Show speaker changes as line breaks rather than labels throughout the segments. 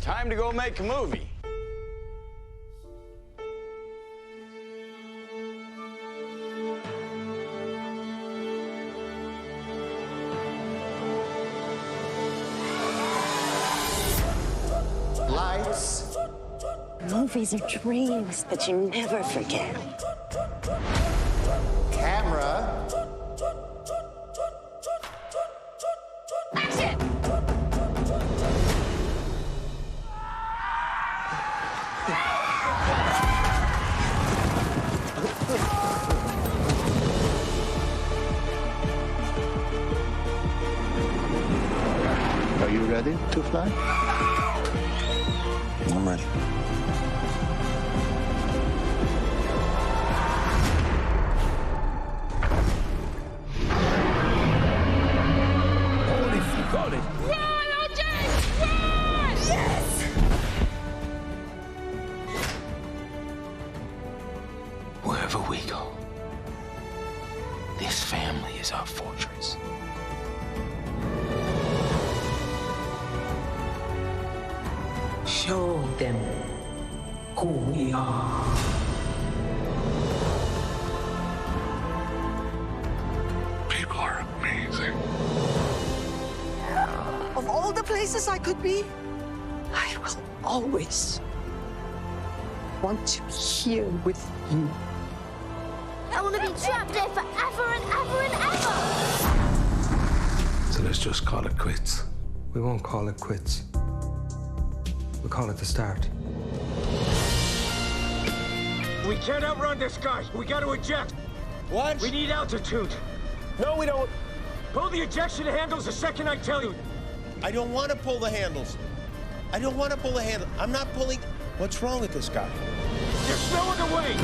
Time to go make a movie.
Lights.
Movies are dreams that you never forget.
Camera.
Action!
Are you ready to fly?
I'm ready.
Holy got it!
Run, OJ! Run! Yes!
Wherever we go, this family is our fortress. Show them who we are.
People are amazing.
Of all the places I could be, I will always want to be here with you.
I want to be trapped there forever and ever and ever.
So let's just call it quits.
We won't call it quits. We'll call it the start.
We can't outrun this guy. We got to eject.
What?
We need altitude.
No, we don't.
Pull the ejection handles the second I tell you.
I don't want to pull the handles. I don't want to pull the handle. I'm not pulling. What's wrong with this guy?
There's no other way.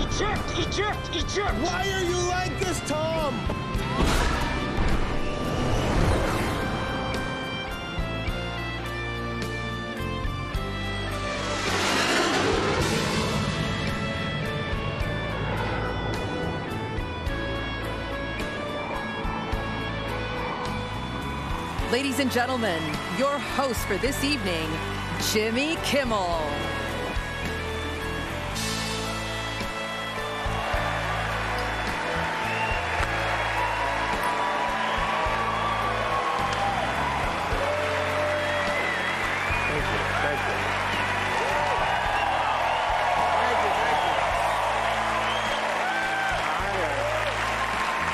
Eject, eject, eject.
Why are you like this, Tom?
Ladies and gentlemen, your host for this evening, Jimmy Kimmel.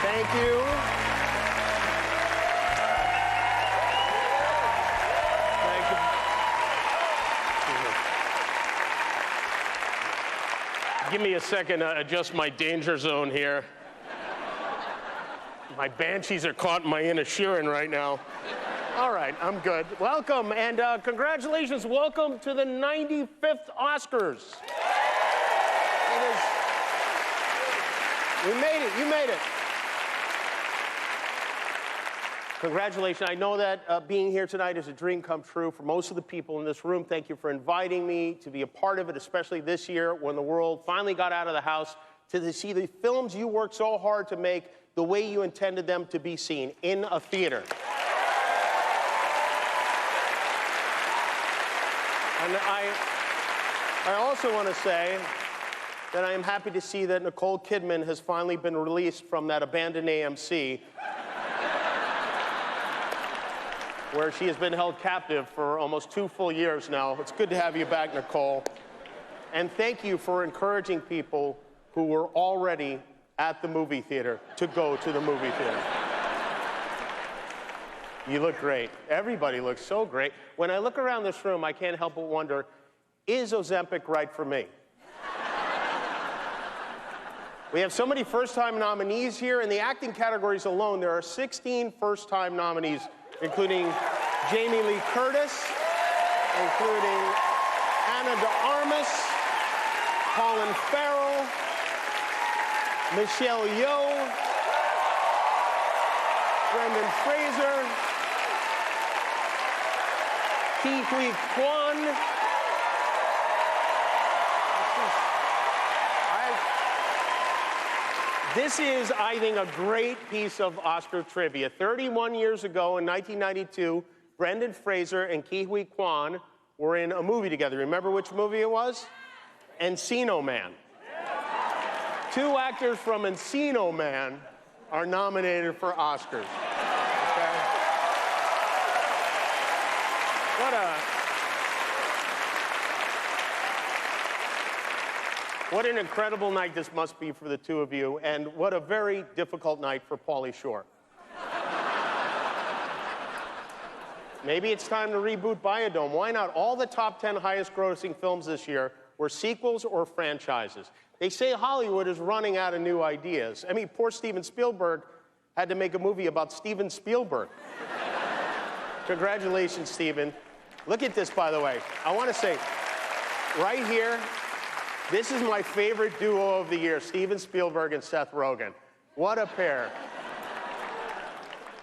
Thank you.
Give me a second to adjust my danger zone here. My banshees are caught in my inner shearing right now. All right, I'm good. Welcome, and congratulations. Welcome to the 95th Oscars. It is... We made it. You made it. Congratulations. I know that being here tonight is a dream come true for most of the people in this room. Thank you for inviting me to be a part of it, especially this year when the world finally got out of the house to see the films you worked so hard to make the way you intended them to be seen, in a theater. And I also want to say that I am happy to see that Nicole Kidman has finally been released from that abandoned AMC where she has been held captive for almost 2 full years now. It's good to have you back, Nicole. And thank you for encouraging people who were already at the movie theater to go to the movie theater. You look great. Everybody looks so great. When I look around this room, I can't help but wonder, is Ozempic right for me? We have so many first-time nominees here. In the acting categories alone, there are 16 first-time nominees, including Jamie Lee Curtis, including Ana de Armas, Colin Farrell, Michelle Yeoh, Brendan Fraser, Ke Huy Quan. This is, I think, a great piece of Oscar trivia. 31 years ago, in 1992, Brendan Fraser and Ke-Huy Quan were in a movie together. Remember which movie it was? Encino Man. 2 actors from Encino Man are nominated for Oscars. Okay? What an incredible night this must be for the 2 of you, and what a very difficult night for Pauly Shore. Maybe it's time to reboot Biodome. Why not? All the top 10 highest grossing films this year were sequels or franchises. They say Hollywood is running out of new ideas. I mean, poor Steven Spielberg had to make a movie about Steven Spielberg. Congratulations, Steven. Look at this, by the way. I want to say, right here, this is my favorite duo of the year, Steven Spielberg and Seth Rogen. What a pair.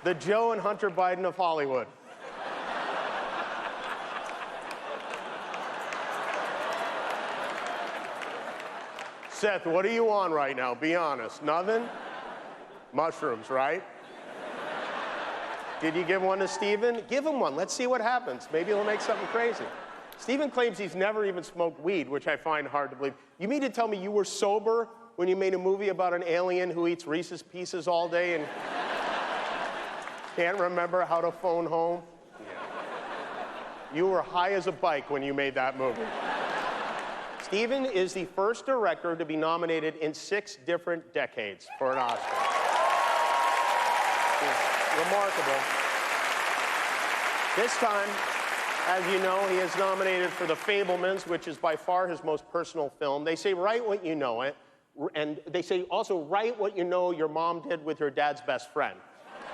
The Joe and Hunter Biden of Hollywood. Seth, what are you on right now? Be honest. Nothing? Mushrooms, right? Did you give one to Steven? Give him one. Let's see what happens. Maybe he'll make something crazy. Steven claims he's never even smoked weed, which I find hard to believe. You mean to tell me you were sober when you made a movie about an alien who eats Reese's Pieces all day and can't remember how to phone home? Yeah. You were high as a bike when you made that movie. Steven is the first director to be nominated in 6 different decades for an Oscar. It's remarkable. This time, as you know, he is nominated for The Fabelmans, which is by far his most personal film. They say, write what you know it. And they say also, write what you know your mom did with her dad's best friend.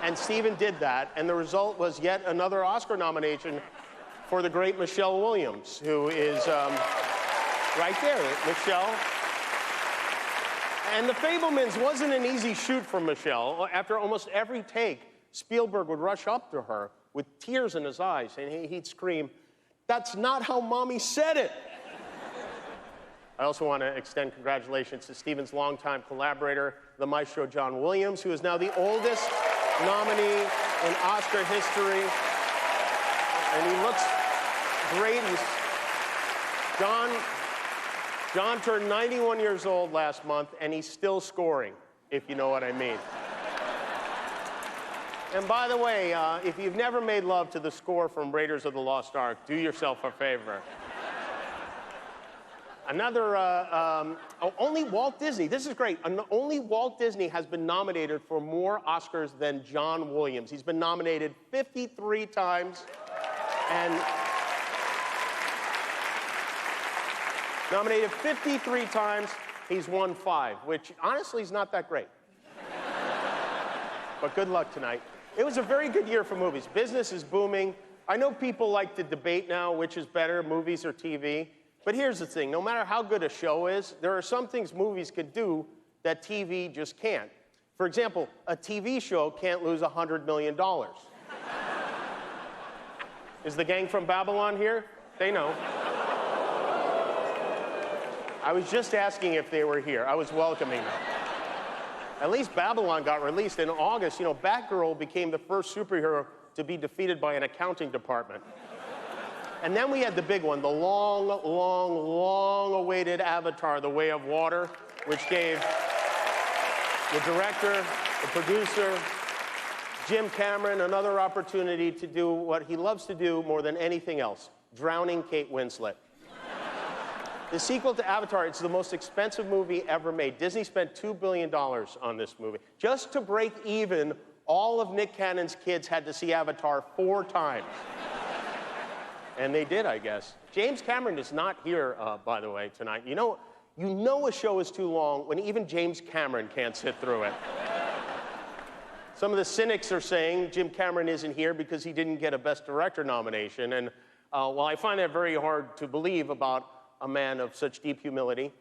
And Steven did that, and the result was yet another Oscar nomination for the great Michelle Williams, who is right there, Michelle. And The Fabelmans wasn't an easy shoot for Michelle. After almost every take, Spielberg would rush up to her with tears in his eyes, and he'd scream, "That's not how Mommy said it." I also want to extend congratulations to Steven's longtime collaborator, the maestro John Williams, who is now the oldest nominee in Oscar history. And he looks great. John turned 91 years old last month, and he's still scoring, if you know what I mean. And by the way, if you've never made love to the score from Raiders of the Lost Ark, do yourself a favor. Only Walt Disney, this is great, only Walt Disney has been nominated for more Oscars than John Williams. He's been nominated 53 times, and nominated 53 times, he's won 5, which honestly is not that great. But good luck tonight. It was a very good year for movies. Business is booming. I know people like to debate now which is better, movies or TV. But here's the thing, no matter how good a show is, there are some things movies could do that TV just can't. For example, a TV show can't lose $100 million. Is the gang from Babylon here? They know. I was just asking if they were here. I was welcoming them. At least Babylon got released in August. You know, Batgirl became the first superhero to be defeated by an accounting department. And then we had the big one, the long-awaited Avatar, The Way of Water, which gave the director, the producer, Jim Cameron, another opportunity to do what he loves to do more than anything else, drowning Kate Winslet. The sequel to Avatar, it's the most expensive movie ever made. Disney spent $2 billion on this movie. Just to break even, all of Nick Cannon's kids had to see Avatar 4 times. And they did, I guess. James Cameron is not here, by the way, tonight. You know a show is too long when even James Cameron can't sit through it. Some of the cynics are saying Jim Cameron isn't here because he didn't get a Best Director nomination. And while I find that very hard to believe about a man of such deep humility,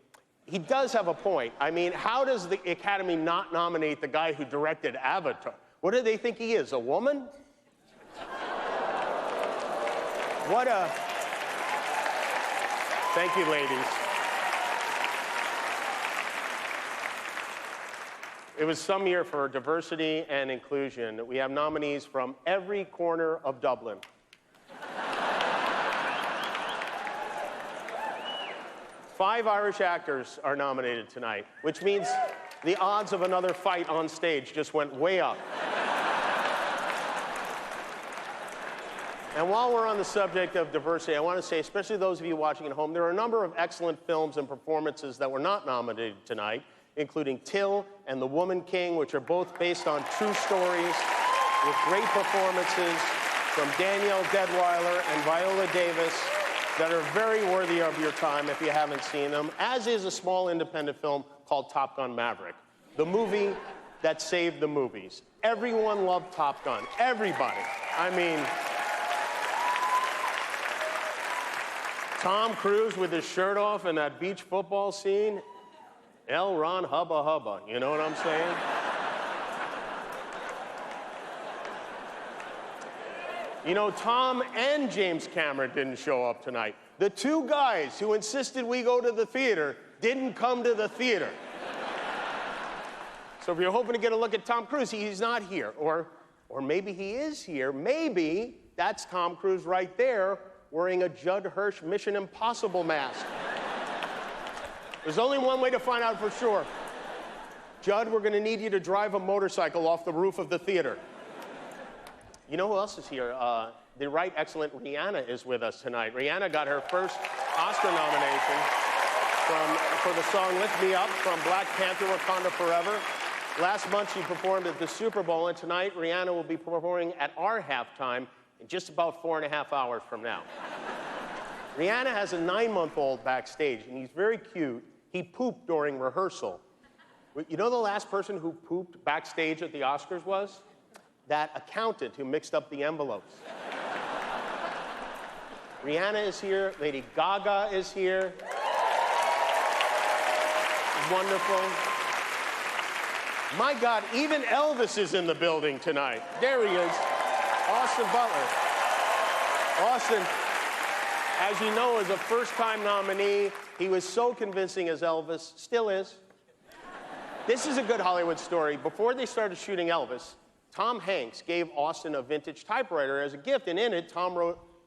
he does have a point. I mean, how does the Academy not nominate the guy who directed Avatar? What do they think he is, a woman? Thank you, ladies. It was some year for diversity and inclusion. We have nominees from every corner of Dublin. 5 Irish actors are nominated tonight, which means the odds of another fight on stage just went way up. And while we're on the subject of diversity, I want to say, especially those of you watching at home, there are a number of excellent films and performances that were not nominated tonight, including Till and The Woman King, which are both based on true stories with great performances from Danielle Deadwyler and Viola Davis that are very worthy of your time if you haven't seen them, as is a small independent film called Top Gun Maverick, the movie that saved the movies. Everyone loved Top Gun. Everybody. I mean, Tom Cruise with his shirt off in that beach football scene. L. Ron Hubba Hubba. You know what I'm saying? You know, Tom and James Cameron didn't show up tonight. The 2 guys who insisted we go to the theater didn't come to the theater. So if you're hoping to get a look at Tom Cruise, he's not here. Or maybe he is here. Maybe that's Tom Cruise right there wearing a Judd Hirsch Mission Impossible mask. There's only one way to find out for sure. Judd, we're going to need you to drive a motorcycle off the roof of the theater. You know who else is here? The right excellent Ariana is with us tonight. Ariana got her first Oscar nomination for the song Lift Me Up from Black Panther Wakanda Forever. Last month she performed at the Super Bowl, and tonight Ariana will be performing at our halftime in just about 4.5 hours from now. Ariana has a 9-month-old backstage, and he's very cute. He pooped during rehearsal. You know the last person who pooped backstage at the Oscars was? That accountant who mixed up the envelopes. Rihanna is here. Lady Gaga is here. Wonderful. My God, even Elvis is in the building tonight. There he is. Austin Butler. Austin, as you know, is a first-time nominee. He was so convincing as Elvis, still is. This is a good Hollywood story. Before they started shooting Elvis, Tom Hanks gave Austin a vintage typewriter as a gift, and in it,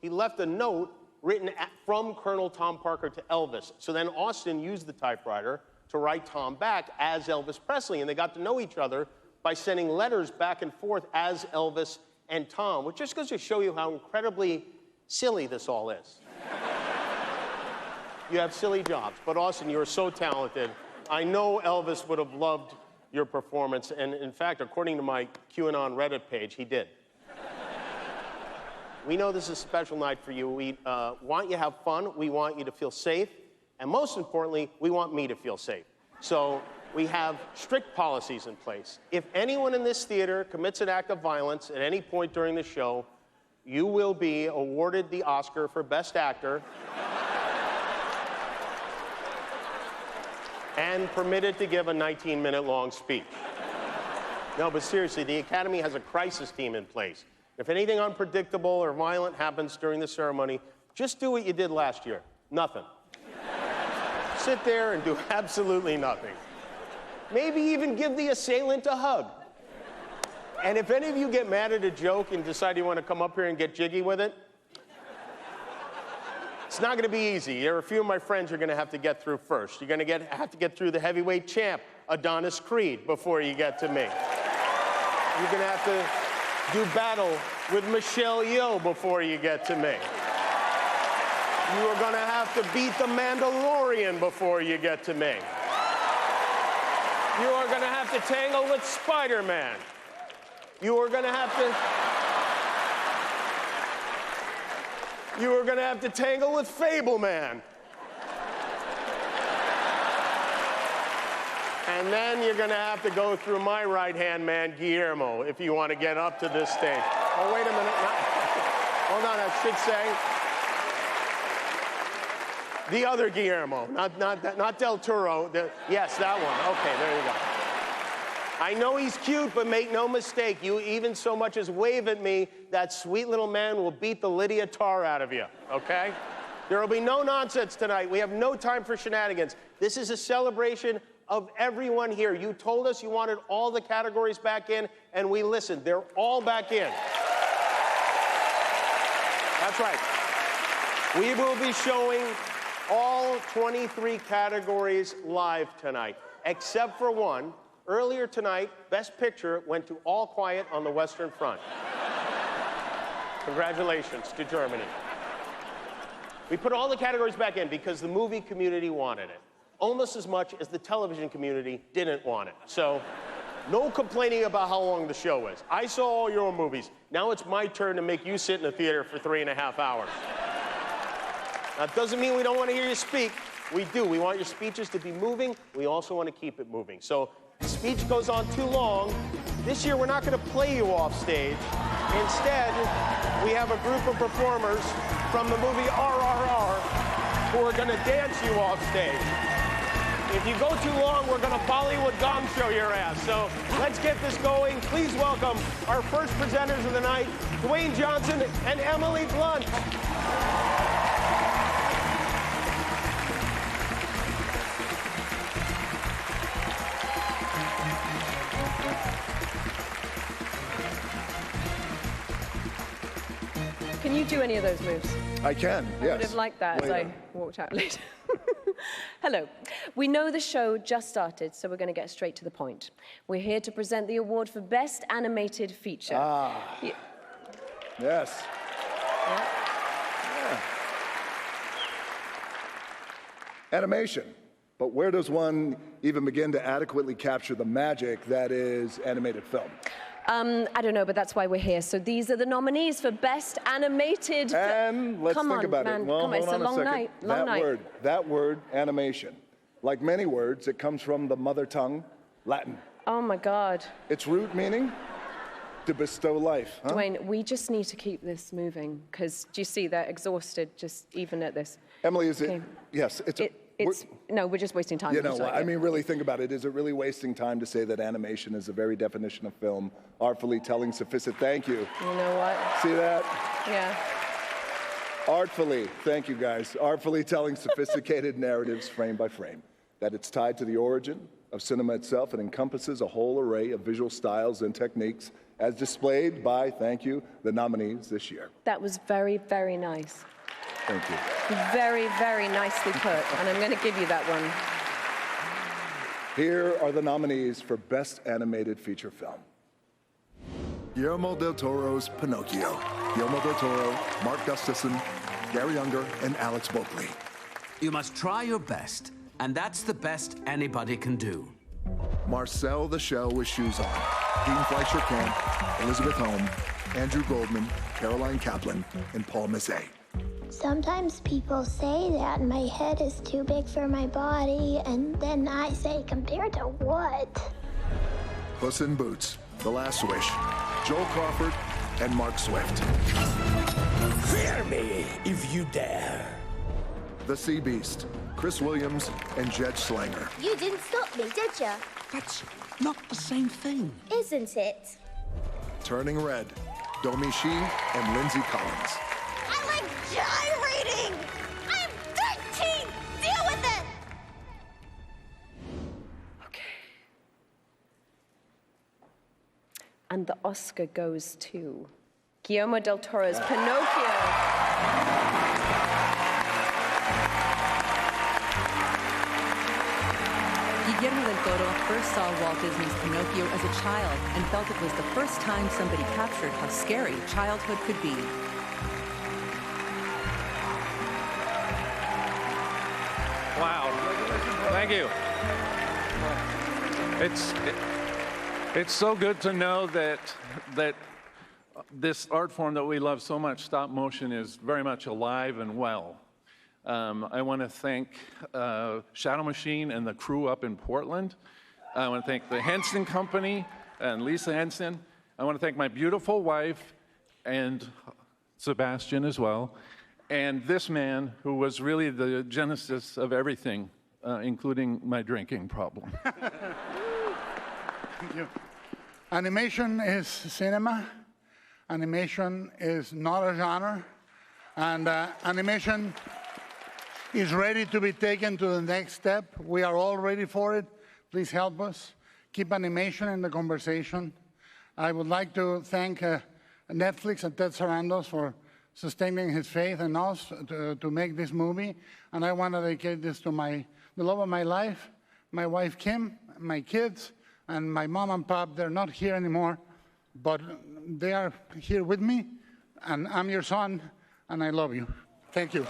he left a note written from Colonel Tom Parker to Elvis. So then Austin used the typewriter to write Tom back as Elvis Presley, and they got to know each other by sending letters back and forth as Elvis and Tom, which just goes to show you how incredibly silly this all is. You have silly jobs, but Austin, you're so talented. I know Elvis would have loved your performance, and in fact, according to my QAnon Reddit page, he did. We know this is a special night for you. We want you to have fun. We want you to feel safe. And most importantly, we want me to feel safe. So we have strict policies in place. If anyone in this theater commits an act of violence at any point during the show, you will be awarded the Oscar for Best Actor and permitted to give a 19-minute-long speech. No, but seriously, the Academy has a crisis team in place. If anything unpredictable or violent happens during the ceremony, just do what you did last year. Nothing. Sit there and do absolutely nothing. Maybe even give the assailant a hug. And if any of you get mad at a joke and decide you want to come up here and get jiggy with it, it's not going to be easy. There are a few of my friends you're going to have to get through first. You're going to have to get through the heavyweight champ, Adonis Creed, before you get to me. You're going to have to do battle with Michelle Yeoh before you get to me. You are going to have to beat the Mandalorian before you get to me. You are going to have to tangle with Spider-Man. You are going to have to tangle with Fableman. And then you're going to have to go through my right-hand man, Guillermo, if you want to get up to this stage. Oh, wait a minute. Hold on, I should say the other Guillermo, not Del Toro. Yes, that one. Okay, there you go. I know he's cute, but make no mistake, you even so much as wave at me, that sweet little man will beat the Lydia Tarr out of you, okay? There will be no nonsense tonight. We have no time for shenanigans. This is a celebration of everyone here. You told us you wanted all the categories back in, and we listened. They're all back in. That's right. We will be showing all 23 categories live tonight, except for one. Earlier tonight, Best Picture went to All Quiet on the Western Front. Congratulations to Germany. We put all the categories back in because the movie community wanted it, almost as much as the television community didn't want it. So, no complaining about how long the show is. I saw all your movies. Now it's my turn to make you sit in the theater for 3.5 hours. That doesn't mean we don't want to hear you speak. We do. We want your speeches to be moving. We also want to keep it moving. So if the speech goes on too long, this year we're not going to play you off stage. Instead, we have a group of performers from the movie RRR who are going to dance you off stage. If you go too long, we're going to Bollywood Gong show your ass. So let's get this going. Please welcome our first presenters of the night, Dwayne Johnson and Emily Blunt.
Can you do any of those moves?
I can, yes.
I would have liked that as I walked out later. Hello. We know the show just started, so we're going to get straight to the point. We're here to present the award for Best Animated Feature.
Yes.
Yeah.
Yeah. Animation. But where does one even begin to adequately capture the magic that is animated film?
I don't know, but that's why we're here. So these are the nominees for Best Animated...
And let's think about it. Well,
come on, it's a long night. Long night.
That word, animation. Like many words, it comes from the mother tongue, Latin.
Oh, my God.
Its root meaning? To bestow life. Huh?
Dwayne, we just need to keep this moving, because, do you see, they're exhausted just even at this.
Emily, is it? Yes,
no, we're just wasting time.
You know, I mean, really think about it. Is it really wasting time to say that animation is the very definition of film, artfully telling sophisticated? Thank you.
You know what?
See that?
Yeah.
Artfully, thank you guys, artfully telling sophisticated narratives frame by frame. That it's tied to the origin of cinema itself and encompasses a whole array of visual styles and techniques as displayed by, thank you, the nominees this year.
That was very, very nice.
Thank you.
Very, very nicely put, and I'm going to give you that one.
Here are the nominees for Best Animated Feature Film.
Guillermo del Toro's Pinocchio. Guillermo del Toro, Mark Gustafson, Gary Ungar, and Alex Bulkley.
You must try your best, and that's the best anybody can do.
Marcel the Shell with Shoes On. Dean Fleischer Camp, Elizabeth Holm, Andrew Goldman, Caroline Kaplan, and Paul Mazzei.
Sometimes people say that my head is too big for my body, and then I say, compared to what?
Puss in Boots, The Last Wish, Joel Crawford, and Mark Swift.
Fear me if you dare.
The Sea Beast, Chris Williams, and Jed Schlanger.
You didn't stop me, did you?
That's not the same thing.
Isn't it?
Turning Red, Domi Shi and Lindsay Collins.
I like gyrating! I'm 13! Deal with it!
Okay. And the Oscar goes to Guillermo del Toro's Pinocchio.
Guillermo del Toro first saw Walt Disney's Pinocchio as a child and felt it was the first time somebody captured how scary childhood could be.
Wow. Thank you. It's so good to know that this art form that we love so much, stop motion, is very much alive and well. I want to thank Shadow Machine and the crew up in Portland. I want to thank the Henson Company and Lisa Henson. I want to thank my beautiful wife and Sebastian as well, and this man who was really the genesis of everything, including my drinking problem.
Thank you. Animation is cinema. Animation is not a genre. And animation is ready to be taken to the next step. We are all ready for it. Please help us. Keep animation in the conversation. I would like to thank Netflix and Ted Sarandos for sustaining his faith in us to make this movie. And I want to dedicate this to the love of my life, my wife Kim, my kids, and my mom and pop. They're not here anymore, but they are here with me, and I'm your son, and I love you. Thank you.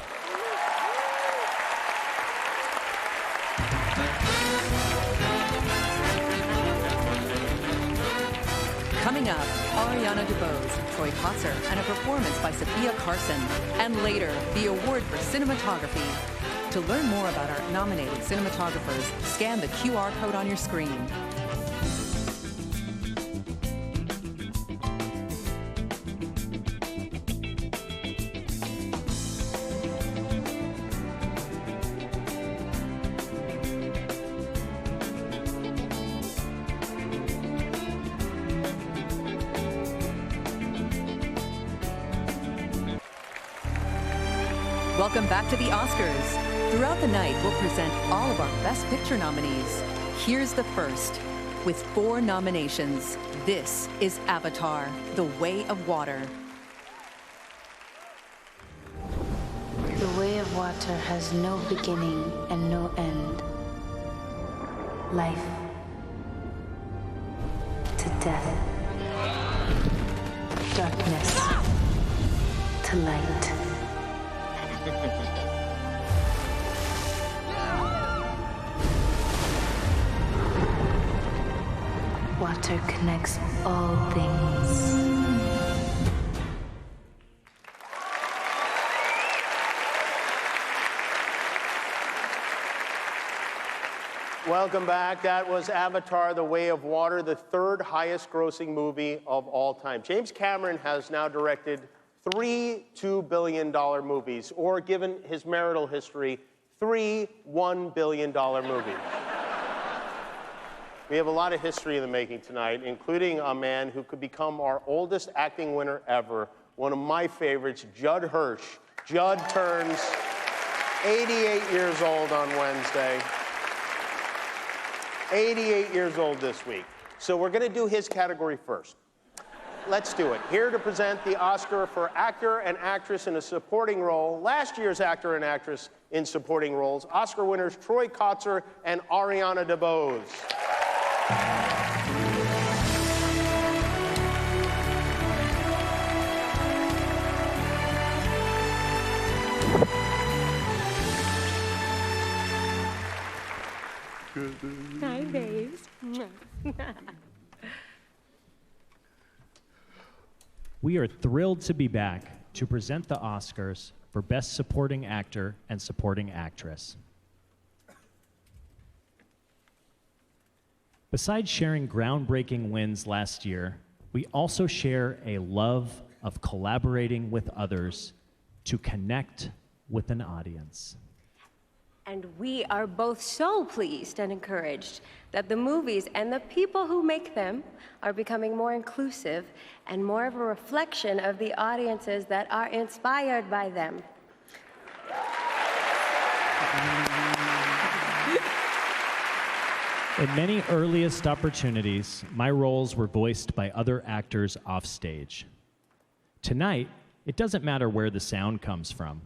Coming up, Ariana DeBose, Troy Kotsur, and a performance by Sophia Carson. And later, the award for cinematography. To learn more about our nominated cinematographers, scan the QR code on your screen. Welcome back to the Oscars. Throughout the night, we'll present all of our Best Picture nominees. Here's the first. With 4 nominations, this is Avatar: The Way of Water.
The way of water has no beginning and no end. Life to death. Darkness to light. Water connects all things.
Welcome back. That was Avatar: The Way of Water, the 3rd highest grossing movie of all time. James Cameron has now directed 3 $2 billion movies, or given his marital history, 3 $1 billion movies. We have a lot of history in the making tonight, including a man who could become our oldest acting winner ever, one of my favorites, Judd Hirsch. Judd turns 88 years old on Wednesday. 88 years old this week. So we're going to do his category first. Let's do it. Here to present the Oscar for Actor and Actress in a Supporting Role, last year's Actor and Actress in Supporting Roles, Oscar winners Troy Kotsur and Ariana DeBose.
Hi, babes.
We are thrilled to be back to present the Oscars for Best Supporting Actor and Supporting Actress. Besides sharing groundbreaking wins last year, we also share a love of collaborating with others to connect with an audience.
And we are both so pleased and encouraged that the movies and the people who make them are becoming more inclusive and more of a reflection of the audiences that are inspired by them.
In many earliest opportunities, my roles were voiced by other actors off stage. Tonight, it doesn't matter where the sound comes from.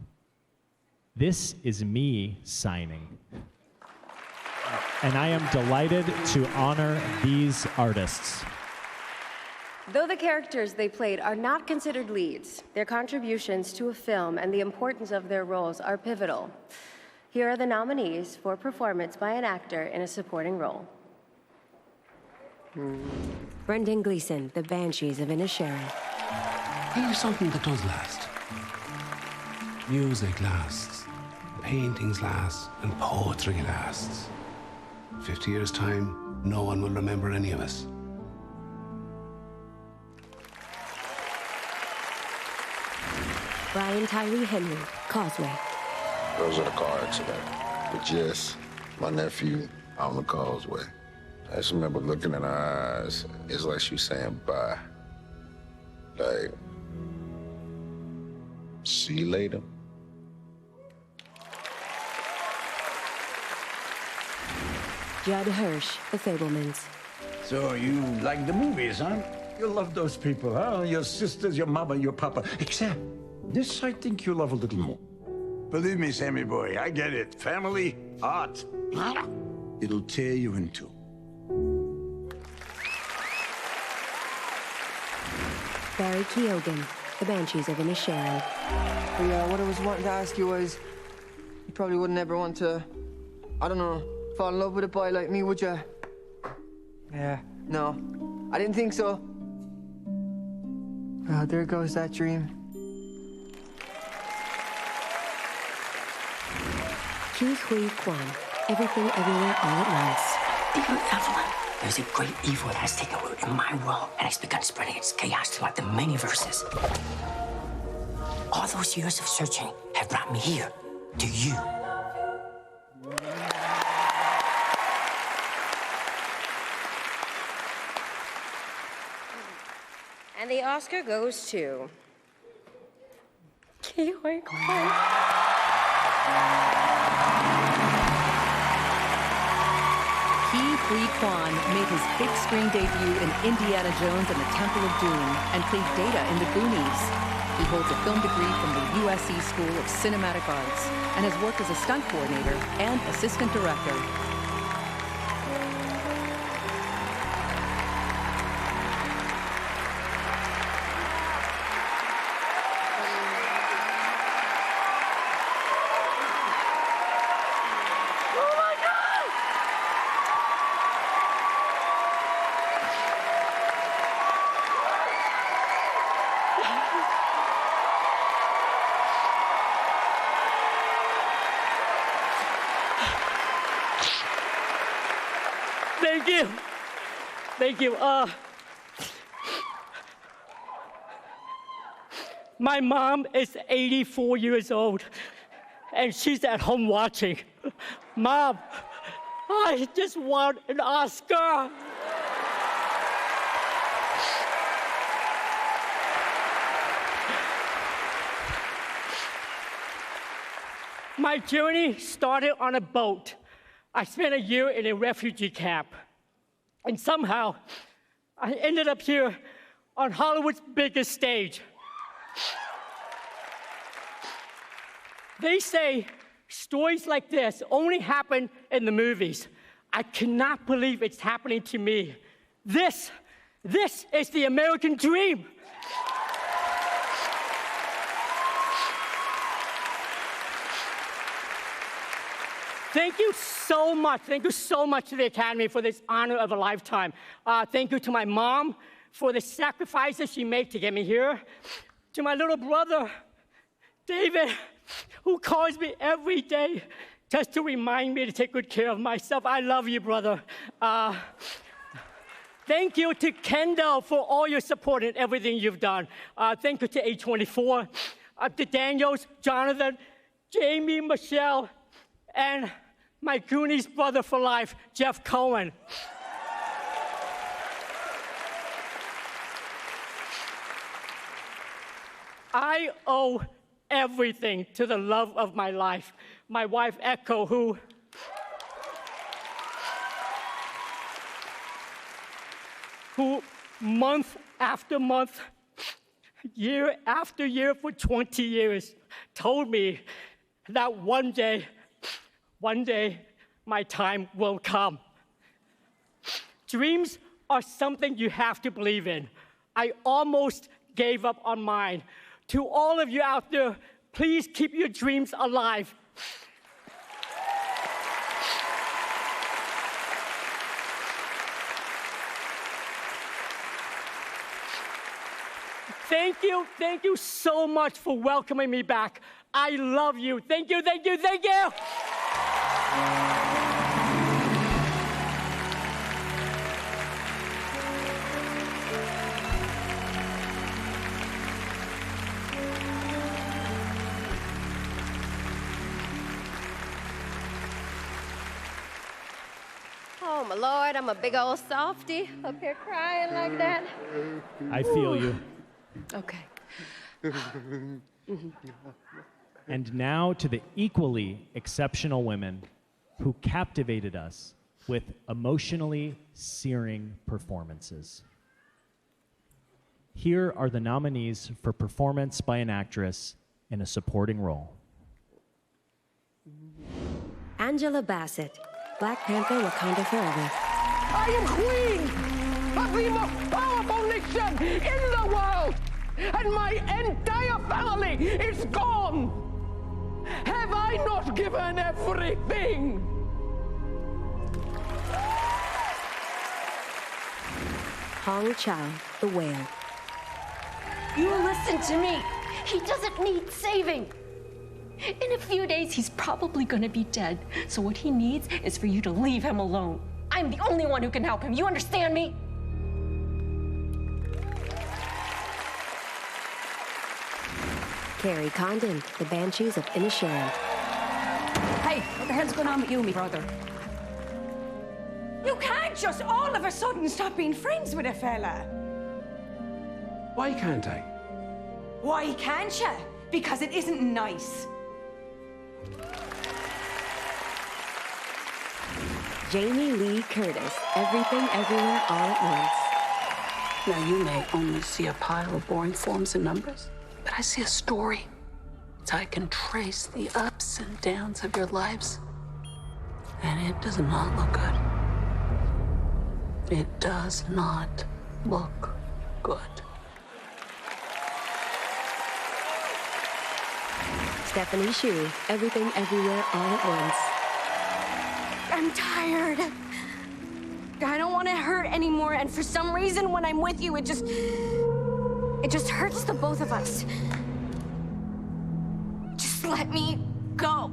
This is me signing. And I am delighted to honor these artists.
Though the characters they played are not considered leads, their contributions to a film and the importance of their roles are pivotal. Here are the nominees for performance by an actor in a supporting role.
Brendan Gleeson, The Banshees of Inisherin.
Here's something that does last. Music lasts, paintings last, and poetry lasts. 50 years' time, no one will remember any of us.
Brian Tyree Henry, Causeway.
Those are the car accident. But yes, my nephew on the causeway. I just remember looking in her eyes. It's like she was saying bye. Like, see you later.
Judd Hirsch, The Fablemans.
So you like the movies, huh? You love those people, huh? Your sisters, your mama, your papa. Except This I think you love a little more.
Believe me, Sammy boy, I get it. Family, art.
It'll tear you in two.
Barry Keoghan, The Banshees of Inisherin.
Yeah, what I was wanting to ask you was, you probably wouldn't ever want to, I don't know, fall in love with a boy like me, would you? Yeah, no, I didn't think so. Oh, there goes that dream.
Ki Hui Quan, Everything Everywhere All at Once.
Dear Evelyn, there's a great evil that has taken root in my world and has begun spreading its chaos throughout the many verses. All those years of searching have brought me here, to you.
And the Oscar goes to Ki Hui Quan.
Ki Hui Quan made his big screen debut in Indiana Jones and the Temple of Doom and played Data in The Goonies. He holds a film degree from the USC School of Cinematic Arts and has worked as a stunt coordinator and assistant director.
Thank you. Thank you. My mom is 84 years old, and she's at home watching. Mom, I just want an Oscar. My journey started on a boat. I spent a year in a refugee camp. And somehow, I ended up here on Hollywood's biggest stage. They say stories like this only happen in the movies. I cannot believe it's happening to me. This is the American dream. Thank you so much. Thank you so much to the Academy for this honor of a lifetime. Thank you to my mom for the sacrifices she made to get me here. To my little brother, David, who calls me every day just to remind me to take good care of myself. I love you, brother. Thank you to Kendall for all your support and everything you've done. Thank you to A24, to Daniels, Jonathan, Jamie, Michelle, and my Goonies brother for life, Jeff Cohen. I owe everything to the love of my life, my wife, Echo, who month after month, year after year for 20 years, told me that one day, my time will come. Dreams are something you have to believe in. I almost gave up on mine. To all of you out there, please keep your dreams alive. Thank you so much for welcoming me back. I love you. Thank you.
Oh, my Lord, I'm a big old softy up here crying like that.
I feel you.
Okay.
And now to the equally exceptional women who captivated us with emotionally searing performances. Here are the nominees for performance by an actress in a supporting role.
Angela Bassett, Black Panther Wakanda Forever.
I am queen of the most powerful nation in the world, and my entire family is gone. Have I not given everything?
Hong Chow, The Whale.
You listen to me. He doesn't need saving. In a few days, he's probably gonna be dead. So what he needs is for you to leave him alone. I'm the only one who can help him. You understand me?
Carrie Condon, The Banshees of Inisherin.
Hey, what the hell's going on with you, me brother? You can't just all of a sudden stop being friends with a fella.
Why can't I?
Why can't you? Because it isn't nice.
Jamie Lee Curtis, Everything Everywhere All at Once.
Now, you may only see a pile of boring forms and numbers, but I see a story. So I can trace the ups and downs of your lives. And it does not look good. It does not look good.
Stephanie Hsu, Everything Everywhere All at Once.
I'm tired. I don't want to hurt anymore, and for some reason, when I'm with you, it just hurts the both of us. Just let me go.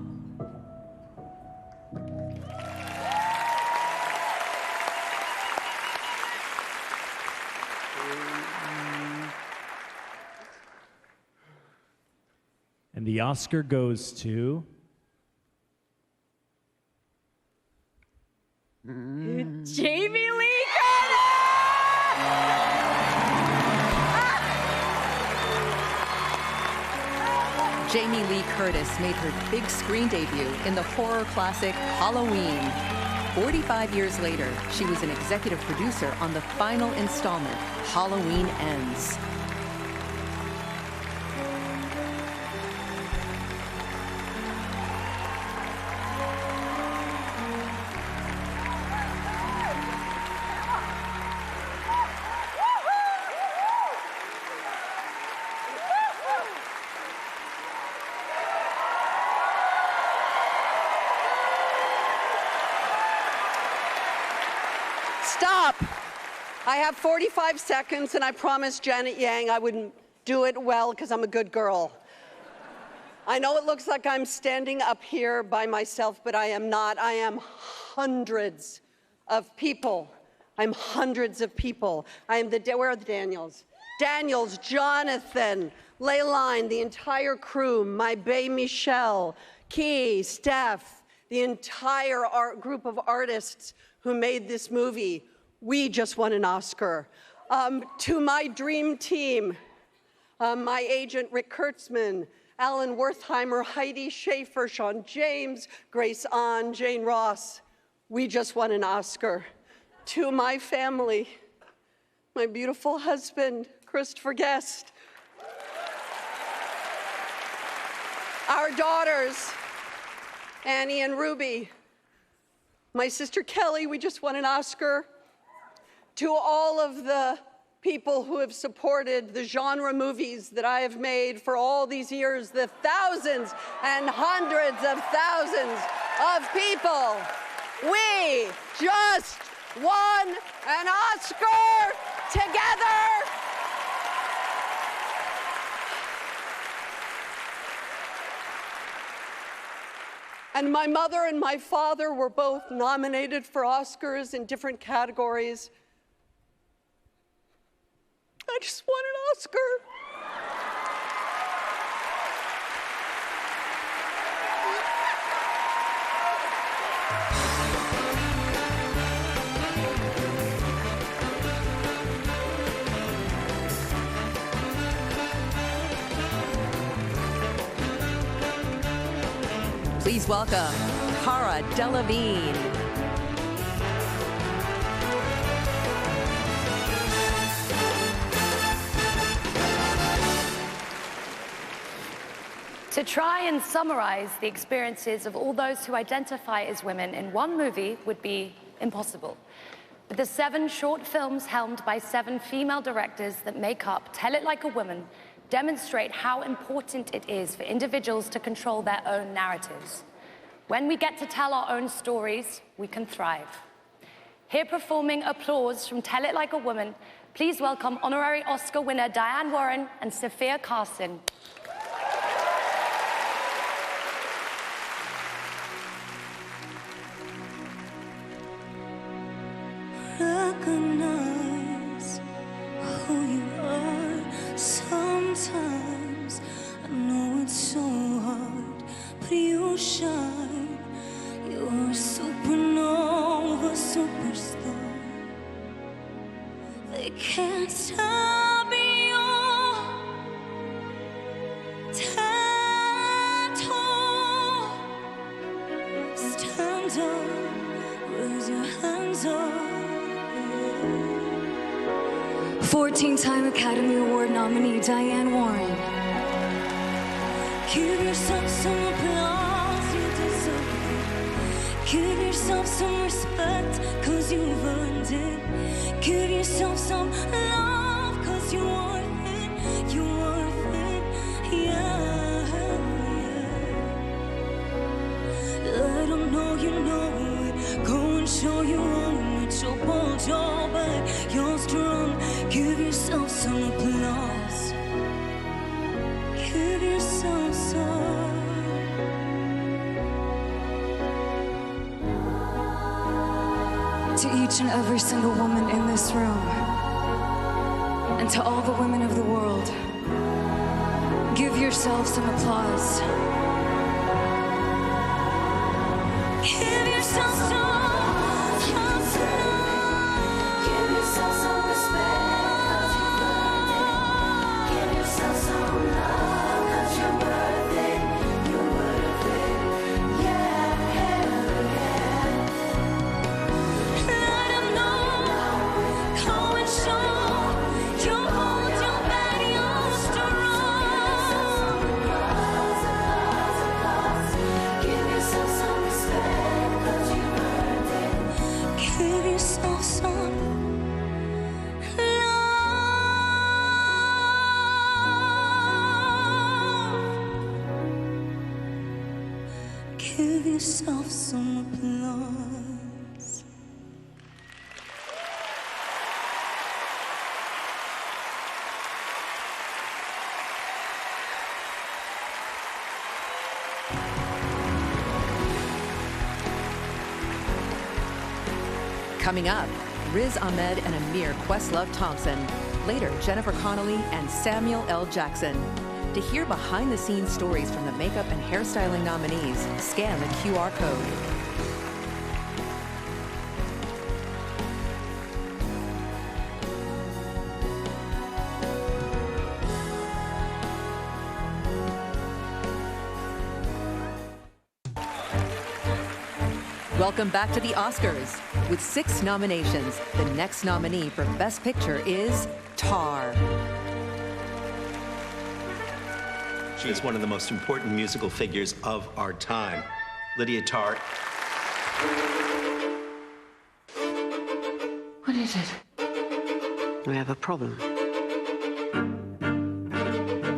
And the Oscar goes to...
Jamie Lee
Jamie Lee Curtis made her big screen debut in the horror classic Halloween. 45 years later, she was an executive producer on the final installment, Halloween Ends.
Stop! I have 45 seconds, and I promised Janet Yang I wouldn't do it well because I'm a good girl. I know it looks like I'm standing up here by myself, but I am not. I am hundreds of people. I'm hundreds of people. I am where are the Daniels? Daniels, Jonathan, Leyline, the entire crew, my bae Michelle, Key, Steph, the entire group of artists who made this movie. We just won an Oscar. To my dream team, my agent Rick Kurtzman, Alan Wertheimer, Heidi Schaefer, Sean James, Grace Ahn, Jane Ross. We just won an Oscar. To my family, my beautiful husband, Christopher Guest. Our daughters, Annie and Ruby. My sister Kelly, we just won an Oscar. To all of the people who have supported the genre movies that I have made for all these years, the thousands and hundreds of thousands of people, we just won an Oscar together. And my mother and my father were both nominated for Oscars in different categories. I just won an Oscar.
Please welcome Cara Delevingne.
To try and summarize the experiences of all those who identify as women in one movie would be impossible. But the 7 short films helmed by 7 female directors that make up Tell It Like a Woman demonstrate how important it is for individuals to control their own narratives. When we get to tell our own stories, we can thrive. Here performing Applause from Tell It Like a Woman, please welcome honorary Oscar winner Diane Warren and Sophia Carson.
Recognize who you are. Sometimes I know it's so hard, but you shine. You're a supernova superstar. They can't stop your tattoo. Stand up, raise your hands up. 14-time Academy Award nominee Diane Warren. Give yourself some applause, you deserve it. Give yourself some respect, cause you've earned it. Give yourself some love, cause you're worth it. You're worth it, yeah. Let them know you know it. Go and show you own it. You're bold, you're bad, you're strong. Give yourself some applause. Give yourself some. To each and every single woman in this room, and to all the women of the world, give yourself some applause. Give yourself some. Give yourself some respect, cause you earned it. Give yourself some love, cause you're worth it. You're worth it, yeah, yeah. Let them know, go and show. You're bold, you're bad, you're strong. Give yourself some respect, cause you earned it. Give yourself some. Give yourself some applause.
Coming up, Riz Ahmed and Amir Questlove Thompson. Later, Jennifer Connelly and Samuel L. Jackson. To hear behind-the-scenes stories from the makeup and hairstyling nominees, scan the QR code. Welcome back to the Oscars. With 6 nominations, the next nominee for Best Picture is Tar.
She is one of the most important musical figures of our time. Lydia Tarr.
What is it?
We have a problem.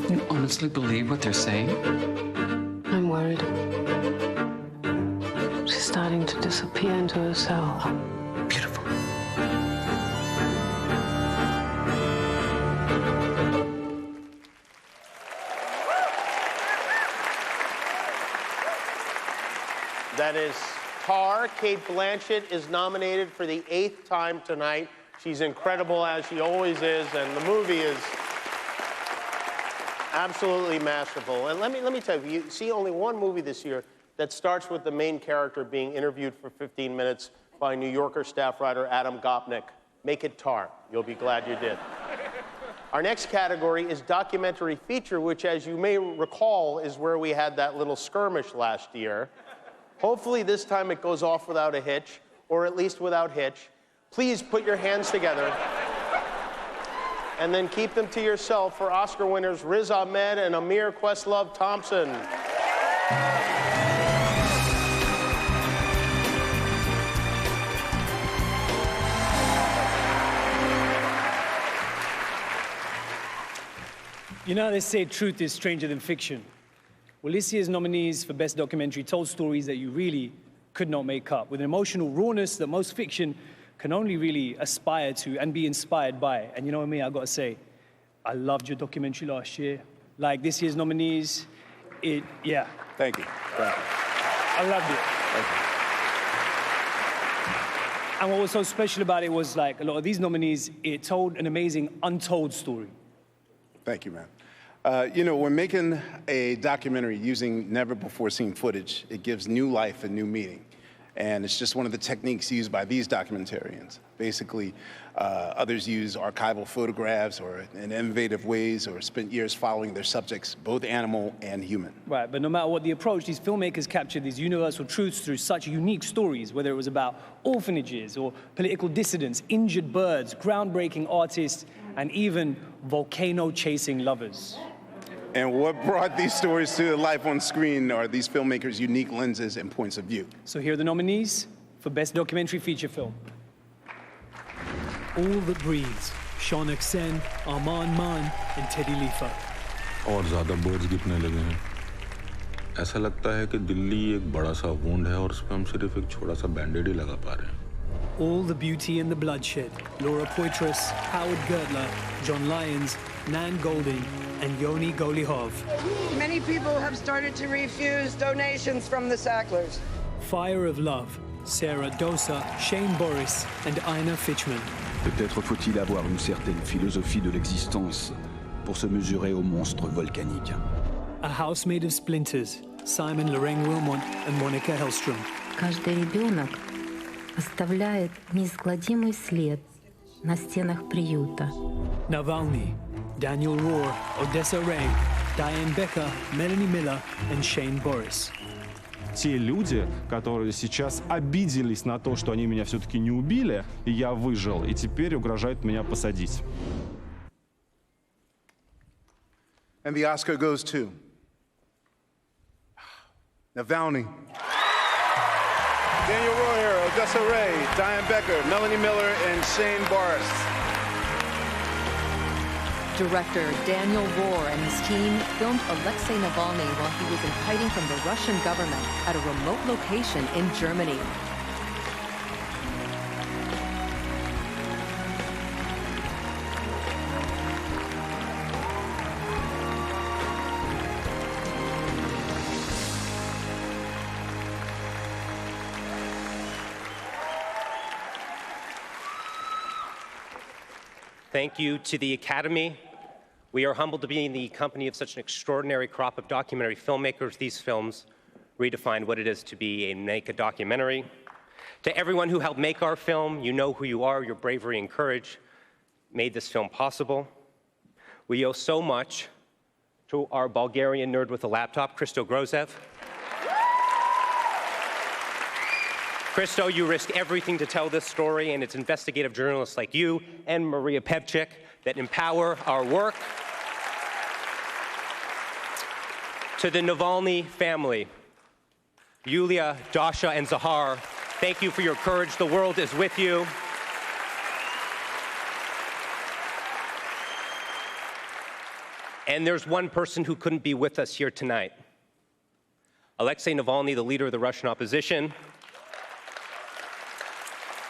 You honestly believe what they're saying?
I'm worried. She's starting to disappear into herself.
Beautiful.
That is Tar. Cate Blanchett is nominated for the 8th time tonight. She's incredible, as she always is, and the movie is absolutely masterful. And let me tell you, you see only one movie this year that starts with the main character being interviewed for 15 minutes by New Yorker staff writer Adam Gopnik. Make it Tar. You'll be glad you did. Our next category is documentary feature, which, as you may recall, is where we had that little skirmish last year. Hopefully this time it goes off without a hitch, or at least without hitch. Please put your hands together and then keep them to yourself for Oscar winners Riz Ahmed and Amir Questlove Thompson.
You know, they say truth is stranger than fiction. Well, this year's nominees for Best Documentary told stories that you really could not make up, with an emotional rawness that most fiction can only really aspire to and be inspired by. And you know what I mean? I gotta say, I loved your documentary last year. Like this year's nominees, yeah.
Thank you. Thank you.
I loved it.
Thank you.
And what was so special about it was like a lot of these nominees, it told an amazing untold story.
Thank you, man. You know, when making a documentary using never-before-seen footage, it gives new life and new meaning. And it's just one of the techniques used by these documentarians. Basically, others use archival photographs or in innovative ways or spent years following their subjects, both animal and human.
Right, but no matter what the approach, these filmmakers captured these universal truths through such unique stories, whether it was about orphanages or political dissidents, injured birds, groundbreaking artists, and even volcano-chasing lovers.
And what brought these stories to life on screen are these filmmakers' unique lenses and points of view.
So here are the nominees for Best Documentary Feature Film. All That Breathes, Shaunak Sen, Arman Maan, and Teddy Lifa.
और ज़्यादा birds गिरने लगे हैं। ऐसा लगता है कि दिल्ली एक बड़ा सा wound है और उस पर हम सिर्फ एक छोटा सा बैंडेड ही लगा पा रहे हैं।
All the Beauty and the Bloodshed, Laura Poitras, Howard Gertler, John Lyons, Nan Golding, and Yoni Golihov.
Many people have started to refuse donations from the Sacklers.
Fire of Love, Sarah Dosa, Shane Boris, and Ina Fitchman.
Peut-être faut-il avoir une certaine philosophie de l'existence pour se mesurer aux monstres volcaniques.
A House Made of Splinters, Simon Lorraine Wilmot and Monica Hellstrom.
Каждый ребенок оставляет неизгладимый след на стенах приюта.
Navalny, Daniel Rohr, Odessa Ray, Diane Becker, Melanie Miller, and Shane Boris.
Те люди, которые сейчас обиделись на то, что они меня все-таки не убили, и я выжил, и теперь угрожают меня посадить.
And the Oscar goes to Navalny, Daniel Royer, Odessa Ray, Diane Becker, Melanie Miller, and Shane Boris.
Director Daniel Rohr and his team filmed Alexei Navalny while he was in hiding from the Russian government at a remote location in Germany.
Thank you to the Academy. We are humbled to be in the company of such an extraordinary crop of documentary filmmakers. These films redefine what it is to make a documentary. To everyone who helped make our film, you know who you are, your bravery and courage made this film possible. We owe so much to our Bulgarian nerd with a laptop, Christo Grozev. Christo, you risk everything to tell this story, and it's investigative journalists like you and Maria Pevchik that empower our work. To the Navalny family, Yulia, Dasha, and Zahar, thank you for your courage. The world is with you. And there's one person who couldn't be with us here tonight. Alexei Navalny, the leader of the Russian opposition,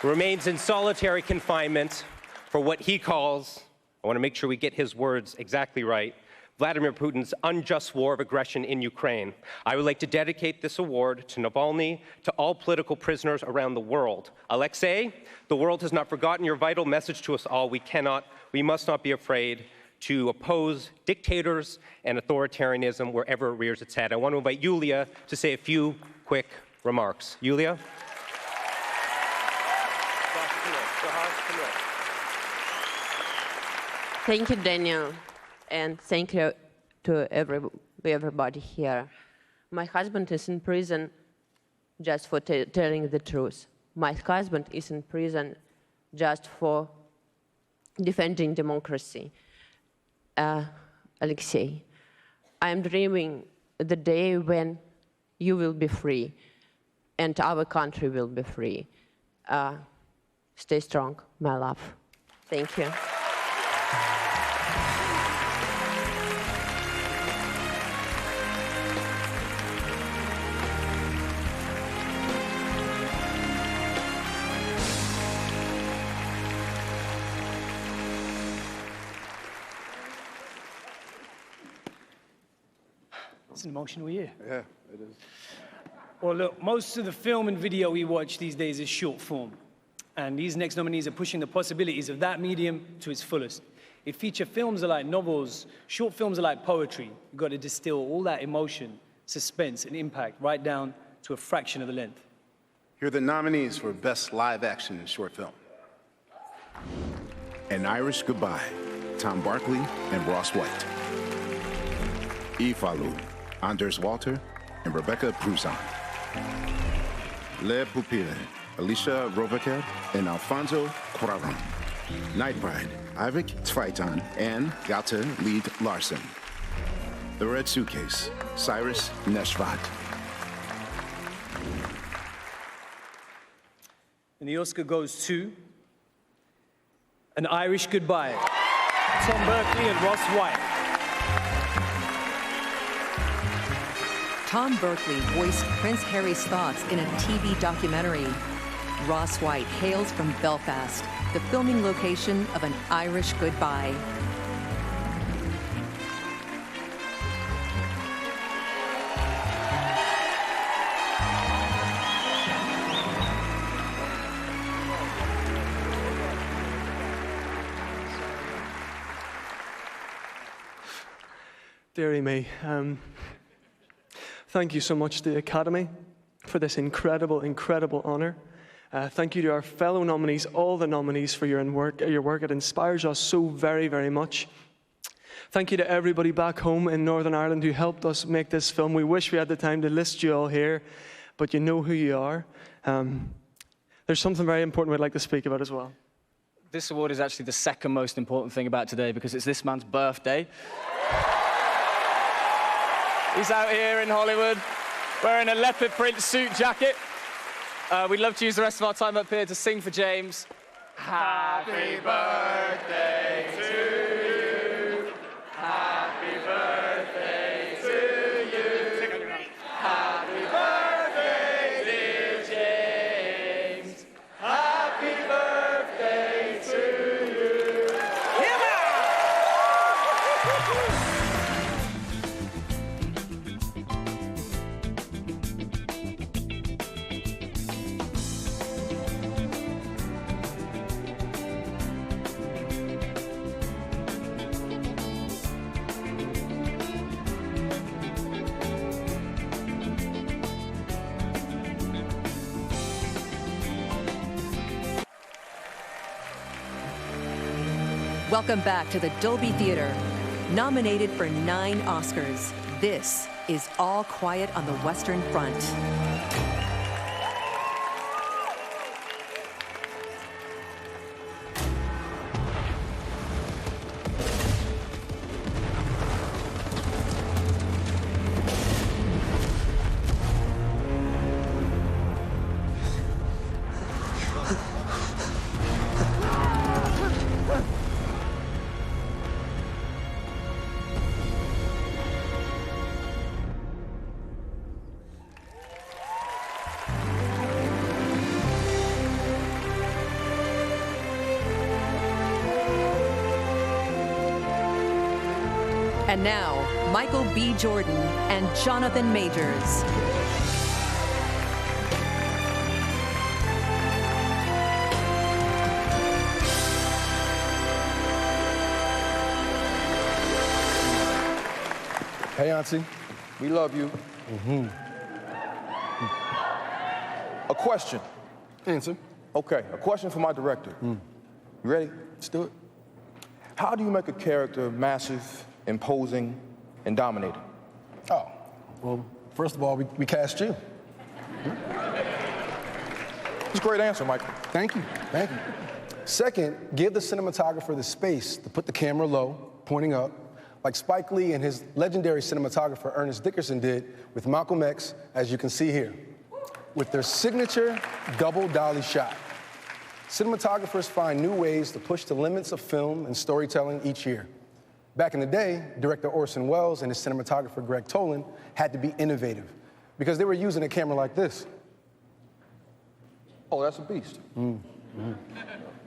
remains in solitary confinement for what he calls, I want to make sure we get his words exactly right, Vladimir Putin's unjust war of aggression in Ukraine. I would like to dedicate this award to Navalny, to all political prisoners around the world. Alexei, the world has not forgotten your vital message to us all. We must not be afraid to oppose dictators and authoritarianism wherever it rears its head. I want to invite Yulia to say a few quick remarks. Yulia?
Thank you, Daniel, and thank you to everybody here. My husband is in prison just for telling the truth. My husband is in prison just for defending democracy. Alexei, I am dreaming the day when you will be free and our country will be free. Stay strong, my love. Thank you.
It's an emotional year.
Yeah, it is.
Well, look, most of the film and video we watch these days is short form. And these next nominees are pushing the possibilities of that medium to its fullest. If feature films are like novels, short films are like poetry. You've got to distill all that emotion, suspense, and impact right down to a fraction of the length.
Here are the nominees for Best Live Action in Short Film.
An Irish Goodbye, Tom Bulkley and Ross White. Ifalu, Anders Walter and Rebecca Pruzan. Le Pupille, Alicia Rovaker and Alfonso Cuarón. Night Bride, Ivik Tveitan and Gata Lead Larson. The Red Suitcase, Cyrus Neshvat.
And the Oscar goes to An Irish Goodbye, Tom Bulkley and Ross White.
Tom Bulkley voiced Prince Harry's thoughts in a TV documentary. Ross White hails from Belfast, the filming location of An Irish Goodbye.
Dearie me. Thank you so much to the Academy for this incredible, incredible honor. Thank you to our fellow nominees, all the nominees for your work. It inspires us so very, very much. Thank you to everybody back home in Northern Ireland who helped us make this film. We wish we had the time to list you all here, but you know who you are. There's something very important we'd like to speak about as well.
This award is actually the second most important thing about today because it's this man's birthday. He's out here in Hollywood wearing a leopard print suit jacket. We'd love to use the rest of our time up here to sing for James. Happy birthday to you. Happy birthday to you. Happy birthday, dear James. Happy birthday to you.
Welcome back to the Dolby Theater. Nominated for 9 Oscars, this is All Quiet on the Western Front. And now, Michael B. Jordan and Jonathan Majors.
Hey, Auntie, we love you. A question.
Answer.
Okay, a question for my director. You ready? Let's do it. How do you make a character massive, imposing, and dominating?
Oh, well, first of all, we cast you.
That's a great answer, Michael.
Thank you, thank you. Second, give the cinematographer the space to put the camera low, pointing up,
like Spike Lee and his legendary cinematographer Ernest Dickerson did with Malcolm X, as you can see here, with their signature double dolly shot. Cinematographers find new ways to push the limits of film and storytelling each year. Back in the day, director Orson Welles and his cinematographer Greg Toland had to be innovative because they were using a camera like this.
Oh, that's a beast.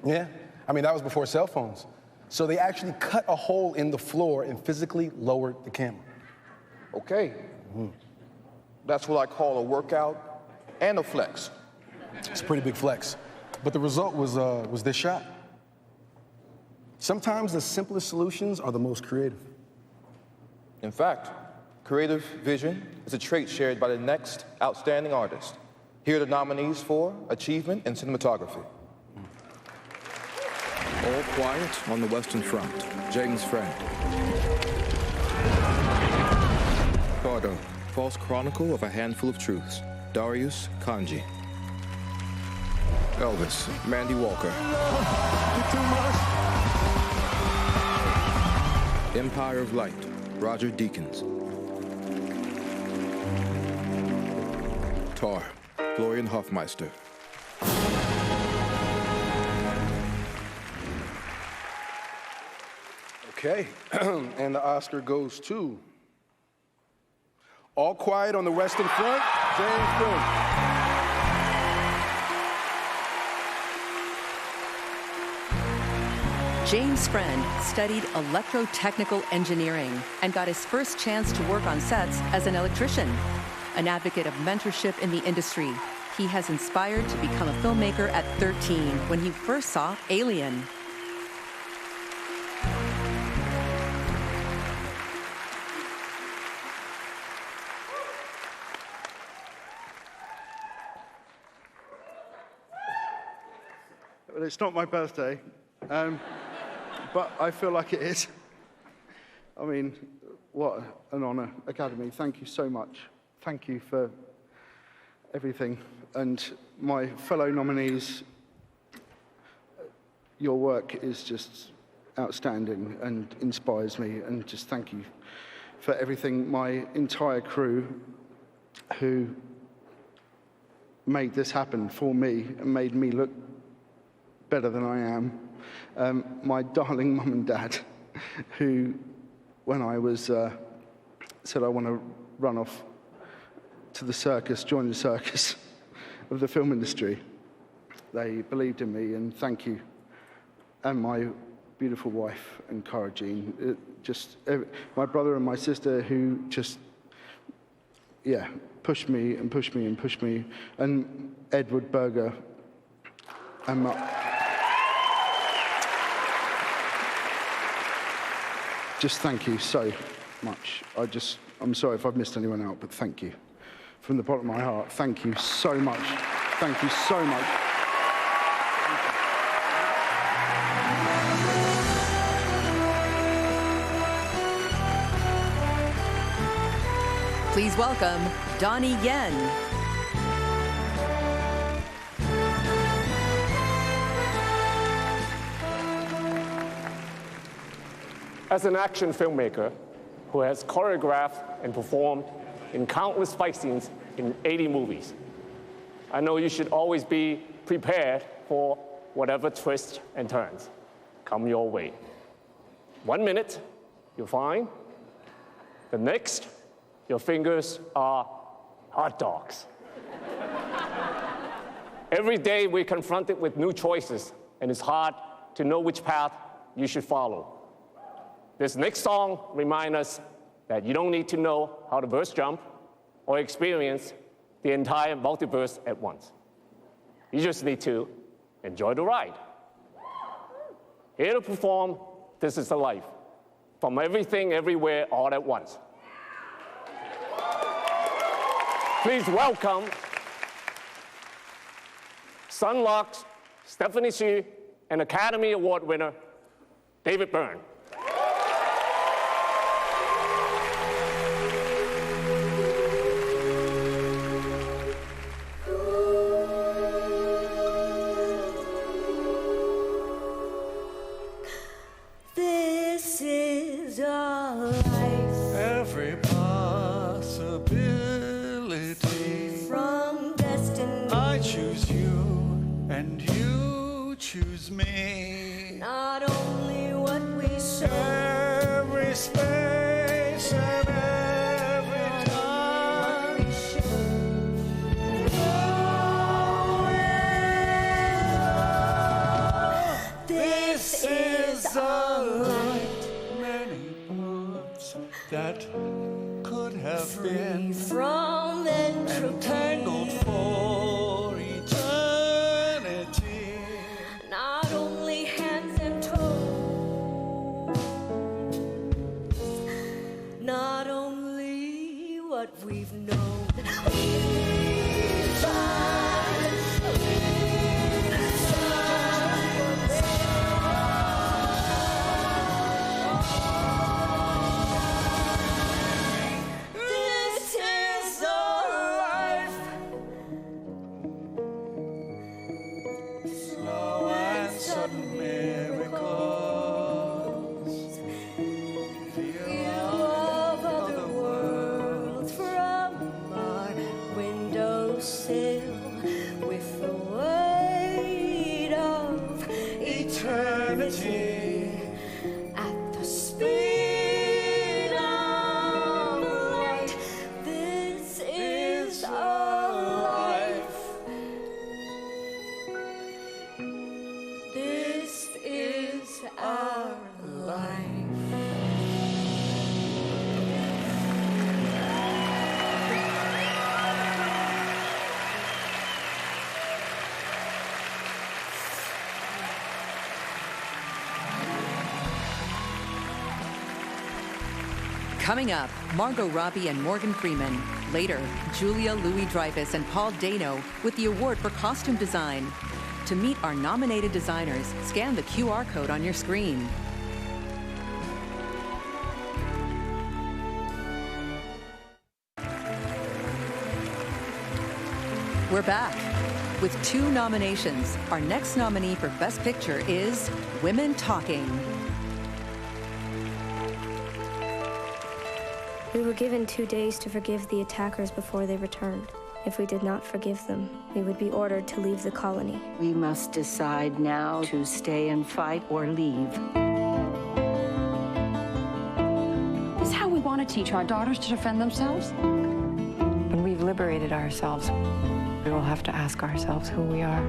Yeah, I mean, that was before cell phones. So they actually cut a hole in the floor and physically lowered the camera.
Okay. That's what I call a workout and a flex.
It's a pretty big flex. But the result was this shot. Sometimes the simplest solutions are the most creative.
In fact, creative vision is a trait shared by the next outstanding artist. Here are the nominees for Achievement in Cinematography.
All Quiet on the Western Front, James Friend. Toro, False Chronicle of a Handful of Truths, Darius Kanji. Elvis, Mandy Walker. Empire of Light, Roger Deakins. Tar, Florian Hofmeister.
Okay, and the Oscar goes to All Quiet on the Western Front, James Friend.
James Friend studied electrotechnical engineering and got his first chance to work on sets as an electrician. An advocate of mentorship in the industry, he has inspired to become a filmmaker at 13 when he first saw Alien.
Well, it's not my birthday. But I feel like it is. I mean, what an honor. Academy, thank you so much. Thank you for everything. And my fellow nominees, your work is just outstanding and inspires me. And just thank you for everything. My entire crew who made this happen for me and made me look better than I am. My darling mum and dad, who, when I was, said I want to run off to the circus, join the circus of the film industry, they believed in me, and thank you. And my beautiful wife, and Cara Jean, my brother and my sister who just, yeah, pushed me and pushed me and pushed me, and Edward Berger, and just thank you so much. I'm sorry if I've missed anyone out, but thank you. From the bottom of my heart, thank you so much. Thank you so much.
Please welcome Donnie Yen.
As an action filmmaker who has choreographed and performed in countless fight scenes in 80 movies, I know you should always be prepared for whatever twists and turns come your way. 1 minute, you're fine. The next, your fingers are hot dogs. Every day we're confronted with new choices, and it's hard to know which path you should follow. This next song reminds us that you don't need to know how to verse jump or experience the entire multiverse at once. You just need to enjoy the ride. Here to perform This Is the Life, from Everything, Everywhere, All at Once. Please welcome Sunlock's Stephanie Hsu and Academy Award winner, David Byrne.
This is our gives me not only what we saw,
every space and every time. This is a light, many words that could have been
from
entangled for eternity.
Not only hands and toes, not only what we've known. This is our life.
Slow and sudden miracles.
View of other worlds from our windowsill with the weight of eternity at the speed of light. This is our life. This is our life.
Coming up, Margot Robbie and Morgan Freeman. Later, Julia Louis-Dreyfus and Paul Dano with the award for costume design. To meet our nominated designers, scan the QR code on your screen. We're back. With 2 nominations, our next nominee for Best Picture is Women Talking.
We were given 2 days to forgive the attackers before they returned. If we did not forgive them, we would be ordered to leave the colony.
We must decide now to stay and fight or leave.
This is how we want to teach our daughters to defend themselves?
When we've liberated ourselves, we will have to ask ourselves who we are.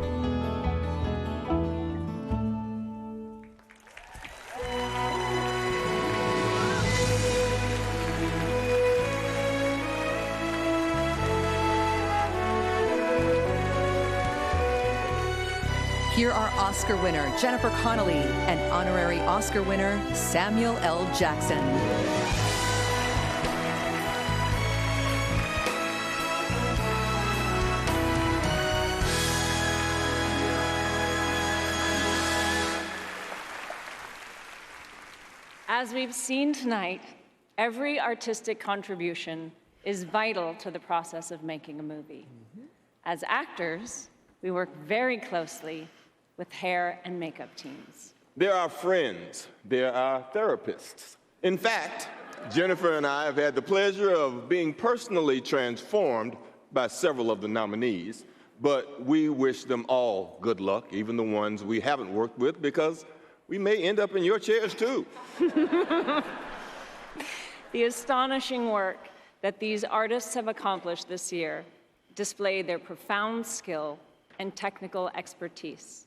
Here are Oscar winner Jennifer Connelly and honorary Oscar winner Samuel L. Jackson.
As we've seen tonight, every artistic contribution is vital to the process of making a movie. As actors, we work very closely with hair and makeup teams.
They're our friends. They're our therapists. In fact, Jennifer and I have had the pleasure of being personally transformed by several of the nominees, but we wish them all good luck, even the ones we haven't worked with, because we may end up in your chairs too.
The astonishing work that these artists have accomplished this year display their profound skill and technical expertise.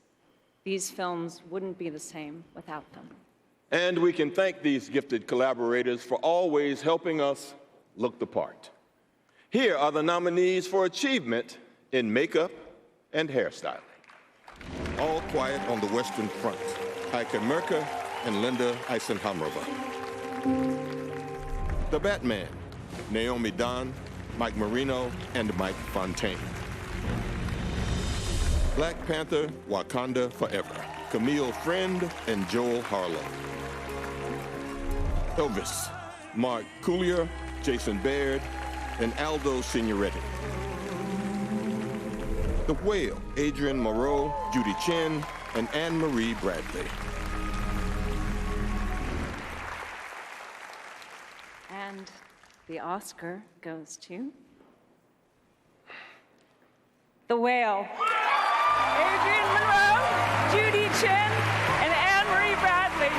These films wouldn't be the same without them.
And we can thank these gifted collaborators for always helping us look the part. Here are the nominees for achievement in makeup and hairstyling.
All Quiet on the Western Front, Heike Merker and Linda Eisenhamrova. The Batman, Naomi Don, Mike Marino, and Mike Fontaine. Black Panther, Wakanda Forever, Camille Friend and Joel Harlow. Elvis, Mark Coulier, Jason Baird, and Aldo Signoretti. The Whale, Adrian Moreau, Judy Chen, and Anne-Marie Bradley.
And the Oscar goes to The Whale. Adrian Monroe, Judy Chen, and Anne-Marie Bradley.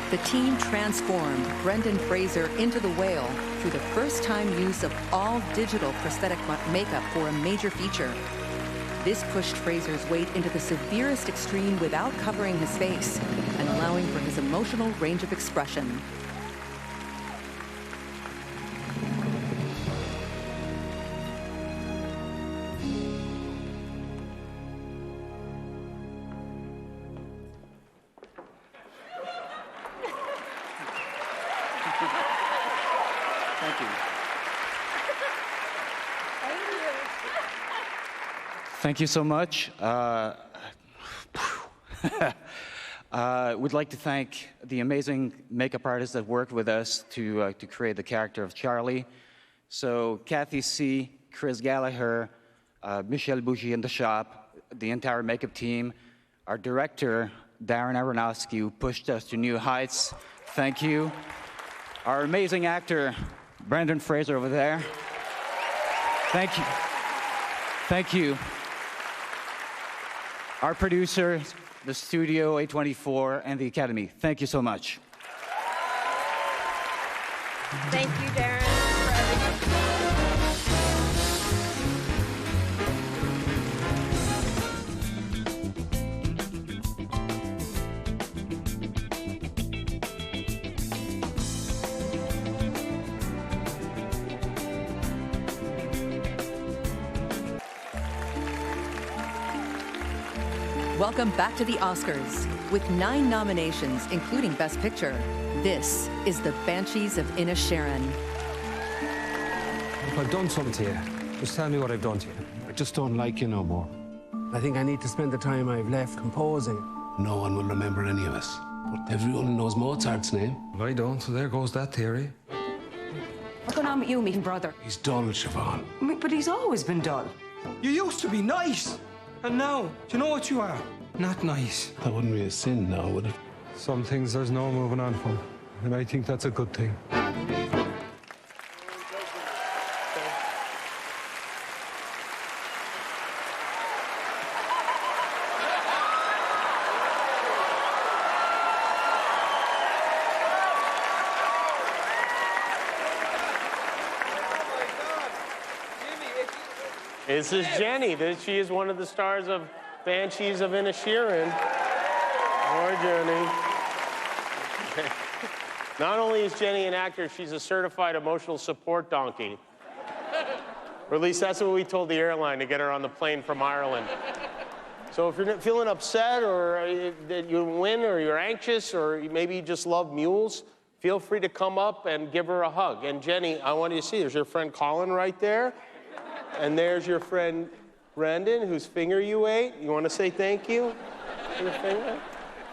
The team transformed Brendan Fraser into the whale through the first-time use of all-digital prosthetic makeup for a major feature. This pushed Fraser's weight into the severest extreme without covering his face and allowing for his emotional range of expression.
Thank you. Thank you so much. We'd like to thank the amazing makeup artists that worked with us to create the character of Charlie. So Kathy C., Chris Gallagher, Michelle Bougie in the shop, the entire makeup team, our director, Darren Aronofsky, who pushed us to new heights. Thank you. Our amazing actor, Brendan Fraser over there. Thank you. Thank you. Our producers, the studio, A24, and the Academy. Thank you so much.
Thank you, Darren, for everything.
Welcome back to the Oscars. With 9 nominations, including Best Picture, this is The Banshees of Inisherin.
If I've done something to you, just tell me what I've done to you. I just don't like you no more.
I think I need to spend the time I've left composing.
No one will remember any of us, but everyone knows Mozart's name.
Well, I don't, so there goes that theory.
What's going on with you, me brother?
He's dull, Siobhan.
But he's always been dull.
You used to be nice, and now, do you know what you are? Not nice.
That wouldn't be a sin now, would it?
Some things there's no moving on from, and I think that's a good thing.
This is Jenny. She is one of the stars of Banshees of Inisherin. Poor Jenny. Not only is Jenny an actor, she's a certified emotional support donkey. Or at least that's what we told the airline to get her on the plane from Ireland. So if you're feeling upset or that you win or you're anxious or maybe you just love mules, feel free to come up and give her a hug. And Jenny, I want you to see, there's your friend Colin right there. And there's your friend Brendan, whose finger you ate. You want to say thank you for your finger?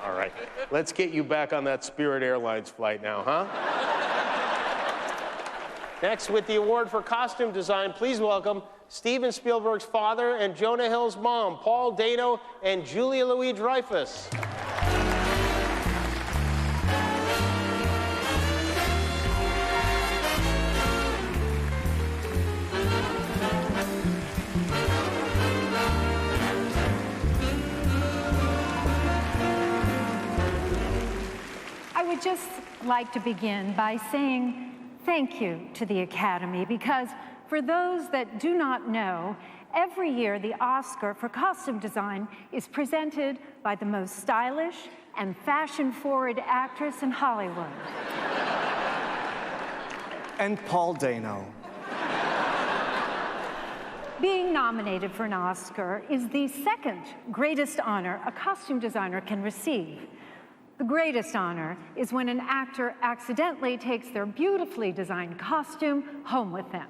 All right. Let's get you back on that Spirit Airlines flight now, huh? Next, with the award for costume design, please welcome Steven Spielberg's father and Jonah Hill's mom, Paul Dano and Julia Louis-Dreyfus.
I would just like to begin by saying thank you to the Academy, because for those that do not know, every year the Oscar for costume design is presented by the most stylish and fashion-forward actress in Hollywood.
And Paul Dano.
Being nominated for an Oscar is the second greatest honor a costume designer can receive. The greatest honor is when an actor accidentally takes their beautifully designed costume home with them.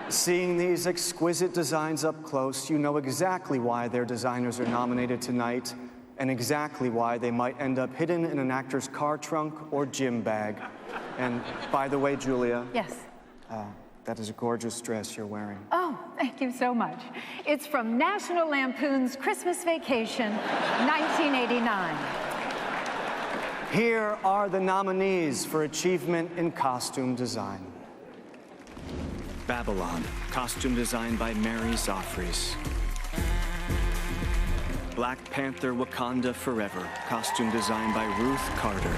Seeing these exquisite designs up close, you know exactly why their designers are nominated tonight, and exactly why they might end up hidden in an actor's car trunk or gym bag. And by the way, Julia.
Yes.
That is a gorgeous dress you're wearing.
Oh, thank you so much. It's from National Lampoon's Christmas Vacation, 1989.
Here are the nominees for Achievement in Costume Design.
Babylon, costume design by Mary Zoffries. Black Panther Wakanda Forever, costume design by Ruth Carter.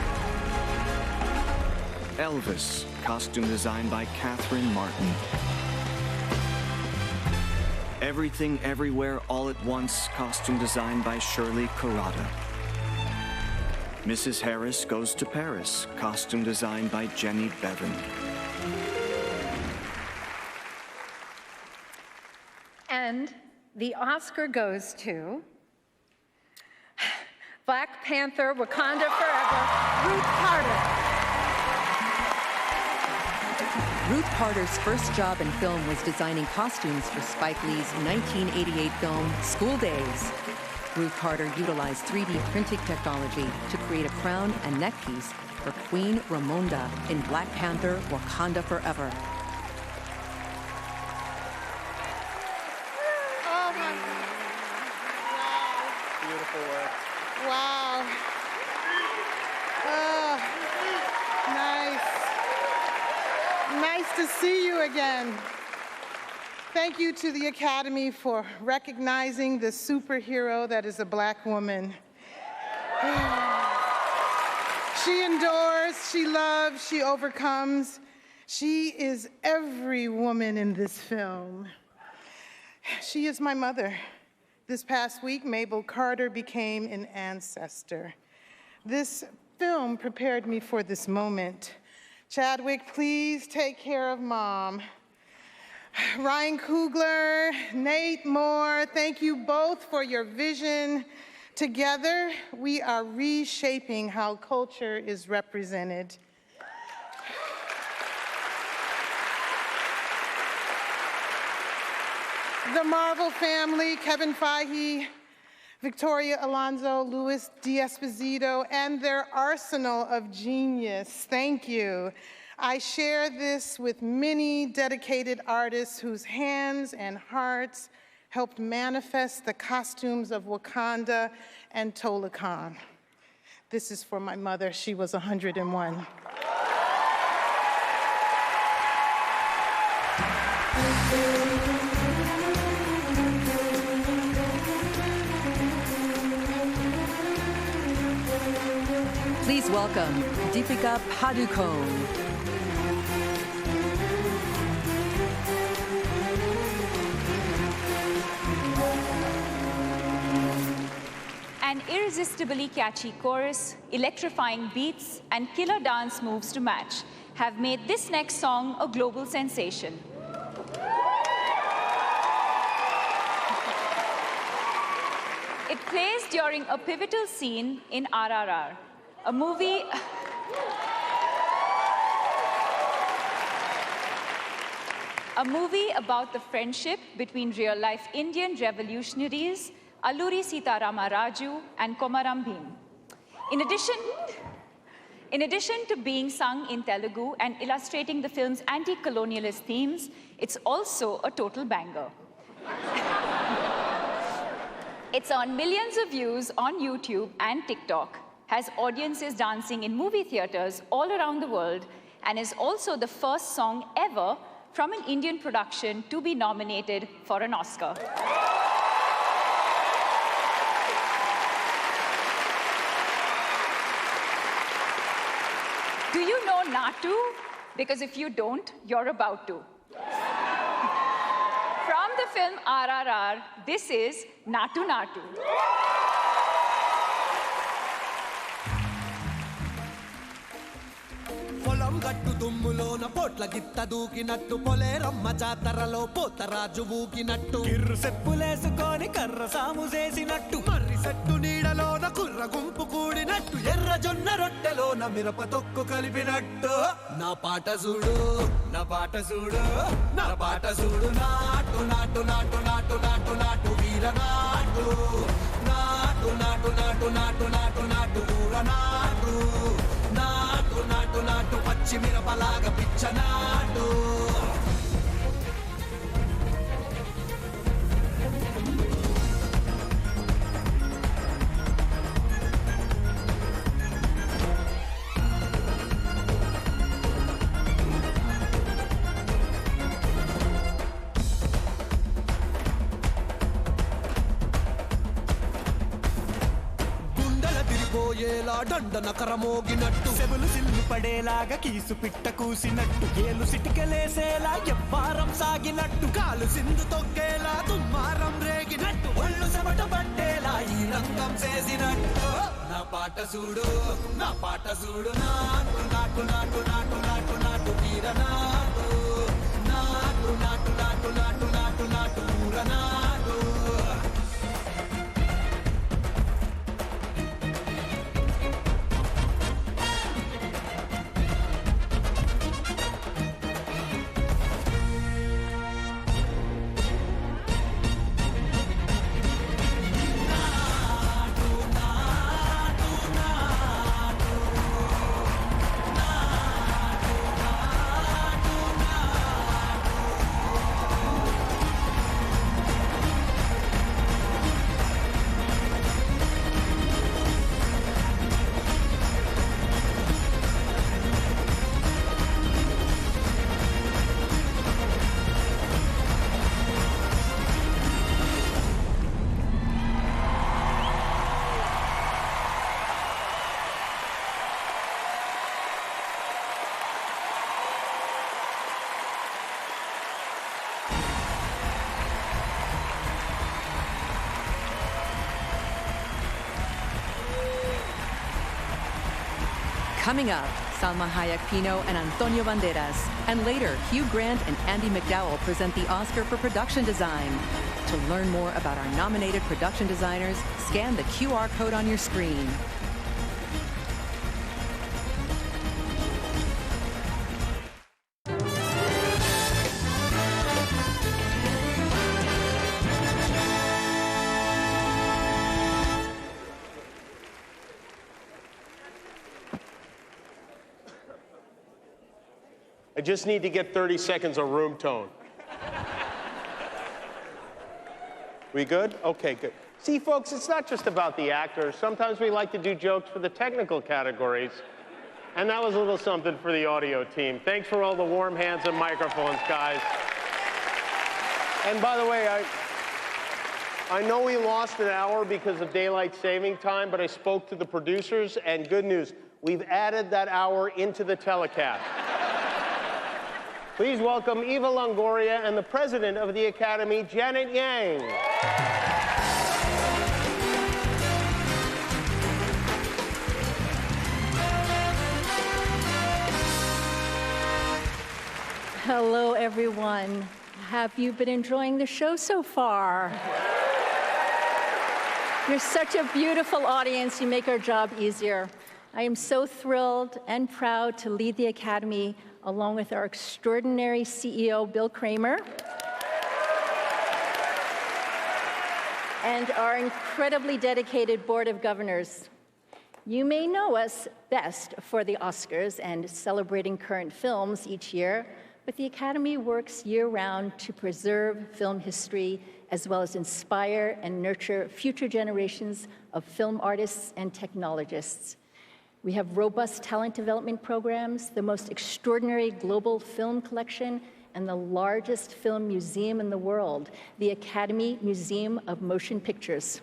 Elvis, costume design by Catherine Martin. Everything Everywhere All at Once, costume design by Shirley Kurata. Mrs. Harris Goes to Paris, costume design by Jenny Bevan.
And the Oscar goes to Black Panther Wakanda Forever, Ruth Carter.
Ruth Carter's first job in film was designing costumes for Spike Lee's 1988 film, School Days. Ruth Carter utilized 3D printing technology to create a crown and neckpiece for Queen Ramonda in Black Panther Wakanda Forever.
Oh my God. Wow.
Beautiful work.
Wow. Oh, nice. Nice to see you again. Thank you to the Academy for recognizing the superhero that is a Black woman. She endures, she loves, she overcomes. She is every woman in this film. She is my mother. This past week, Mabel Carter became an ancestor. This film prepared me for this moment. Chadwick, please take care of Mom. Ryan Coogler, Nate Moore, thank you both for your vision. Together, we are reshaping how culture is represented. The Marvel family, Kevin Feige, Victoria Alonso, Luis D'Esposito, and their arsenal of genius. Thank you. I share this with many dedicated artists whose hands and hearts helped manifest the costumes of Wakanda and Tolakan. This is for my mother. She was 101.
Please welcome Deepika Padukone.
An irresistibly catchy chorus, electrifying beats, and killer dance moves to match have made this next song a global sensation. It plays during a pivotal scene in RRR, a movie about the friendship between real-life Indian revolutionaries Alluri Sitarama Raju and Komaram Bhim. In addition to being sung in Telugu and illustrating the film's anti-colonialist themes, it's also a total banger. It's on millions of views on YouTube and TikTok, has audiences dancing in movie theaters all around the world, and is also the first song ever from an Indian production to be nominated for an Oscar. Do you know Natu? Because if you don't, you're about to. From the film RRR, this is Natu Natu.
పొలం గట్టు దుమ్ములోన పోట్ల గిత్త దూకినట్టు పొలేరమ్మ జాతరలో పోతరాజు ఊకినట్టు కిర్రు సెప్పులేసుకొని కర్ర సాము చేసినట్టు మర్రి set నీడలోన కుర్ర గుంపు కూడినట్టు ఎర్ర జొన్న రొట్టెలోన మిరప తొక్కు కలిపినట్టు నా పాట చూడు నా పాట చూడు నా పాట చూడు నాటు నాటు నాటు నాటు నాటు నాటు వీర నాటు నాటు నాటు నాటు నాటు నాటు నాటు ఊర నాటు నాటు నాటు నాటు పచ్చి మిరపలాగా పిచ్చ నాటు తొక్కేలా దండన కరమోగినట్టు సెబులు సిల్లు పడేలాగా కీసు పిట్ట కూసినట్టు ఏలు సిటికలేసేలా ఎవ్వారం సాగినట్టు కాలు సింధు తొక్కేలా దుమ్మారం రేగినట్టు ఒళ్ళు చెమట పట్టేలా ఈ రంగం చేసినట్టు నా పాట చూడు నాటు నాటు నాటు నాటు నాటు నాటు వీర నాటు నాటు నాటు నాటు నాటు నాటు నాటు ఊర నాటు
Coming up, Salma Hayek Pino and Antonio Banderas. And later, Hugh Grant and Andy McDowell present the Oscar for Production Design. To learn more about our nominated production designers, scan the QR code on your screen.
I just need to get 30 seconds of room tone. We good? Okay, good. See, folks, it's not just about the actors. Sometimes we like to do jokes for the technical categories. And that was a little something for the audio team. Thanks for all the warm hands and microphones, guys. And by the way, I know we lost an hour because of daylight saving time, but I spoke to the producers, and good news, we've added that hour into the telecast. Please welcome Eva Longoria and the president of the Academy, Janet Yang.
Hello, everyone. Have you been enjoying the show so far? You're such a beautiful audience. You make our job easier. I am so thrilled and proud to lead the Academy along with our extraordinary CEO, Bill Kramer, and our incredibly dedicated Board of Governors. You may know us best for the Oscars and celebrating current films each year, but the Academy works year-round to preserve film history as well as inspire and nurture future generations of film artists and technologists. We have robust talent development programs, the most extraordinary global film collection, and the largest film museum in the world, the Academy Museum of Motion Pictures.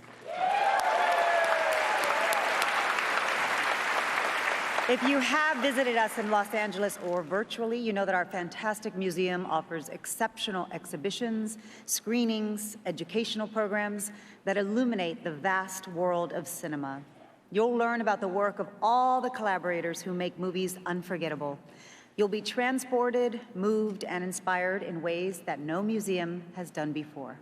If you have visited us in Los Angeles or virtually, you know that our fantastic museum offers exceptional exhibitions, screenings, educational programs that illuminate the vast world of cinema. You'll learn about the work of all the collaborators who make movies unforgettable. You'll be transported, moved, and inspired in ways that no museum has done before.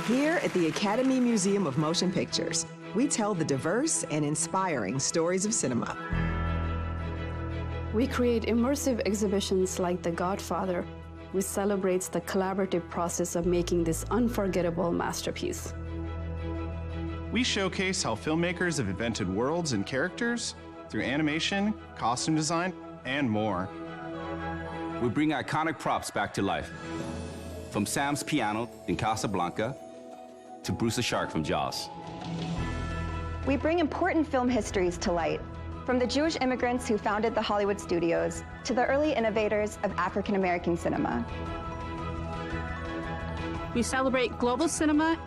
Here at the Academy Museum of Motion Pictures, we tell the diverse and inspiring stories of cinema.
We create immersive exhibitions like The Godfather, which celebrates the collaborative process of making this unforgettable masterpiece.
We showcase how filmmakers have invented worlds and characters through animation, costume design, and more.
We bring iconic props back to life, from Sam's piano in Casablanca to Bruce the Shark from Jaws.
We bring important film histories to light, from the Jewish immigrants who founded the Hollywood studios to the early innovators of African-American cinema.
We celebrate global cinema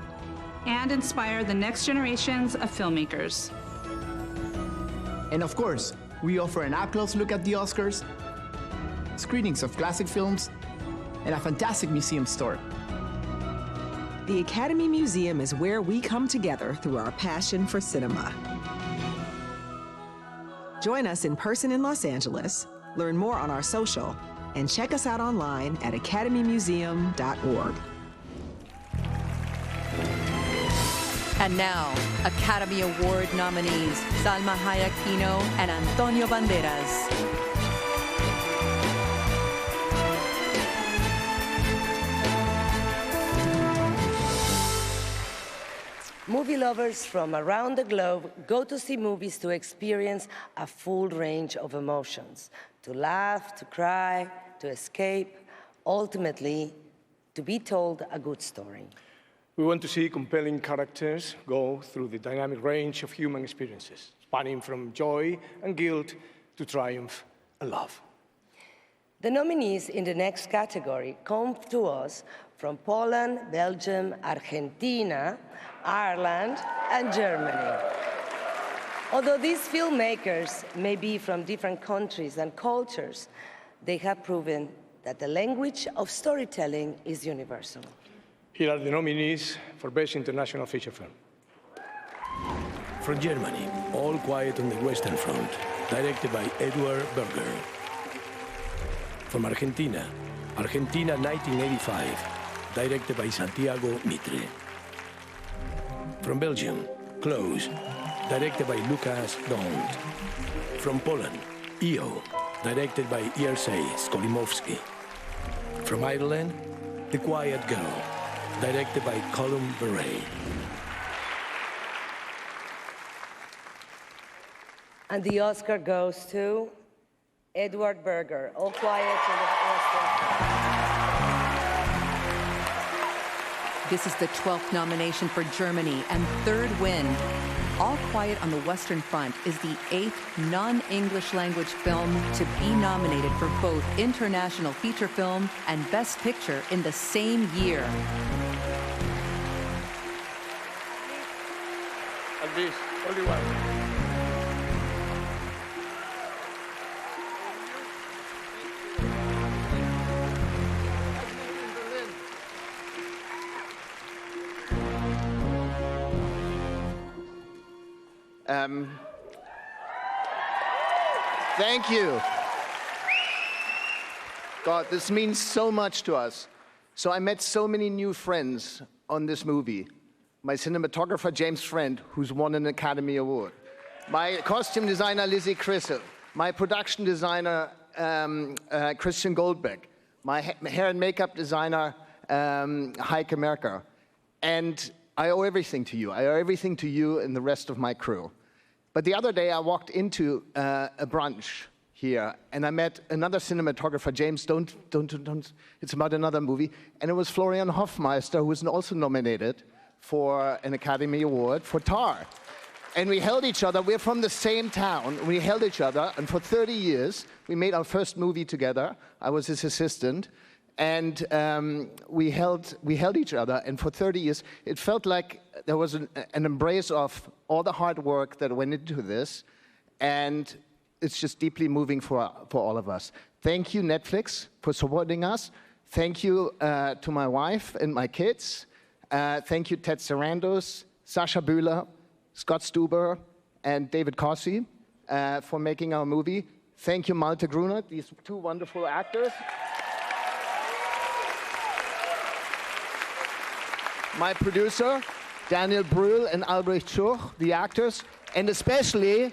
and inspire the next generations of filmmakers.
And of course, we offer an up-close look at the Oscars, screenings of classic films, and a fantastic museum store.
The Academy Museum is where we come together through our passion for cinema. Join us in person in Los Angeles, learn more on our social, and check us out online at academymuseum.org.
And now, Academy Award nominees Salma Hayek Pino and Antonio Banderas.
Movie lovers from around the globe go to see movies to experience a full range of emotions, to laugh, to cry, to escape, ultimately, to be told a good story.
We want to see compelling characters go through the dynamic range of human experiences, spanning from joy and guilt to triumph and love.
The nominees in the next category come to us from Poland, Belgium, Argentina, Ireland, and Germany. Although these filmmakers may be from different countries and cultures, they have proven that the language of storytelling is universal.
Here are the nominees for Best International Feature Film.
From Germany, All Quiet on the Western Front, directed by Edward Berger. From Argentina, Argentina 1985, directed by Santiago Mitre. From Belgium, Close, directed by Lukas Dont. From Poland, EO, directed by Jerzy Skolimowski. From Ireland, The Quiet Girl, directed by Colum Beret.
And the Oscar goes to Edward Berger, All Quiet on the Western Front.
This is the 12th nomination for Germany and third win. All Quiet on the Western Front is the 8th non-English language film to be nominated for both International Feature Film and Best Picture in the same year.
Luis, only one.
Thank you. God, this means so much to us. So I met so many new friends on this movie. My cinematographer, James Friend, who's won an Academy Award. My costume designer, Lizzie Crissel. My production designer, Christian Goldbeck. My hair and makeup designer, Heike Merker. And I owe everything to you. I owe everything to you and the rest of my crew. But the other day, I walked into a brunch here, and I met another cinematographer, James, don't, it's about another movie, and it was Florian Hofmeister, who was also nominated for an Academy Award for Tar. And we held each other, we're from the same town, we held each other, and for 30 years, we made our first movie together. I was his assistant, and we held each other, and for 30 years, it felt like there was an embrace of all the hard work that went into this, and it's just deeply moving for all of us. Thank you, Netflix, for supporting us. Thank you to my wife and my kids. Thank you, Ted Sarandos, Sasha Bühler, Scott Stuber, and David Cossey for making our movie. Thank you, Malte Grunert, these two wonderful actors. My producer, Daniel Brühl and Albrecht Schuch, the actors, and especially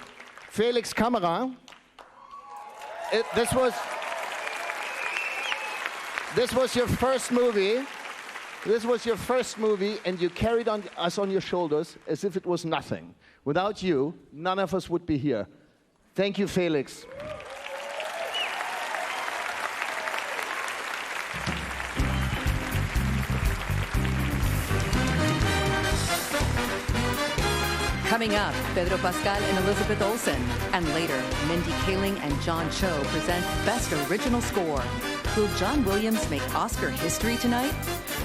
Felix Kamera. This was your first movie. This was your first movie, and you carried us on your shoulders as if it was nothing. Without you, none of us would be here. Thank you, Felix.
Coming up, Pedro Pascal and Elizabeth Olsen. And later, Mindy Kaling and John Cho present Best Original Score. Will John Williams make Oscar history tonight?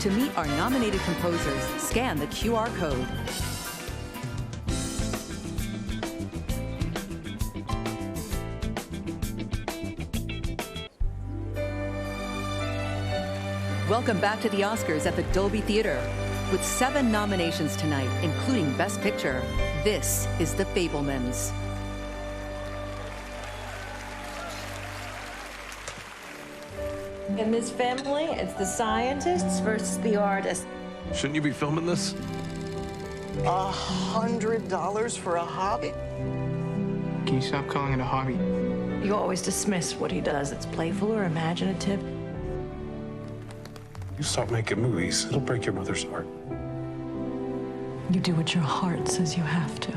To meet our nominated composers, scan the QR code. Welcome back to the Oscars at the Dolby Theater. With 7 nominations tonight, including Best Picture, this is The Fabelmans.
In this family, it's the scientists versus the artists.
Shouldn't you be filming this?
$100 for a hobby?
Can you stop calling it a hobby?
You always dismiss what he does. It's playful or imaginative.
You stop making movies, it'll break your mother's heart.
You do what your heart says you have to,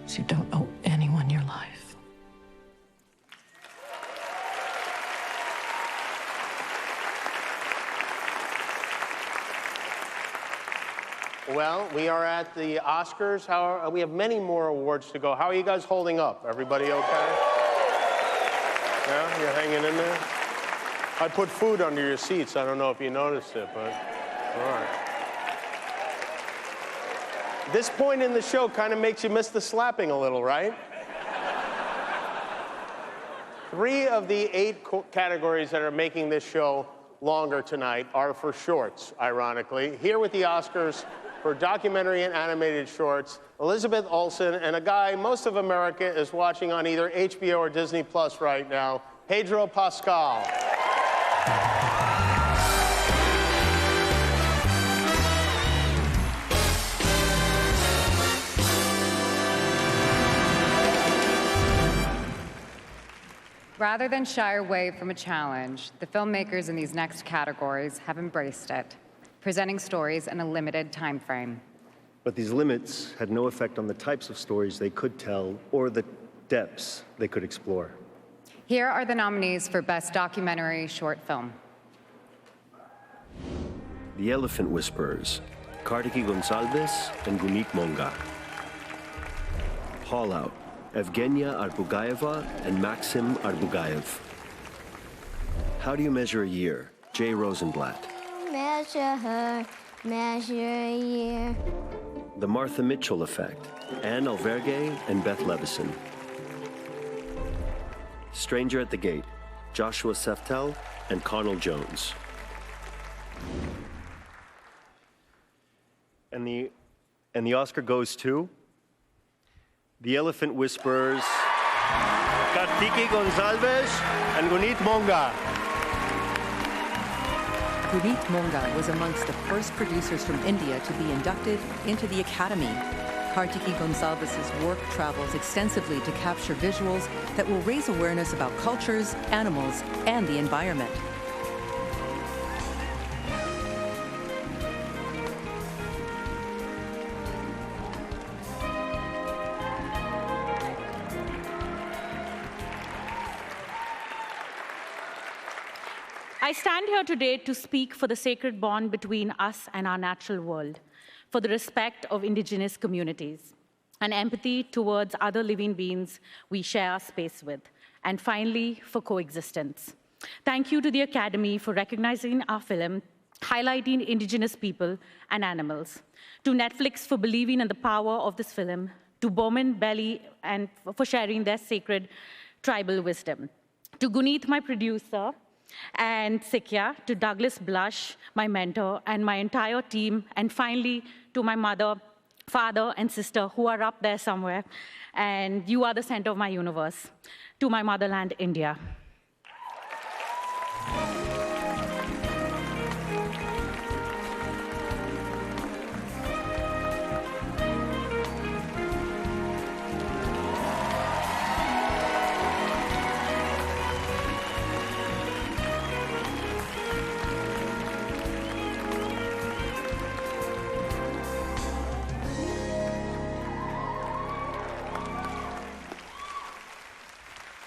so you don't owe anyone your life.
Well, we are at the Oscars. We have many more awards to go. How are you guys holding up? Everybody okay? Yeah, you're hanging in there? I put food under your seats. I don't know if you noticed it, but all right. This point in the show kind of makes you miss the slapping a little, right? 3 of the 8 categories that are making this show longer tonight are for shorts, ironically. Here with the Oscars for documentary and animated shorts, Elizabeth Olsen and a guy most of America is watching on either HBO or Disney Plus right now, Pedro Pascal.
Rather than shy away from a challenge, the filmmakers in these next categories have embraced it, presenting stories in a limited time frame.
But these limits had no effect on the types of stories they could tell or the depths they could explore.
Here are the nominees for Best Documentary Short Film.
The Elephant Whisperers, Kartiki Gonçalves and Gunit Monga. Haul Out, Evgenia Arbugayeva and Maxim Arbugayev. How Do You Measure a Year? Jay Rosenblatt.
Measure a year.
The Martha Mitchell Effect, Anne Alvergue and Beth Levison. Stranger at the Gate, Joshua Seftel and Connell Jones. And the Oscar goes to The Elephant Whisperers, Kartiki Gonçalves and Gunit Monga.
Gunit Monga was amongst the first producers from India to be inducted into the Academy. Kartiki Gonçalves' work travels extensively to capture visuals that will raise awareness about cultures, animals, and the environment.
I stand here today to speak for the sacred bond between us and our natural world, for the respect of indigenous communities, and empathy towards other living beings we share our space with, and finally, for coexistence. Thank you to the Academy for recognizing our film, highlighting indigenous people and animals, to Netflix for believing in the power of this film, to Bowman Belly and for sharing their sacred tribal wisdom, to Gunit, my producer, and Sikya, to Douglas Blush, my mentor, and my entire team, and finally to my mother, father, and sister who are up there somewhere, and you are the center of my universe, to my motherland, India.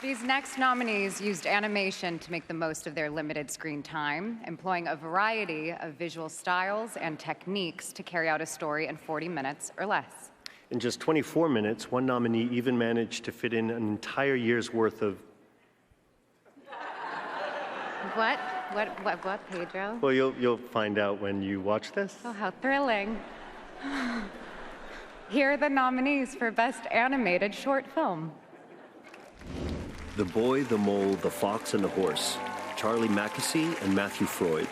These next nominees used animation to make the most of their limited screen time, employing a variety of visual styles and techniques to carry out a story in 40 minutes or less.
In just 24 minutes, one nominee even managed to fit in an entire year's worth of
What, Pedro?
Well, you'll find out when you watch this.
Oh, how thrilling. Here are the nominees for Best Animated Short Film.
The Boy, the Mole, the Fox, and the Horse, Charlie Mackesy and Matthew Freud.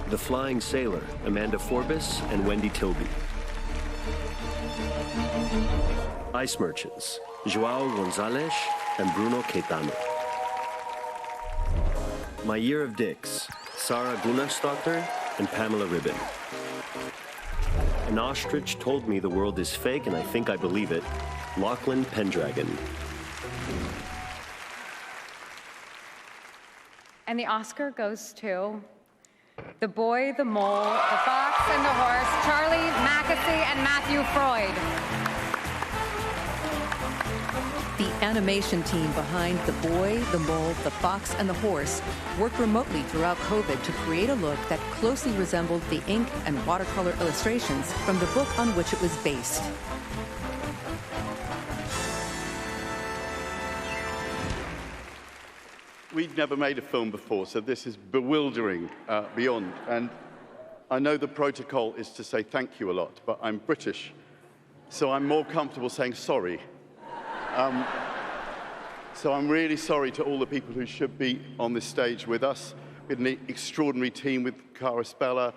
The Flying Sailor, Amanda Forbes and Wendy Tilby. Ice Merchants, Joao Gonzalez and Bruno Caetano. My Year of Dicks, Sarah Gunnarsdottir and Pamela Ribben. An ostrich told me the world is fake and I think I believe it, Lachlan Pendragon.
And the Oscar goes to The Boy, the Mole, the Fox, and the Horse, Charlie Mackesy and Matthew Freud.
The animation team behind The Boy, the Mole, the Fox, and the Horse worked remotely throughout COVID to create a look that closely resembled the ink and watercolor illustrations from the book on which it was based.
We'd never made a film before, so this is bewildering beyond. And I know the protocol is to say thank you a lot, but I'm British, so I'm more comfortable saying sorry. So I'm really sorry to all the people who should be on this stage with us. We had an extraordinary team with Cara Spella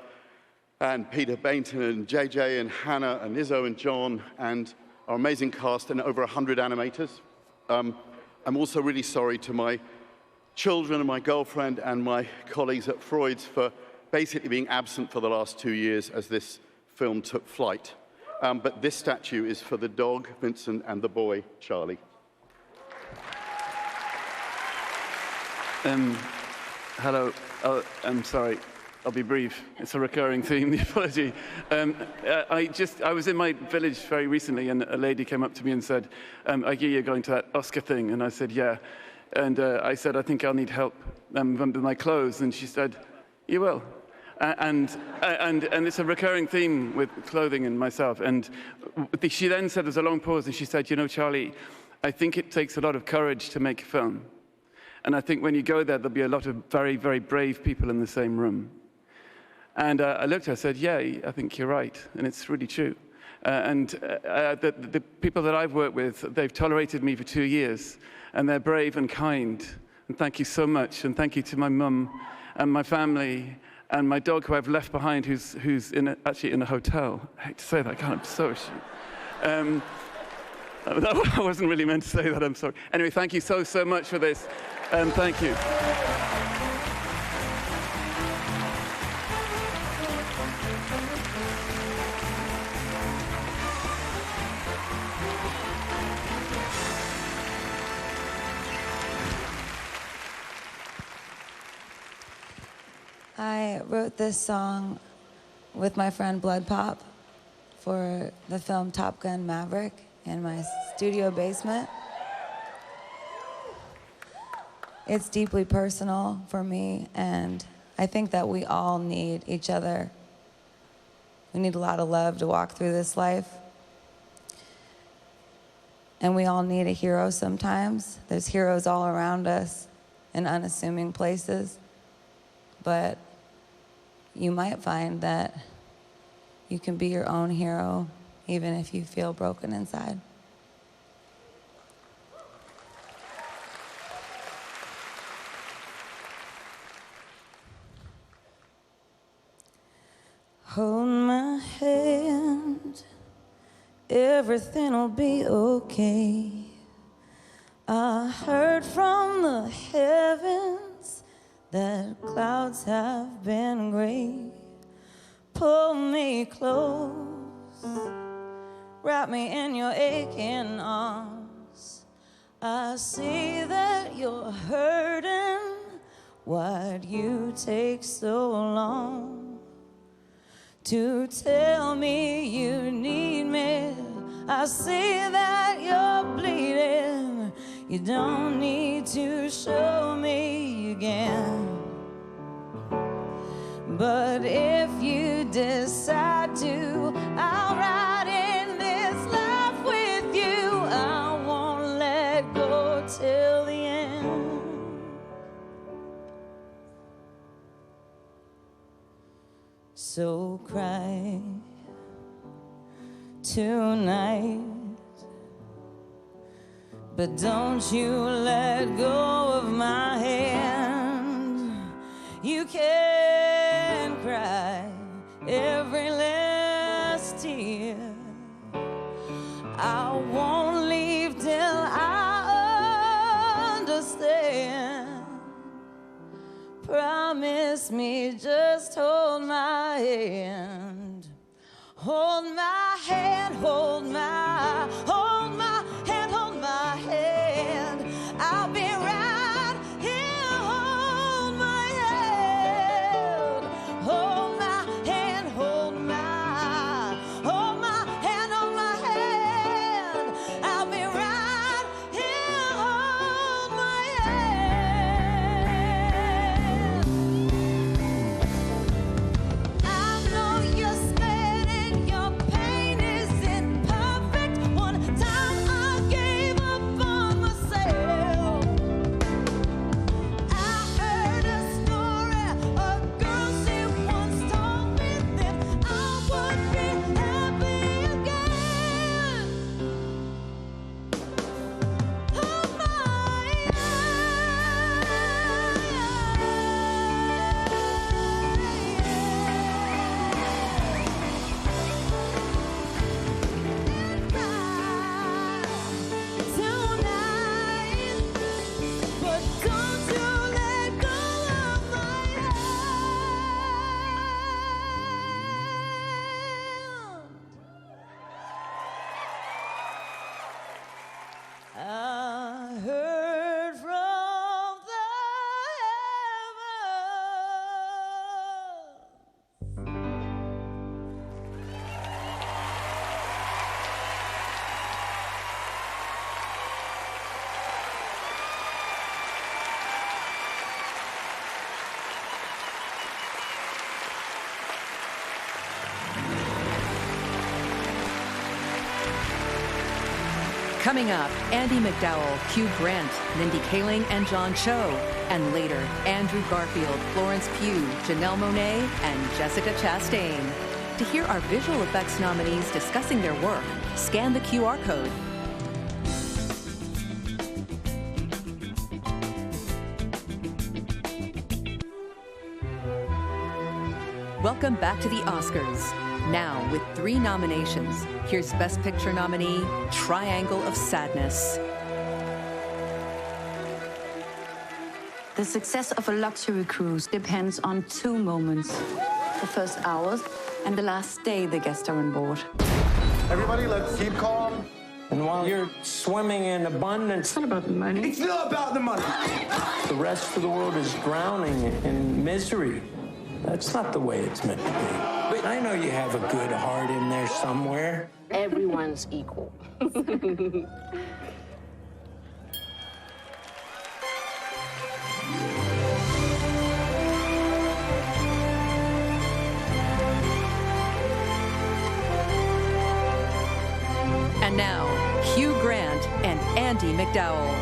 and Peter Bainton and JJ and Hannah and Izzo and John and our amazing cast and over 100 animators. I'm also really sorry to my children and my girlfriend and my colleagues at Freud's for basically being absent for the last 2 years as this film took flight. But this statue is for the dog, Vincent, and the boy, Charlie.
Hello. I'm sorry. I'll be brief. It's a recurring theme, the apology. I was in my village very recently, and a lady came up to me and said, I hear you're going to that Oscar thing. And I said, yeah. And I said, I think I'll need help with my clothes. And she said, you will. And it's a recurring theme with clothing and myself. And she then said, there's a long pause, and she said, you know, Charlie, I think it takes a lot of courage to make a film. And I think when you go there, there'll be a lot of very, very brave people in the same room. And I looked at her, I said, yeah, I think you're right. And it's really true. The people that I've worked with, they've tolerated me for 2 years. And they're brave and kind. And thank you so much. And thank you to my mum and my family and my dog, who I've left behind, who's actually in a hotel. I hate to say that, I'm so ashamed. I wasn't really meant to say that, I'm sorry. Anyway, thank you so much for this. Thank you.
I wrote this song with my friend Blood Pop for the film Top Gun Maverick in my studio basement. It's deeply personal for me, and I think that we all need each other. We need a lot of love to walk through this life. And we all need a hero sometimes. There's heroes all around us in unassuming places. But you might find that you can be your own hero even if you feel broken inside. Hold my hand, everything'll be okay. I heard from the heavens that clouds have been gray. Pull me close, wrap me in your aching arms. I see that you're hurting. Why'd you take so long to tell me you need me? I see that you're bleeding. You don't need to show me again. But if you decide to, I'll ride in this life with you. I won't let go till the end. So cry tonight, but don't you let go of my hand. You can cry every last tear. I won't leave till I understand. Promise me, just hold my hand. Hold my hand, hold my hand, hold my hand. I'll be right here, hold my hand. Hold my hand, hold my hand, hold my hand. I'll be right here, hold my hand. I know you're scared and your pain isn't perfect. One time I gave up on myself. I heard a story, a girl, she once told me that I would be happy again. Hold my tonight, but don't you let go of my hand. I heard from the
Coming up, Andy McDowell, Hugh Grant, Mindy Kaling, and John Cho. And later, Andrew Garfield, Florence Pugh, Janelle Monáe, and Jessica Chastain. To hear our visual effects nominees discussing their work, scan the QR code. Welcome back to the Oscars. Now, with 3 nominations, here's Best Picture nominee, Triangle of Sadness.
The success of a luxury cruise depends on 2 moments. The first hours and the last day the guests are on board.
Everybody, let's keep calm.
And while you're swimming in abundance, it's not about the money.
It's not about the money.
The rest of the world is drowning in misery. That's not the way it's meant to be. But I know you have a good heart in there somewhere.
Everyone's equal.
And now, Hugh Grant and Andy McDowell.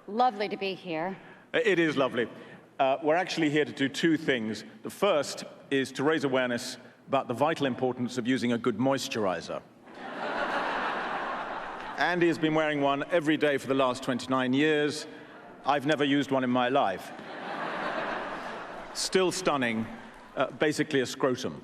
Lovely to be here.
It is lovely. We're actually here to do 2 things. The first is to raise awareness about the vital importance of using a good moisturizer. Andy has been wearing one every day for the last 29 years. I've never used one in my life. Still stunning, basically a scrotum.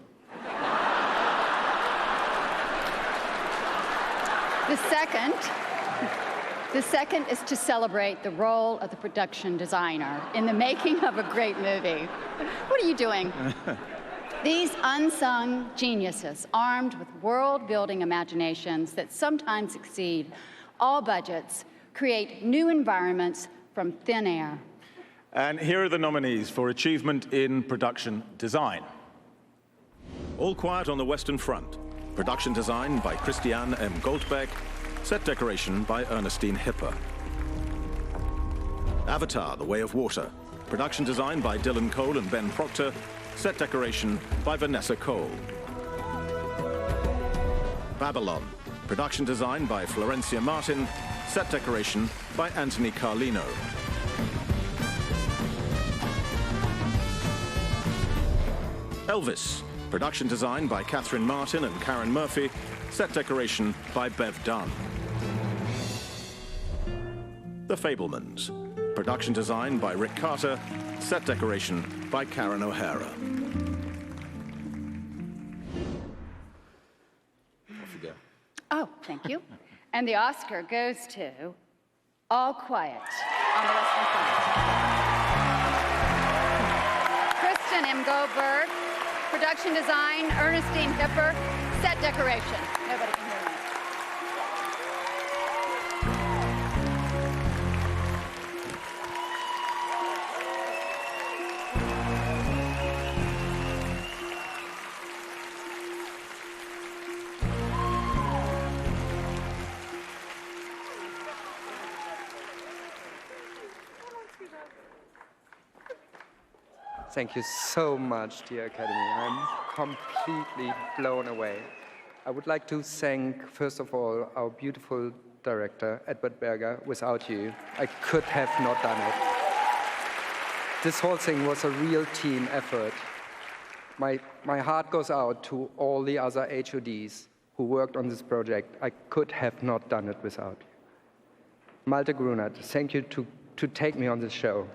The second is to celebrate the role of the production designer in the making of a great movie. What are you doing? These unsung geniuses, armed with world-building imaginations that sometimes exceed all budgets, create new environments from thin air.
And here are the nominees for Achievement in Production Design.
All Quiet on the Western Front. Production design by Christiane M. Goldbeck. Set decoration by Ernestine Hipper. Avatar: The Way of Water. Production design by Dylan Cole and Ben Proctor. Set decoration by Vanessa Cole. Babylon. Production design by Florencia Martin. Set decoration by Anthony Carlino. Elvis. Production design by Catherine Martin and Karen Murphy. Set decoration by Bev Dunn. The Fabelmans. Production design by Rick Carter. Set decoration by Karen O'Hara.
Off you go.
Oh, thank you. And the Oscar goes to All Quiet on the Western Front. Kristen M. Goldberg. Production design, Ernestine Hipper. Set decoration. Nobody can hear me.
Thank you so much, dear Academy. I'm completely blown away. I would like to thank, first of all, our beautiful director, Edward Berger. Without you, I could have not done it. This whole thing was a real team effort. My heart goes out to all the other HODs who worked on this project. I could have not done it without you. Malte Grunert, thank you to take me on this show.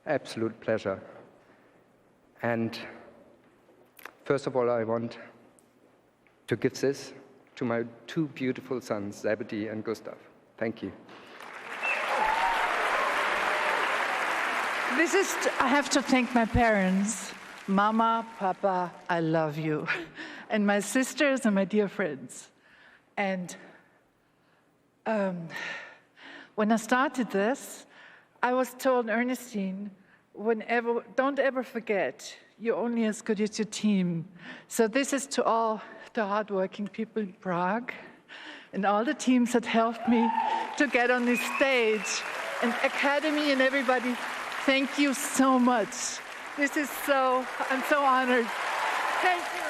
Absolute pleasure. And first of all, I want to give this to my two beautiful sons, Zebedee and Gustav. Thank you.
I have to thank my parents. Mama, Papa, I love you. And my sisters and my dear friends. And when I started this, I was told, Ernestine, don't ever forget, you're only as good as your team. So this is to all the hardworking people in Prague and all the teams that helped me to get on this stage. And Academy and everybody, thank you so much. I'm so honored. Thank you.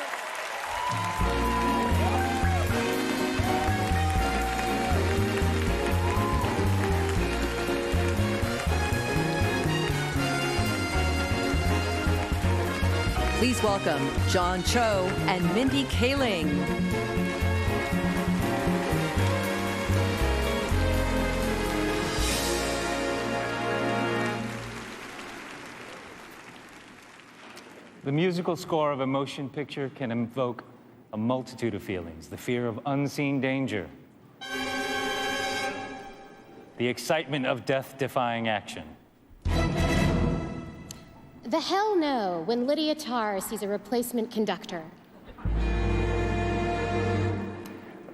Please welcome John Cho and Mindy Kaling.
The musical score of a motion picture can invoke a multitude of feelings: the fear of unseen danger, the excitement of death-defying action,
the hell no when Lydia Tarr sees a replacement conductor,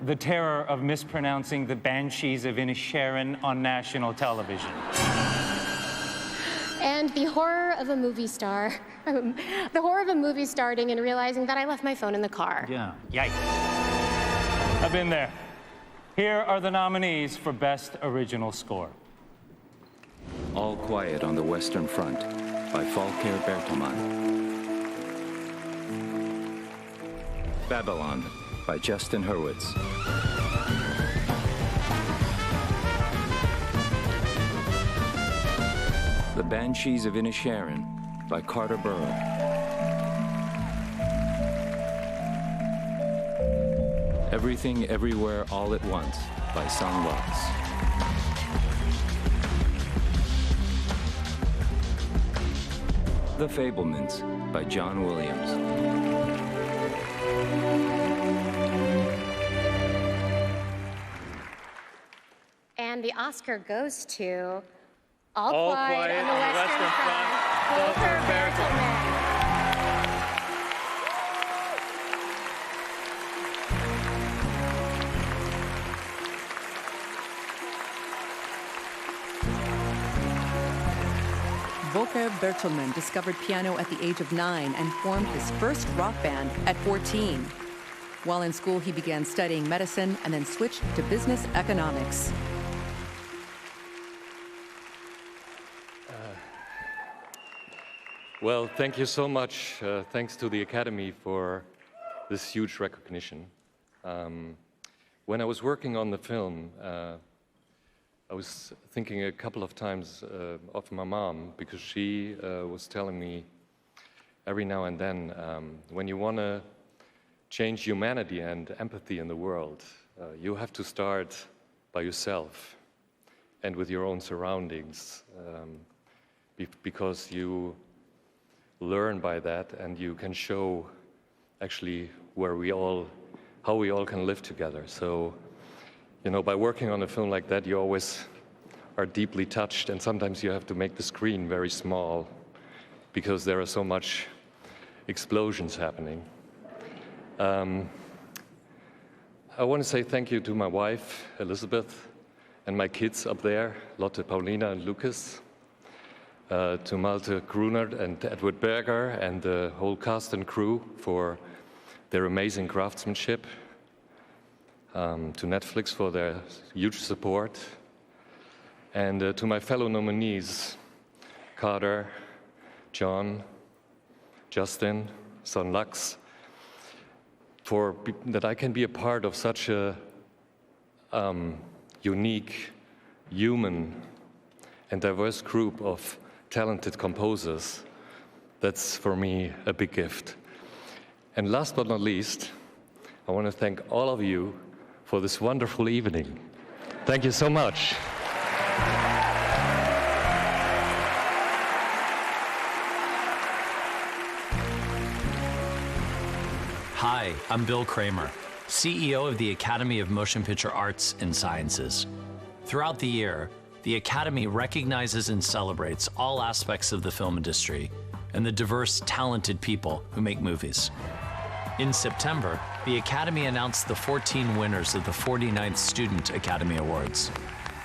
the terror of mispronouncing the Banshees of Inisherin on national television,
and the horror of a movie star. The horror of a movie starting and realizing that I left my phone in the car.
Yeah, yikes. I've been there. Here are the nominees for Best Original Score.
All Quiet on the Western Front by Volker Bertelmann. Babylon by Justin Hurwitz. The Banshees of Inisherin by Carter Burrow. Everything Everywhere All at Once by Sung Watts. The Fabelmans by John Williams.
And the Oscar goes to All Quiet on the Western Front, Volker Bertelmann.
Volker Bertelmann discovered piano at the age of 9 and formed his first rock band at 14. While in school, he began studying medicine and then switched to business economics.
Well, thank you so much. Thanks to the Academy for this huge recognition. When I was working on the film, I was thinking a couple of times of my mom, because she was telling me every now and then, when you want to change humanity and empathy in the world, you have to start by yourself and with your own surroundings, because you learn by that and you can show actually how we all can live together. So, you know, by working on a film like that, you always are deeply touched, and sometimes you have to make the screen very small because there are so much explosions happening. I want to say thank you to my wife, Elizabeth, and my kids up there, Lotte, Paulina, and Lucas, to Malte Grunert and Edward Berger and the whole cast and crew for their amazing craftsmanship, to Netflix for their huge support, and to my fellow nominees, Carter, John, Justin, Son Lux, for that I can be a part of such a unique, human, and diverse group of talented composers. That's, for me, a big gift. And last but not least, I want to thank all of you for this wonderful evening. Thank you so much.
Hi, I'm Bill Kramer, CEO of the Academy of Motion Picture Arts and Sciences. Throughout the year, the Academy recognizes and celebrates all aspects of the film industry and the diverse, talented people who make movies. In September, the Academy announced the 14 winners of the 49th Student Academy Awards.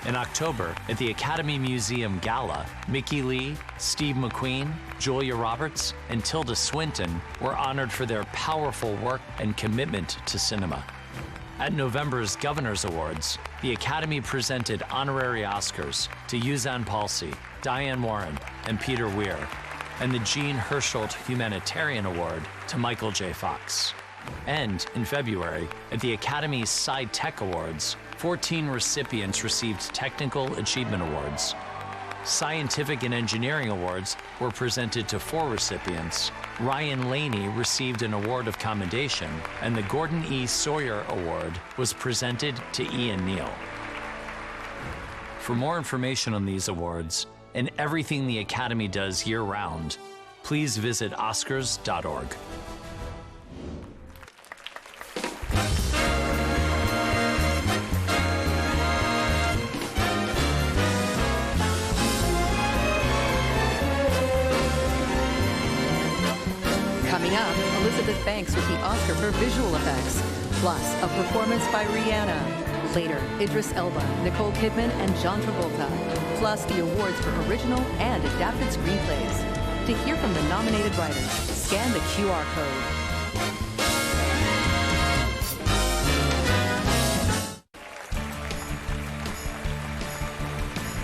In October, at the Academy Museum Gala, Mickey Lee, Steve McQueen, Julia Roberts, and Tilda Swinton were honored for their powerful work and commitment to cinema. At November's Governor's Awards, the Academy presented honorary Oscars to Yuzan Palsi, Diane Warren, and Peter Weir, and the Jean Hersholt Humanitarian Award to Michael J. Fox. And in February, at the Academy's Sci-Tech Awards, 14 recipients received Technical Achievement Awards. Scientific and Engineering Awards were presented to 4 recipients. Ryan Laney received an award of commendation, and the Gordon E. Sawyer Award was presented to Ian Neal. For more information on these awards and everything the Academy does year-round, please visit Oscars.org.
Coming up, Elizabeth Banks with the Oscar for Visual Effects, plus a performance by Rihanna. Later, Idris Elba, Nicole Kidman, and John Travolta, plus the awards for original and adapted screenplays. To hear from the nominated writers, scan the QR code.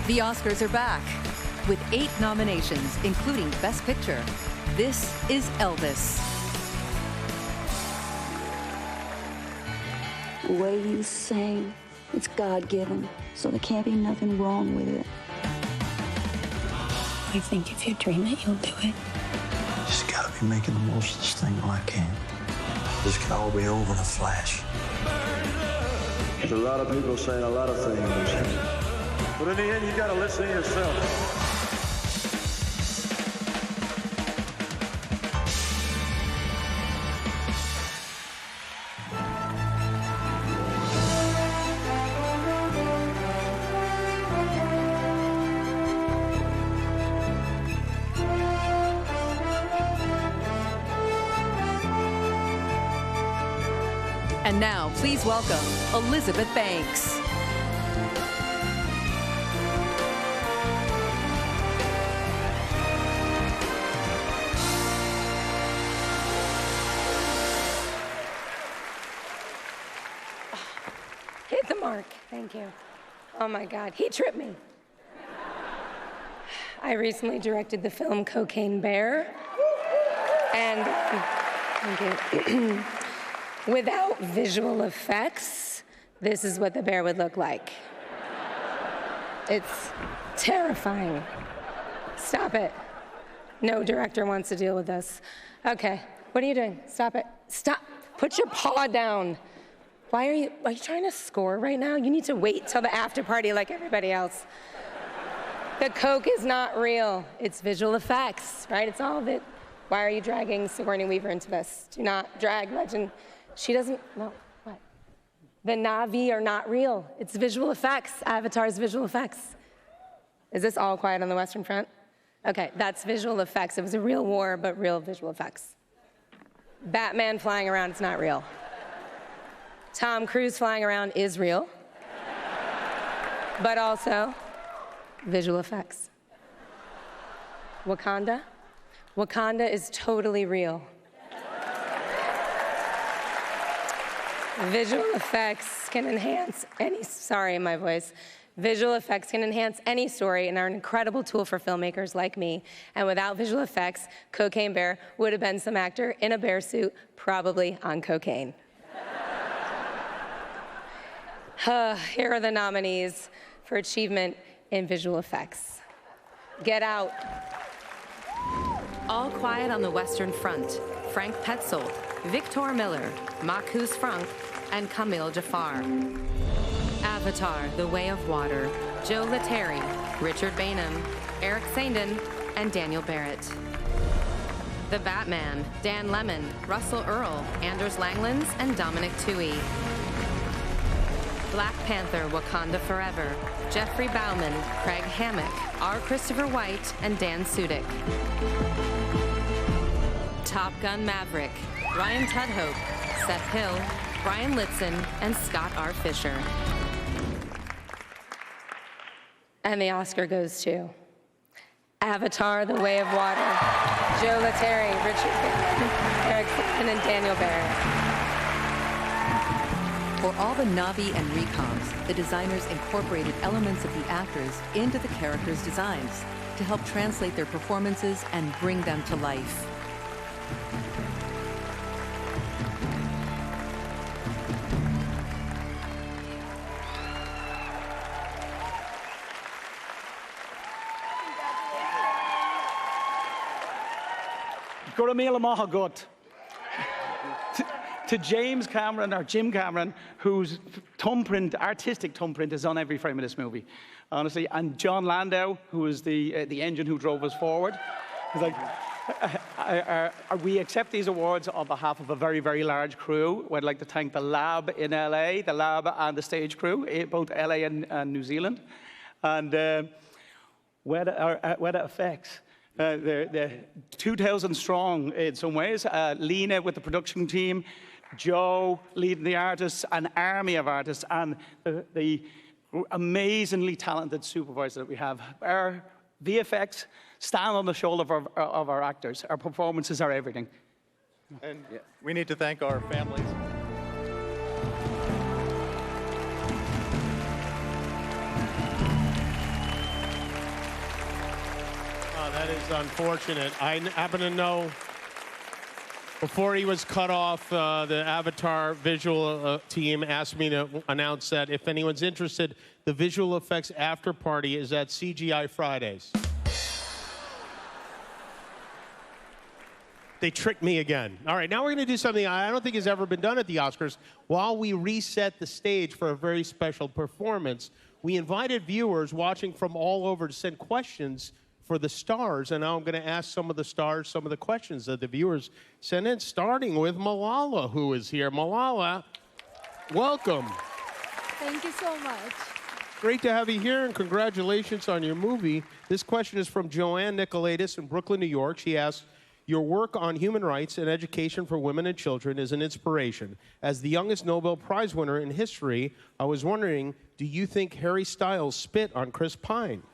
The Oscars are back with 8 nominations, including Best Picture. This is Elvis.
The way you sing, it's God-given, so there can't be nothing wrong with it.
I think if you dream it, you'll do it.
Just gotta be making the most of this thing while I can. This can all be over in a flash.
There's a lot of people saying a lot of things, but in the end, you gotta listen to yourself.
And now, please welcome Elizabeth Banks.
Hit the mark. Thank you. Oh my God, he tripped me.
I recently directed the film Cocaine Bear. And thank you. Without visual effects, this is what the bear would look like. It's terrifying. Stop it. No director wants to deal with this. Okay, what are you doing? Stop it. Stop. Put your paw down. Are you trying to score right now? You need to wait till the after party like everybody else. The Coke is not real. It's visual effects, right? It's all of it. Why are you dragging Sigourney Weaver into this? Do not drag Legend. She doesn't, no, what? The Na'vi are not real. It's visual effects. Avatar's visual effects. Is this All Quiet on the Western Front? Okay, that's visual effects. It was a real war, but real visual effects. Batman flying around, it's not real. Tom Cruise flying around is real, but also visual effects. Wakanda? Wakanda is totally real. Visual effects can enhance any, sorry, my voice. Visual effects can enhance any story and are an incredible tool for filmmakers like me. And without visual effects, Cocaine Bear would have been some actor in a bear suit, probably on cocaine. Here are the nominees for achievement in visual effects. Get Out.
All Quiet on the Western Front, Frank Petzold, Victor Miller, Marcus Frank, and Camille Jafar. Avatar, The Way of Water, Joe Letteri, Richard Bainham, Eric Sandin, and Daniel Barrett. The Batman, Dan Lemon, Russell Earl, Anders Langlands, and Dominic Toohey. Black Panther, Wakanda Forever, Jeffrey Bauman, Craig Hammack, R. Christopher White, and Dan Sudik. Top Gun Maverick, Ryan Tudhope, Seth Hill, Brian Litzen, and Scott R. Fisher.
And the Oscar goes to Avatar, The Way of Water, Joe Letteri, Richard Bainham, Eric Sandin, and Daniel Barrett.
For all the Na'vi and recoms, the designers incorporated elements of the actors into the characters' designs to help translate their performances and bring them to life.
To James Cameron, or Jim Cameron, whose thumbprint, artistic thumbprint, is on every frame of this movie, honestly. And John Landau, who is the engine who drove us forward. It's like, we accept these awards on behalf of a very, very large crew. We'd like to thank the lab in LA, the lab and the stage crew, both LA and New Zealand. And Weta Effects. They're 2,000 strong in some ways. Lena with the production team, Joe leading the artists, an army of artists, and the amazingly talented supervisor that we have. Our VFX stand on the shoulder of our actors. Our performances are everything.
And we need to thank our families.
That is unfortunate. I happen to know before he was cut off, the Avatar visual team asked me to announce that if anyone's interested, the visual effects after party is at CGI Fridays. They tricked me again. All right, now we're going to do something I don't think has ever been done at the Oscars. While we reset the stage for a very special performance, we invited viewers watching from all over to send questions for the stars, and now I'm going to ask some of the stars some of the questions that the viewers sent in, starting with Malala, who is here. Malala, welcome.
Thank you so much.
Great to have you here, and congratulations on your movie. This question is from Joanne Nicolaitis in Brooklyn, New York. She asks, your work on human rights and education for women and children is an inspiration. As the youngest Nobel Prize winner in history, I was wondering, do you think Harry Styles spit on Chris Pine?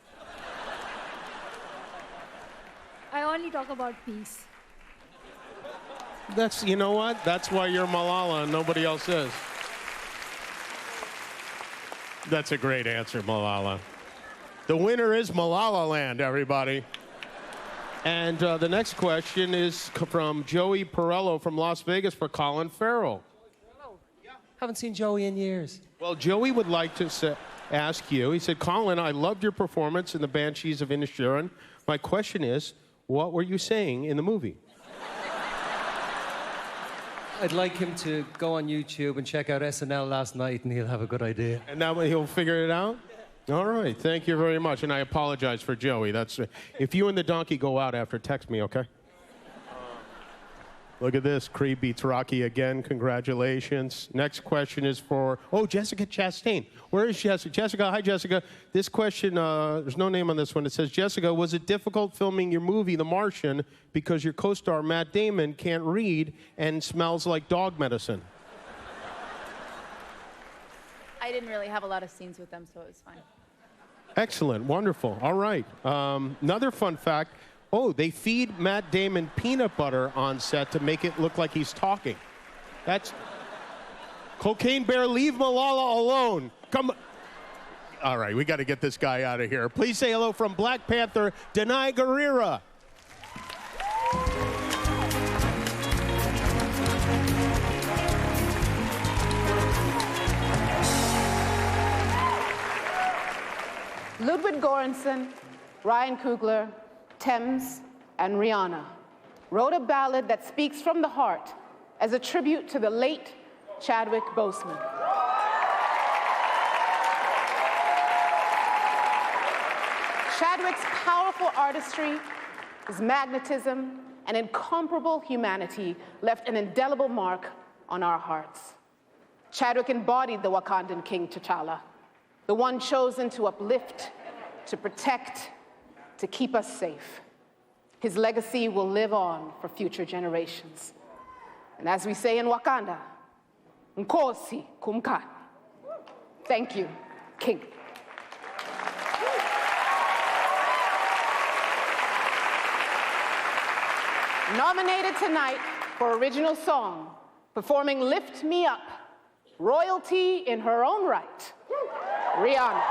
I only talk about peace.
That's, you know what? That's why you're Malala and nobody else is. That's a great answer, Malala. The winner is Malala Land, everybody. And the next question is from Joey Perello from Las Vegas for Colin Farrell.
Haven't seen Joey in years.
Well, Joey would like to ask you, he said, Colin, I loved your performance in The Banshees of Inisherin. My question is, what were you saying in the movie?
I'd like him to go on YouTube and check out SNL last night, and he'll have a good idea.
And that way he'll figure it out? All right, thank you very much. And I apologize for Joey. That's if you and the donkey go out after, text me, okay? Look at this. Creed beats Rocky again. Congratulations. Next question is for, Jessica Chastain. Where is Jessica? Jessica, hi, Jessica. This question, there's no name on this one. It says, Jessica, was it difficult filming your movie, The Martian, because your co-star, Matt Damon, can't read and smells like dog medicine?
I didn't really have a lot of scenes with them, so it was fine.
Excellent. Wonderful. All right. Another fun fact. They feed Matt Damon peanut butter on set to make it look like he's talking. That's... Cocaine Bear, leave Malala alone. Come... All right, we got to get this guy out of here. Please say hello from Black Panther, Denai Guerrera.
Ludwig Göransson, Ryan Coogler, Thames, and Ariana wrote a ballad that speaks from the heart as a tribute to the late Chadwick Boseman. Chadwick's powerful artistry, his magnetism, and incomparable humanity left an indelible mark on our hearts. Chadwick embodied the Wakandan King T'Challa, the one chosen to uplift, to protect, to keep us safe. His legacy will live on for future generations. And as we say in Wakanda, Nkosi Kumkan. Thank you, King. Nominated tonight for original song, performing Lift Me Up, royalty in her own right, Ariana.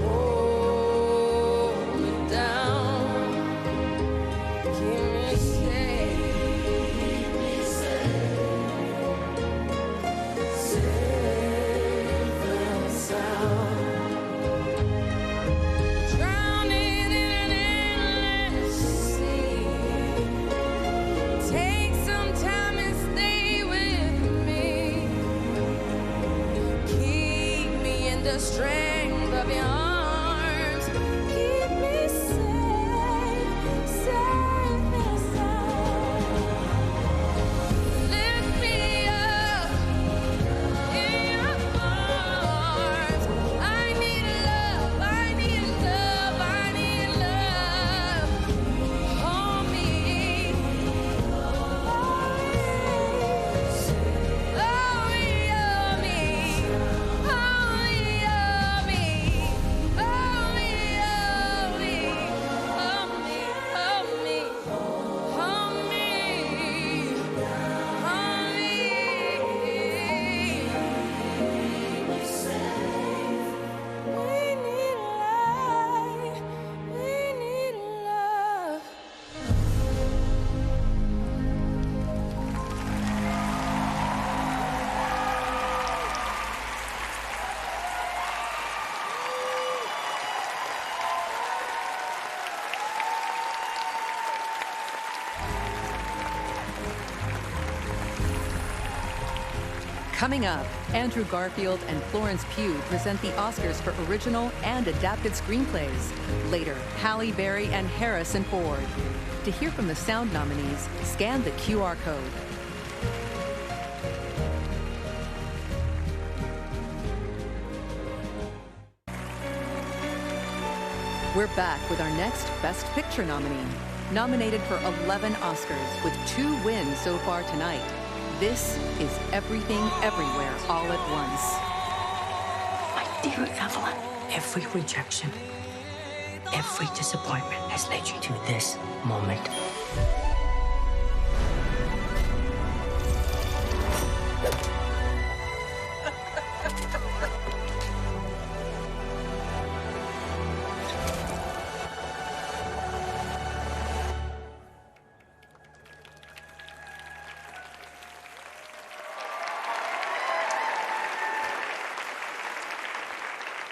Oh
Coming up, Andrew Garfield and Florence Pugh present the Oscars for original and adapted screenplays. Later, Halle Berry and Harrison Ford. To hear from the sound nominees, scan the QR code. We're back with our next Best Picture nominee. Nominated for 11 Oscars with 2 wins so far tonight. This is Everything, Everywhere, All at Once.
My dear Evelyn, every rejection, every disappointment has led you to this moment.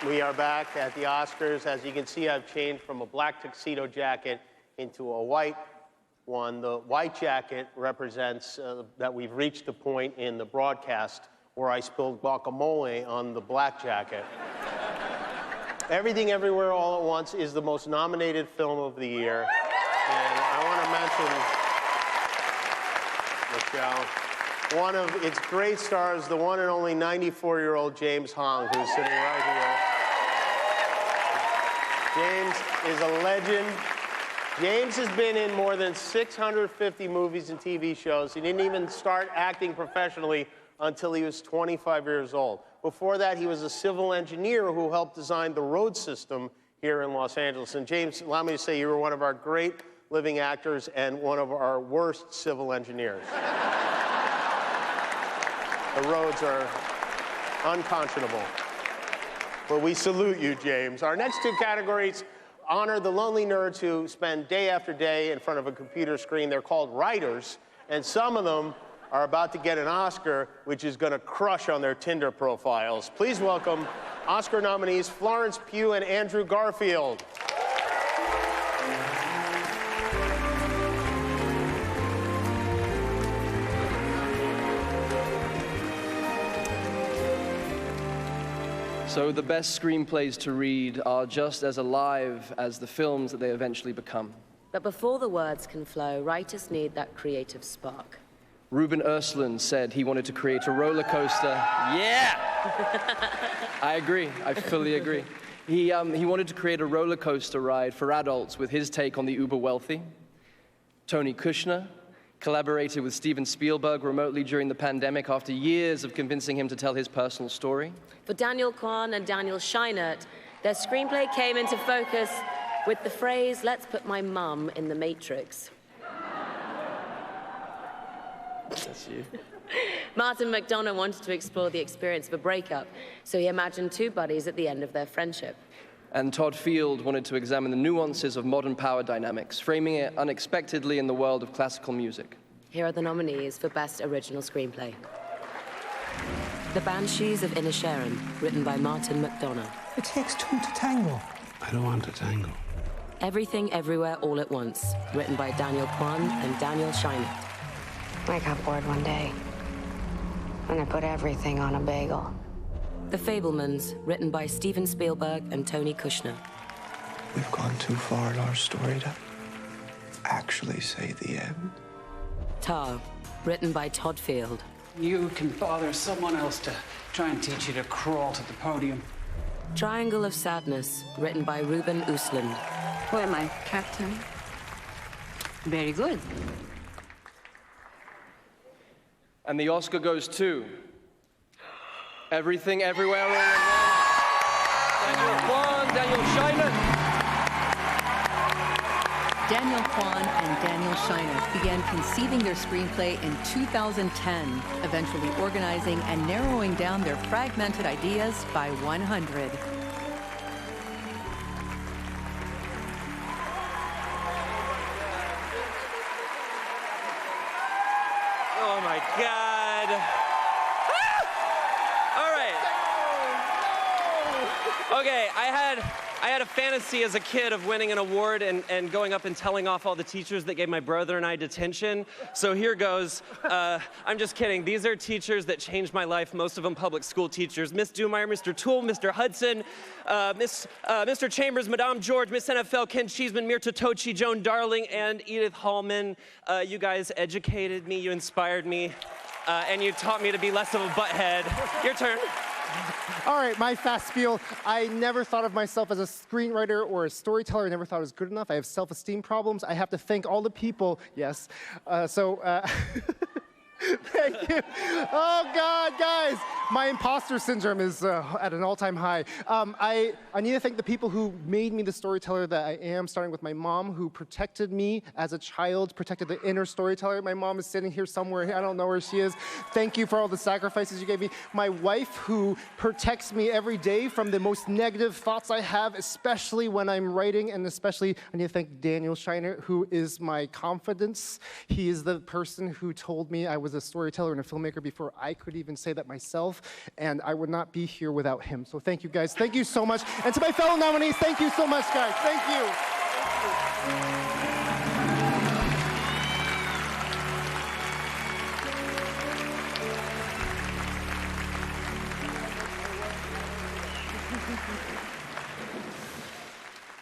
We are back at the Oscars. As you can see, I've changed from a black tuxedo jacket into a white one. The white jacket represents that we've reached the point in the broadcast where I spilled guacamole on the black jacket. Everything, Everywhere, All at Once is the most nominated film of the year. And I want to mention, Michelle, one of its great stars, the one and only 94-year-old James Hong, who's sitting right here. James is a legend. James has been in more than 650 movies and TV shows. He didn't even start acting professionally until he was 25 years old. Before that, he was a civil engineer who helped design the road system here in Los Angeles. And James, allow me to say you were one of our great living actors and one of our worst civil engineers. The roads are unconscionable. But we salute you, James. Our next 2 categories honor the lonely nerds who spend day after day in front of a computer screen. They're called writers, and some of them are about to get an Oscar, which is going to crush on their Tinder profiles. Please welcome Oscar nominees Florence Pugh and Andrew Garfield.
So the best screenplays to read are just as alive as the films that they eventually become.
But before the words can flow, writers need that creative spark.
Ruben Östlund said he wanted to create a roller coaster. Yeah! I agree. I fully agree. He wanted to create a roller coaster ride for adults with his take on the uber wealthy. Tony Kushner collaborated with Steven Spielberg remotely during the pandemic after years of convincing him to tell his personal story.
For Daniel Quan and Daniel Scheinert, their screenplay came into focus with the phrase, "Let's put my mum in the Matrix."
That's you.
Martin McDonagh wanted to explore the experience of a breakup, so he imagined 2 buddies at the end of their friendship.
And Todd Field wanted to examine the nuances of modern power dynamics, framing it unexpectedly in the world of classical music.
Here are the nominees for Best Original Screenplay. The Banshees of Inisherin, written by Martin McDonagh.
It takes 2 to tango. I don't want to tango.
Everything, Everywhere, All at Once, written by Daniel Quan and Daniel Scheinert.
I got bored one day, and I put everything on a bagel.
The Fabelmans, written by Steven Spielberg and Tony Kushner.
We've gone too far in our story to actually say the end.
Tar, written by Todd Field.
You can bother someone else to try and teach you to crawl to the podium.
Triangle of Sadness, written by Ruben Östlund.
Who am I, Captain? Very good.
And the Oscar goes to Everything, Everywhere, All at Once. Daniel Quan, Daniel Scheinert.
Daniel Quan and Daniel Scheinert began conceiving their screenplay in 2010, eventually organizing and narrowing down their fragmented ideas by 100.
Oh my God. All right. Okay, I had a fantasy as a kid of winning an award and going up and telling off all the teachers that gave my brother and I detention. So here goes. I'm just kidding. These are teachers that changed my life, most of them public school teachers. Miss Dumeier, Mr. Toole, Mr. Hudson, Mr. Chambers, Madame George, Miss NFL, Ken Cheeseman, Mirta Tochi, Joan Darling, and Edith Hallman. You guys educated me, you inspired me, and you taught me to be less of a butthead. Your turn.
All right, my fast spiel. I never thought of myself as a screenwriter or a storyteller. I never thought I was good enough. I have self-esteem problems. I have to thank all the people. Yes. Thank you. Oh, God, guys. My imposter syndrome is at an all-time high. I need to thank the people who made me the storyteller that I am, starting with my mom, who protected me as a child, protected the inner storyteller. My mom is sitting here somewhere. I don't know where she is. Thank you for all the sacrifices you gave me. My wife, who protects me every day from the most negative thoughts I have, especially when I'm writing, and especially I need to thank Daniel Shiner, who is my confidence. He is the person who told me I was a storyteller and a filmmaker before I could even say that myself, and I would not be here without him. So thank you, guys. Thank you so much. And to my fellow nominees, thank you so much, guys. Thank you.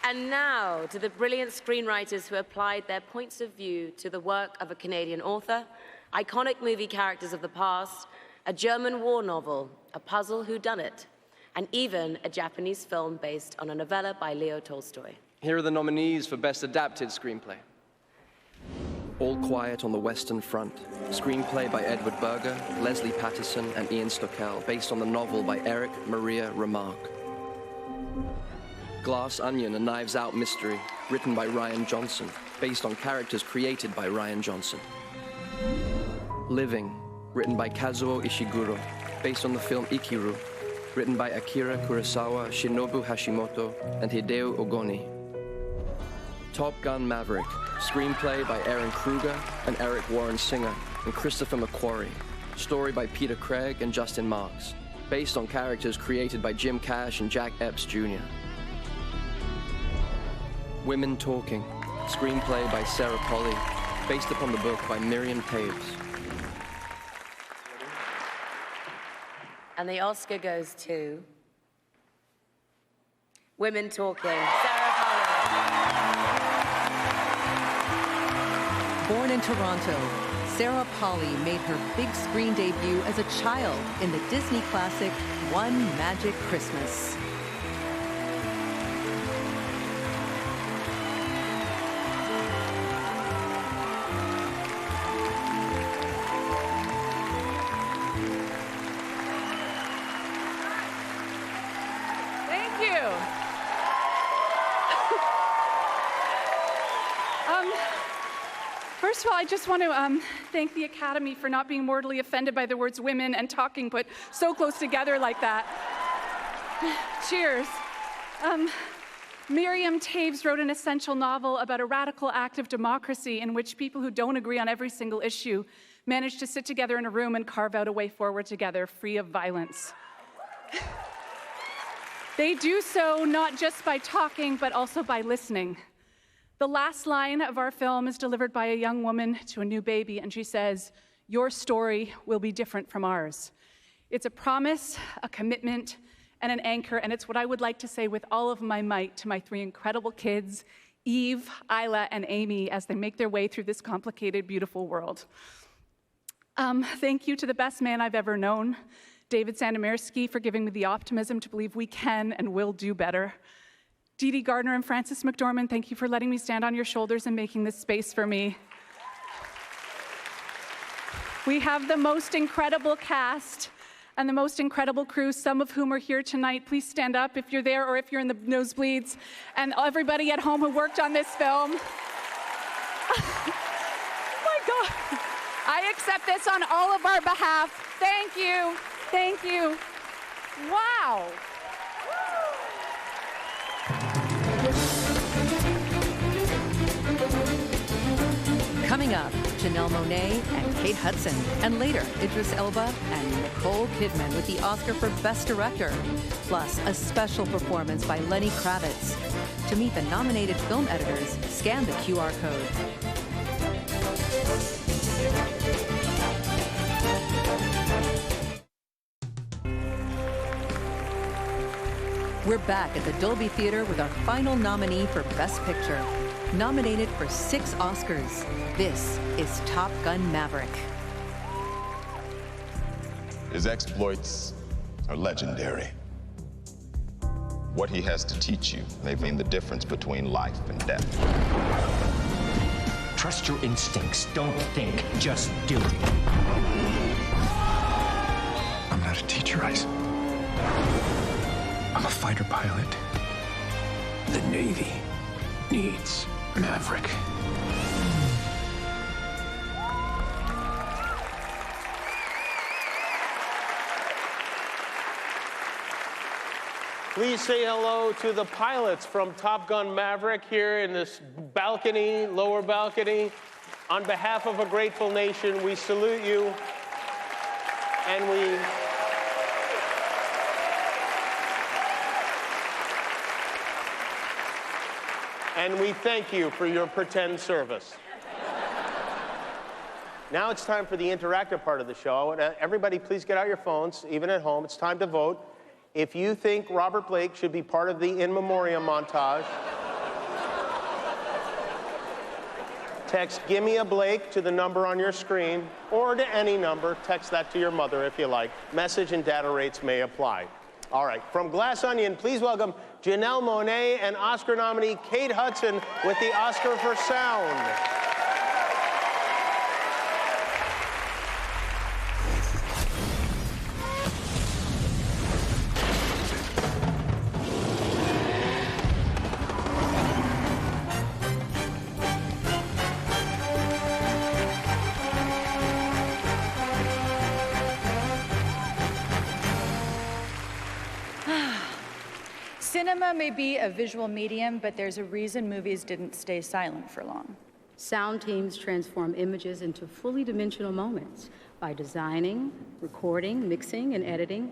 And now to the brilliant screenwriters who applied their points of view to the work of a Canadian author, iconic movie characters of the past, a German war novel, a puzzle whodunit, and even a Japanese film based on a novella by Leo Tolstoy.
Here are the nominees for Best Adapted Screenplay. All Quiet on the Western Front, screenplay by Edward Berger, Leslie Patterson, and Ian Stockel, based on the novel by Eric Maria Remarque. Glass Onion, a Knives Out mystery, written by Ryan Johnson, based on characters created by Ryan Johnson. Living, written by Kazuo Ishiguro, based on the film Ikiru, written by Akira Kurosawa, Shinobu Hashimoto, and Hideo Ogoni. Top Gun Maverick, screenplay by Aaron Kruger and Eric Warren Singer, and Christopher McQuarrie, story by Peter Craig and Justin Marks, based on characters created by Jim Cash and Jack Epps Jr. Women Talking, screenplay by Sarah Polley, based upon the book by Miriam Taves.
And the Oscar goes to Women Talking, Sarah Polley.
Born in Toronto, Sarah Polley made her big screen debut as a child in the Disney classic One Magic Christmas.
First of all, I just want to thank the Academy for not being mortally offended by the words women and talking put so close together like that. Cheers. Miriam Taves wrote an essential novel about a radical act of democracy in which people who don't agree on every single issue manage to sit together in a room and carve out a way forward together, free of violence. They do so not just by talking, but also by listening. The last line of our film is delivered by a young woman to a new baby, and she says, "Your story will be different from ours." It's a promise, a commitment, and an anchor, and it's what I would like to say with all of my might to my three incredible kids, Eve, Isla, and Amy, as they make their way through this complicated, beautiful world. Thank you to the best man I've ever known, David Sandomirsky, for giving me the optimism to believe we can and will do better. Dee Dee Gardner and Frances McDormand, thank you for letting me stand on your shoulders and making this space for me. We have the most incredible cast and the most incredible crew, some of whom are here tonight. Please stand up if you're there or if you're in the nosebleeds. And everybody at home who worked on this film. Oh my God. I accept this on all of our behalf. Thank you. Thank you. Wow.
Coming up, Janelle Monáe and Kate Hudson. And later, Idris Elba and Nicole Kidman with the Oscar for Best Director. Plus, a special performance by Lenny Kravitz. To meet the nominated film editors, scan the QR code. We're back at the Dolby Theater with our final nominee for Best Picture. Nominated for 6 Oscars, this is Top Gun Maverick.
His exploits are legendary. What he has to teach you may mean the difference between life and death.
Trust your instincts. Don't think, just do.
I'm not a teacher, Ice. I'm a fighter pilot. The Navy needs Maverick.
Please say hello to the pilots from Top Gun Maverick here in this balcony, lower balcony. On behalf of a grateful nation, we salute you, and we thank you for your pretend service. Now it's time for the interactive part of the show. Everybody, please get out your phones, even at home. It's time to vote. If you think Robert Blake should be part of the in memoriam montage, text "Gimme a Blake" to the number on your screen, or to any number. Text that to your mother if you like. Message and data rates may apply. All right, from Glass Onion, please welcome Janelle Monáe and Oscar nominee Kate Hudson with the Oscar for Sound.
Cinema may be a visual medium, but there's a reason movies didn't stay silent for long.
Sound teams transform images into fully dimensional moments by designing, recording, mixing, and editing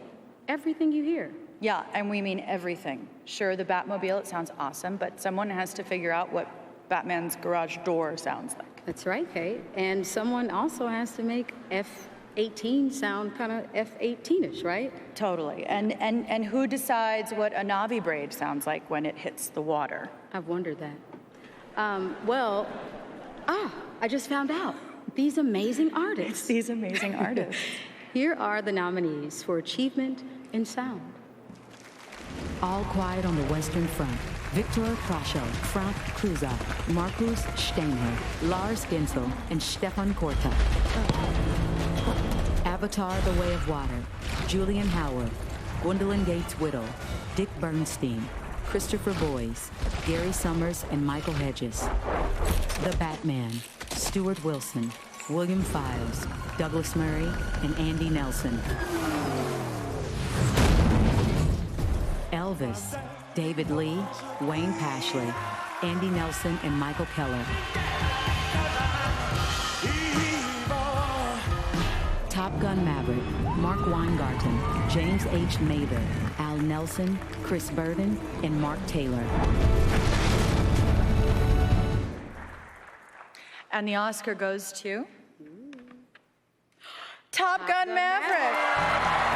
everything you hear.
Yeah, and we mean everything. Sure, the Batmobile, it sounds awesome, but someone has to figure out what Batman's garage door sounds like.
That's right, Kate. And someone also has to make F-18 sound kind of F-18ish, right?
Totally. And who decides what a Navi braid sounds like when it hits the water?
I've wondered that. I just found out. These amazing artists.
It's these amazing artists.
Here are the nominees for Achievement in Sound.
All Quiet on the Western Front. Victor Krasho, Frank Kruza, Markus Steiner, Lars Gensel, and Stefan Korta. Avatar: The Way of Water. Julian Howard, Gwendolyn Gates-Whittle, Dick Bernstein, Christopher Boyes, Gary Summers, and Michael Hedges. The Batman, Stuart Wilson, William Files, Douglas Murray, and Andy Nelson. Elvis, David Lee, Wayne Pashley, Andy Nelson, and Michael Keller. Top Gun Maverick, Mark Weingarten, James H. Mather, Al Nelson, Chris Burden, and Mark Taylor.
And the Oscar goes to Top Gun Maverick.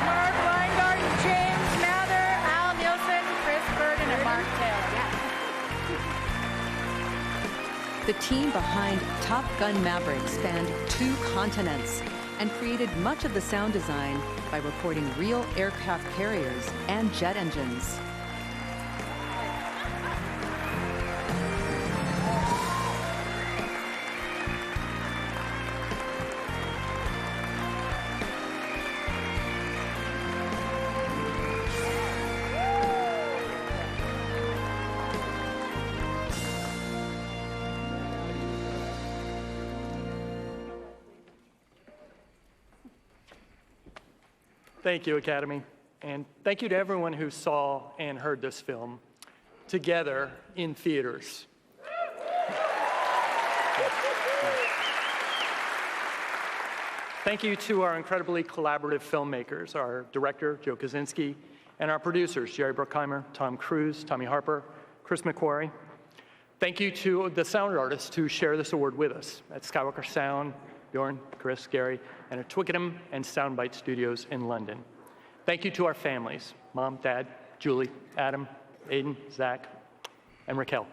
Mark Weingarten, James Mather, Al Nielsen, Chris Burden, and Mark Taylor.
The team behind Top Gun Maverick spanned 2 continents and created much of the sound design by recording real aircraft carriers and jet engines.
Thank you, Academy. And thank you to everyone who saw and heard this film together in theaters. Thank you to our incredibly collaborative filmmakers, our director, Joe Kaczynski, and our producers, Jerry Bruckheimer, Tom Cruise, Tommy Harper, Chris McQuarrie. Thank you to the sound artists who share this award with us at Skywalker Sound, Bjorn, Chris, Gary, and at Twickenham and Soundbite Studios in London. Thank you to our families, Mom, Dad, Julie, Adam, Aiden, Zach, and Raquel.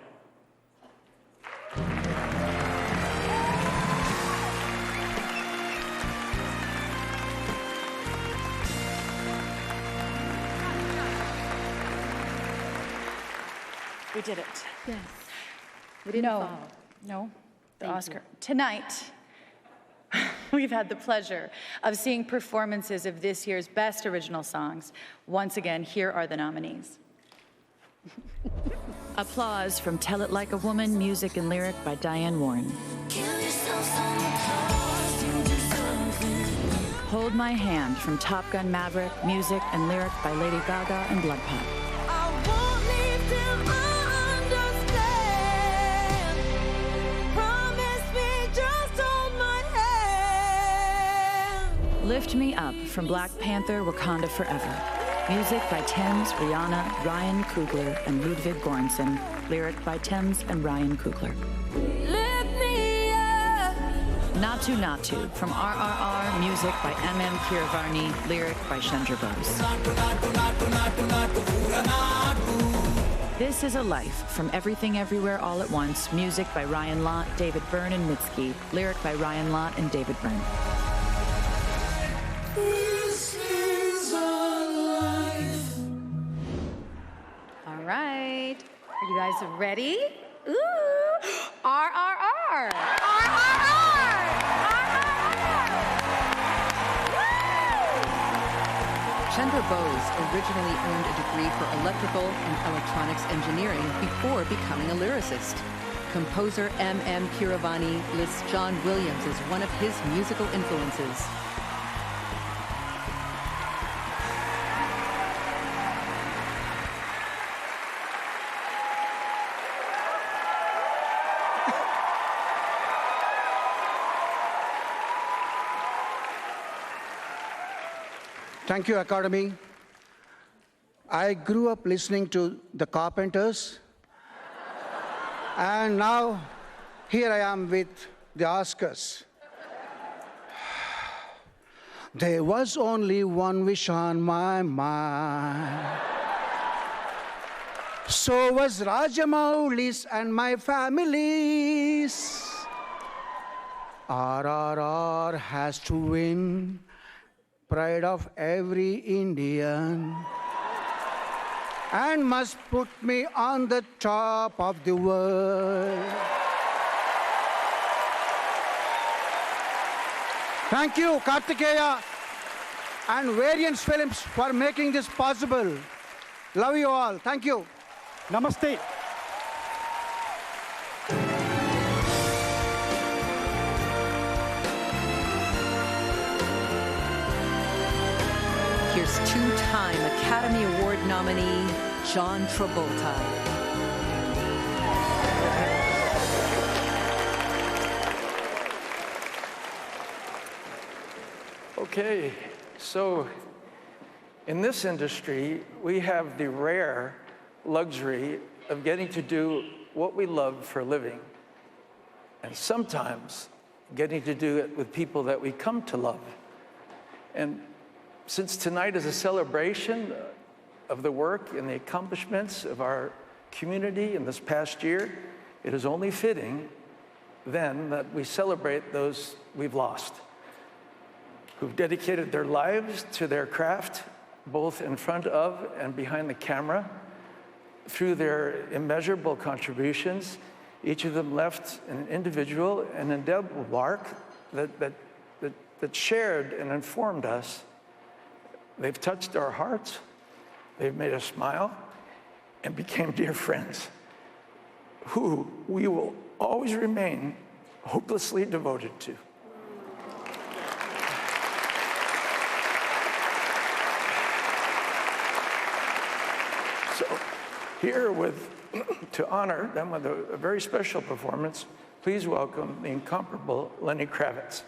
We did it.
Yes. We didn't fall.
No, the
Thank
Oscar.
you.
Tonight, we've had the pleasure of seeing performances of this year's best original songs. Once again, here are the nominees.
Applause from Tell It Like a Woman, music and lyric by Diane Warren. Hold My Hand from Top Gun Maverick, music and lyric by Lady Gaga and Blood Pop. Lift Me Up from Black Panther, Wakanda Forever. Music by Thames, Rihanna, Ryan Coogler, and Ludwig Göransson. Lyric by Thames and Ryan Coogler. Natu Natu from RRR, music by MM Keeravani, lyric by Chandra Bose. This Is a Life from Everything Everywhere All at Once, music by Ryan Lott, David Byrne, and Mitski, lyric by Ryan Lott and David Byrne.
This is our life. All right. Are you guys ready? Ooh. RRR.
Chandra Bose originally earned a degree for electrical and electronics engineering before becoming a lyricist. Composer M.M. Keeravani lists John Williams as one of his musical influences.
Thank you, Academy. I grew up listening to the Carpenters, and now here I am with the Oscars. There was only one wish on my mind. So was Rajamouli's and my family's. RRR has to win. Pride of every Indian, and must put me on the top of the world. Thank you, Kartikeya and Variance Films for making this possible. Love you all. Thank you.
Namaste.
Here's two-time Academy Award nominee, John Travolta.
Okay, so in this industry, we have the rare luxury of getting to do what we love for a living, and sometimes getting to do it with people that we come to love. And since tonight is a celebration of the work and the accomplishments of our community in this past year, it is only fitting then that we celebrate those we've lost, who've dedicated their lives to their craft, both in front of and behind the camera. Through their immeasurable contributions, each of them left an individual and indelible mark that shared and informed us. They've touched our hearts, they've made us smile, and became dear friends, who we will always remain hopelessly devoted to. So, here to honor them with a very special performance, please welcome the incomparable Lenny Kravitz.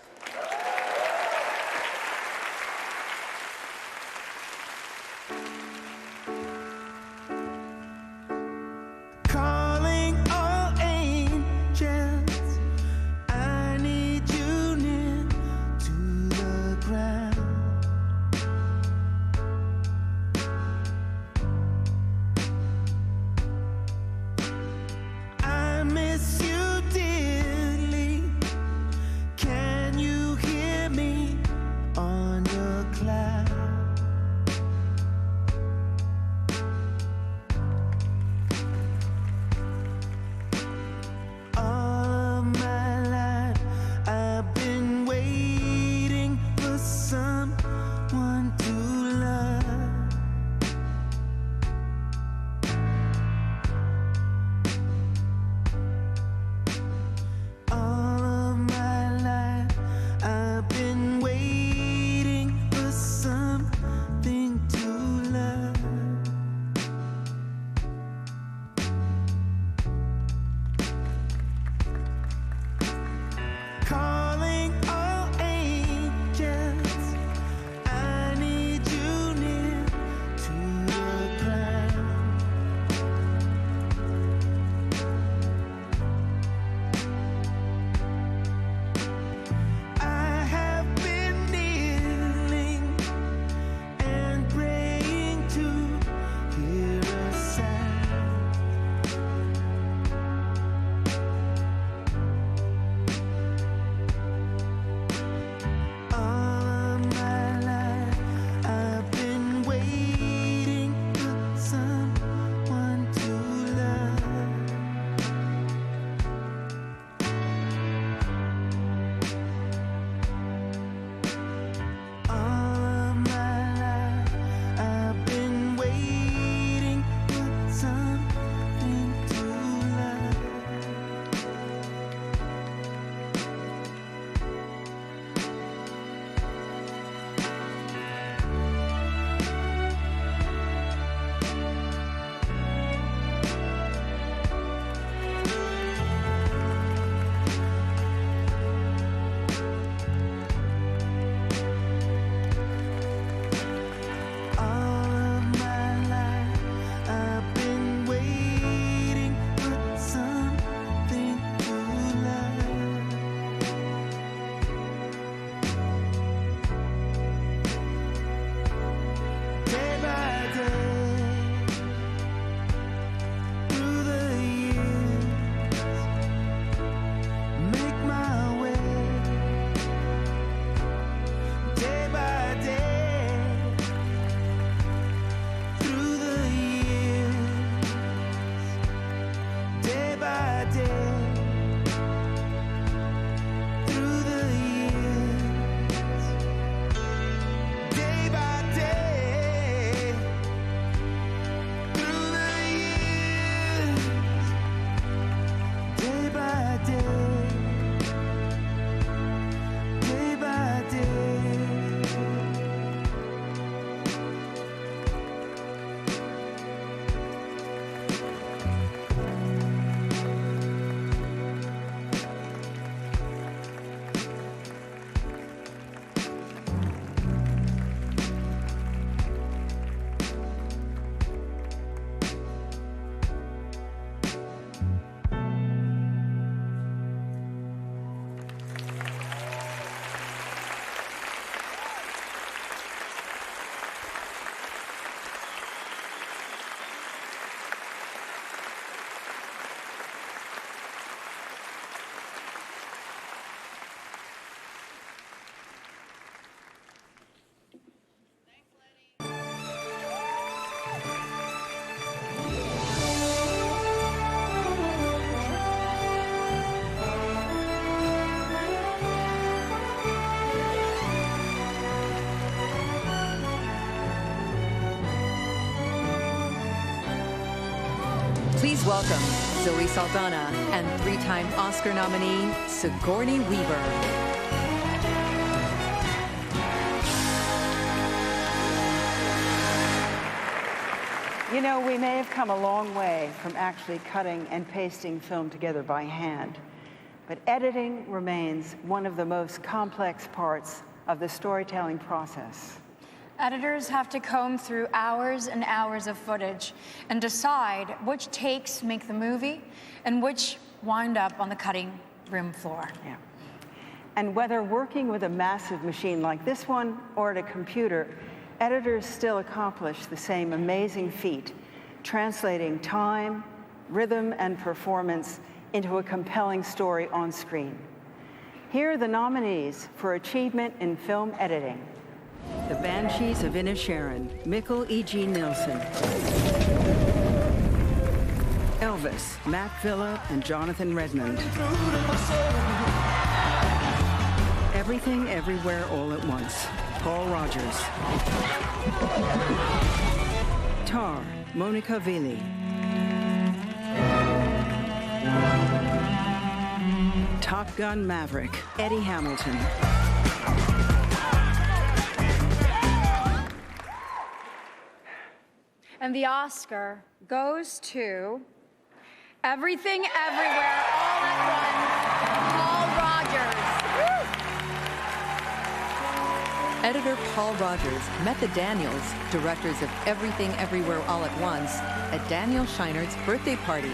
Please welcome Zoe Saldana and 3-time Oscar nominee Sigourney Weaver.
You know, we may have come a long way from actually cutting and pasting film together by hand, but editing remains one of the most complex parts of the storytelling process.
Editors have to comb through hours and hours of footage and decide which takes make the movie and which wind up on the cutting room floor.
Yeah. And whether working with a massive machine like this one or at a computer, editors still accomplish the same amazing feat, translating time, rhythm, and performance into a compelling story on screen. Here are the nominees for achievement in film editing.
The Banshees of Inisherin, Mikkel E.G. Nilsson. Elvis, Matt Villa and Jonathan Redmond. Everything, Everywhere, All at Once, Paul Rogers. Tar, Monica Vili. Top Gun Maverick, Eddie Hamilton.
And the Oscar goes to Everything, Everywhere, All at Once, Paul Rogers.
Editor Paul Rogers met the Daniels, directors of Everything Everywhere All at Once, at Daniel Scheinert's birthday party.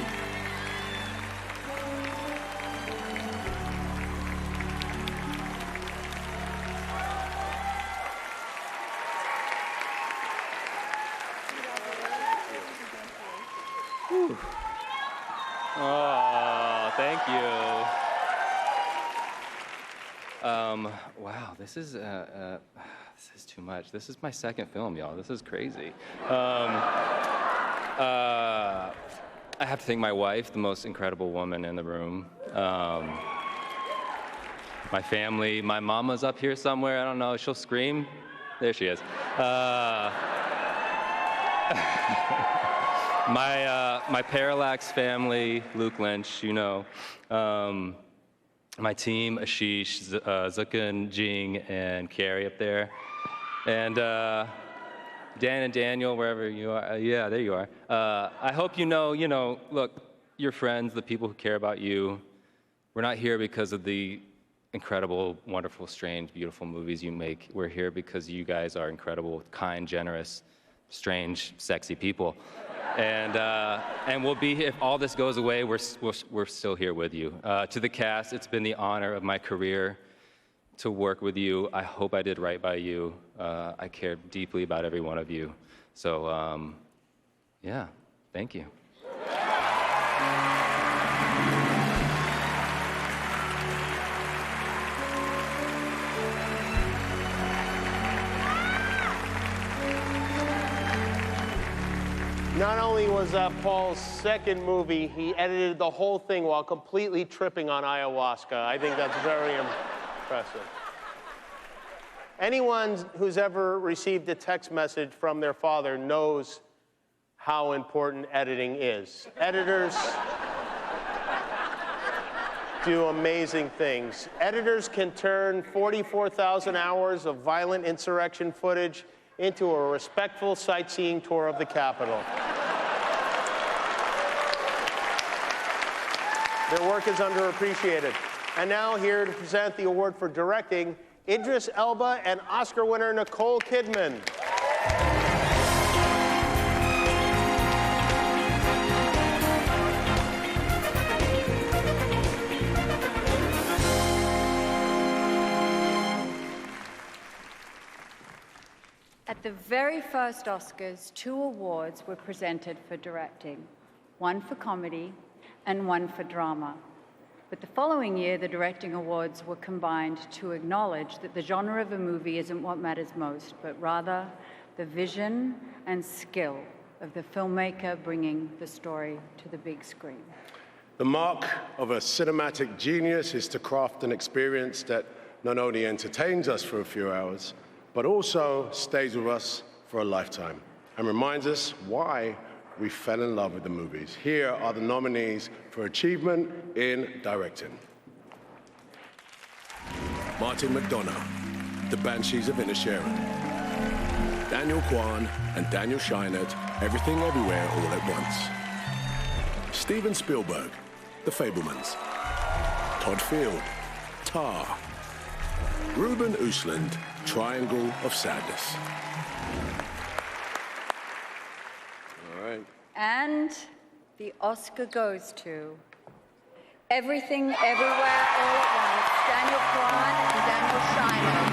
Oh, thank you. Wow, this is too much. This is my second film, y'all. This is crazy. I have to thank my wife, the most incredible woman in the room. My family, my mama's up here somewhere. I don't know. She'll scream. There she is. My Parallax family, Luke Lynch, you know. My team, Ashish, Zukan, Jing, and Carrie up there. And Dan and Daniel, wherever you are. Yeah, there you are. I hope you know, look, your friends, the people who care about you, we're not here because of the incredible, wonderful, strange, beautiful movies you make. We're here because you guys are incredible, kind, generous, strange, sexy people. And we'll be here. If all this goes away, we're still here with you. To the cast, it's been the honor of my career to work with you. I hope I did right by you. I care deeply about every one of you. So, yeah, thank you.
Not only was that Paul's second movie, he edited the whole thing while completely tripping on ayahuasca. I think that's very impressive. Anyone who's ever received a text message from their father knows how important editing is. Editors do amazing things. Editors can turn 44,000 hours of violent insurrection footage into a respectful sightseeing tour of the Capitol. Their work is underappreciated. And now here to present the award for directing, Idris Elba and Oscar winner Nicole Kidman.
At the very first Oscars, 2 awards were presented for directing, one for comedy and one for drama. But the following year, the directing awards were combined to acknowledge that the genre of a movie isn't what matters most, but rather the vision and skill of the filmmaker bringing the story to the big screen.
The mark of a cinematic genius is to craft an experience that not only entertains us for a few hours, but also stays with us for a lifetime and reminds us why we fell in love with the movies. Here are the nominees for Achievement in Directing. Martin McDonagh, The Banshees of Inisherin. Daniel Quan and Daniel Scheinert, Everything Everywhere All at Once. Steven Spielberg, The Fabelmans. Todd Field, Tar. Ruben Östlund, Triangle of Sadness. All right.
And the Oscar goes to Everything, Everywhere, All at Once, Daniel Quan and Daniel Scheinert.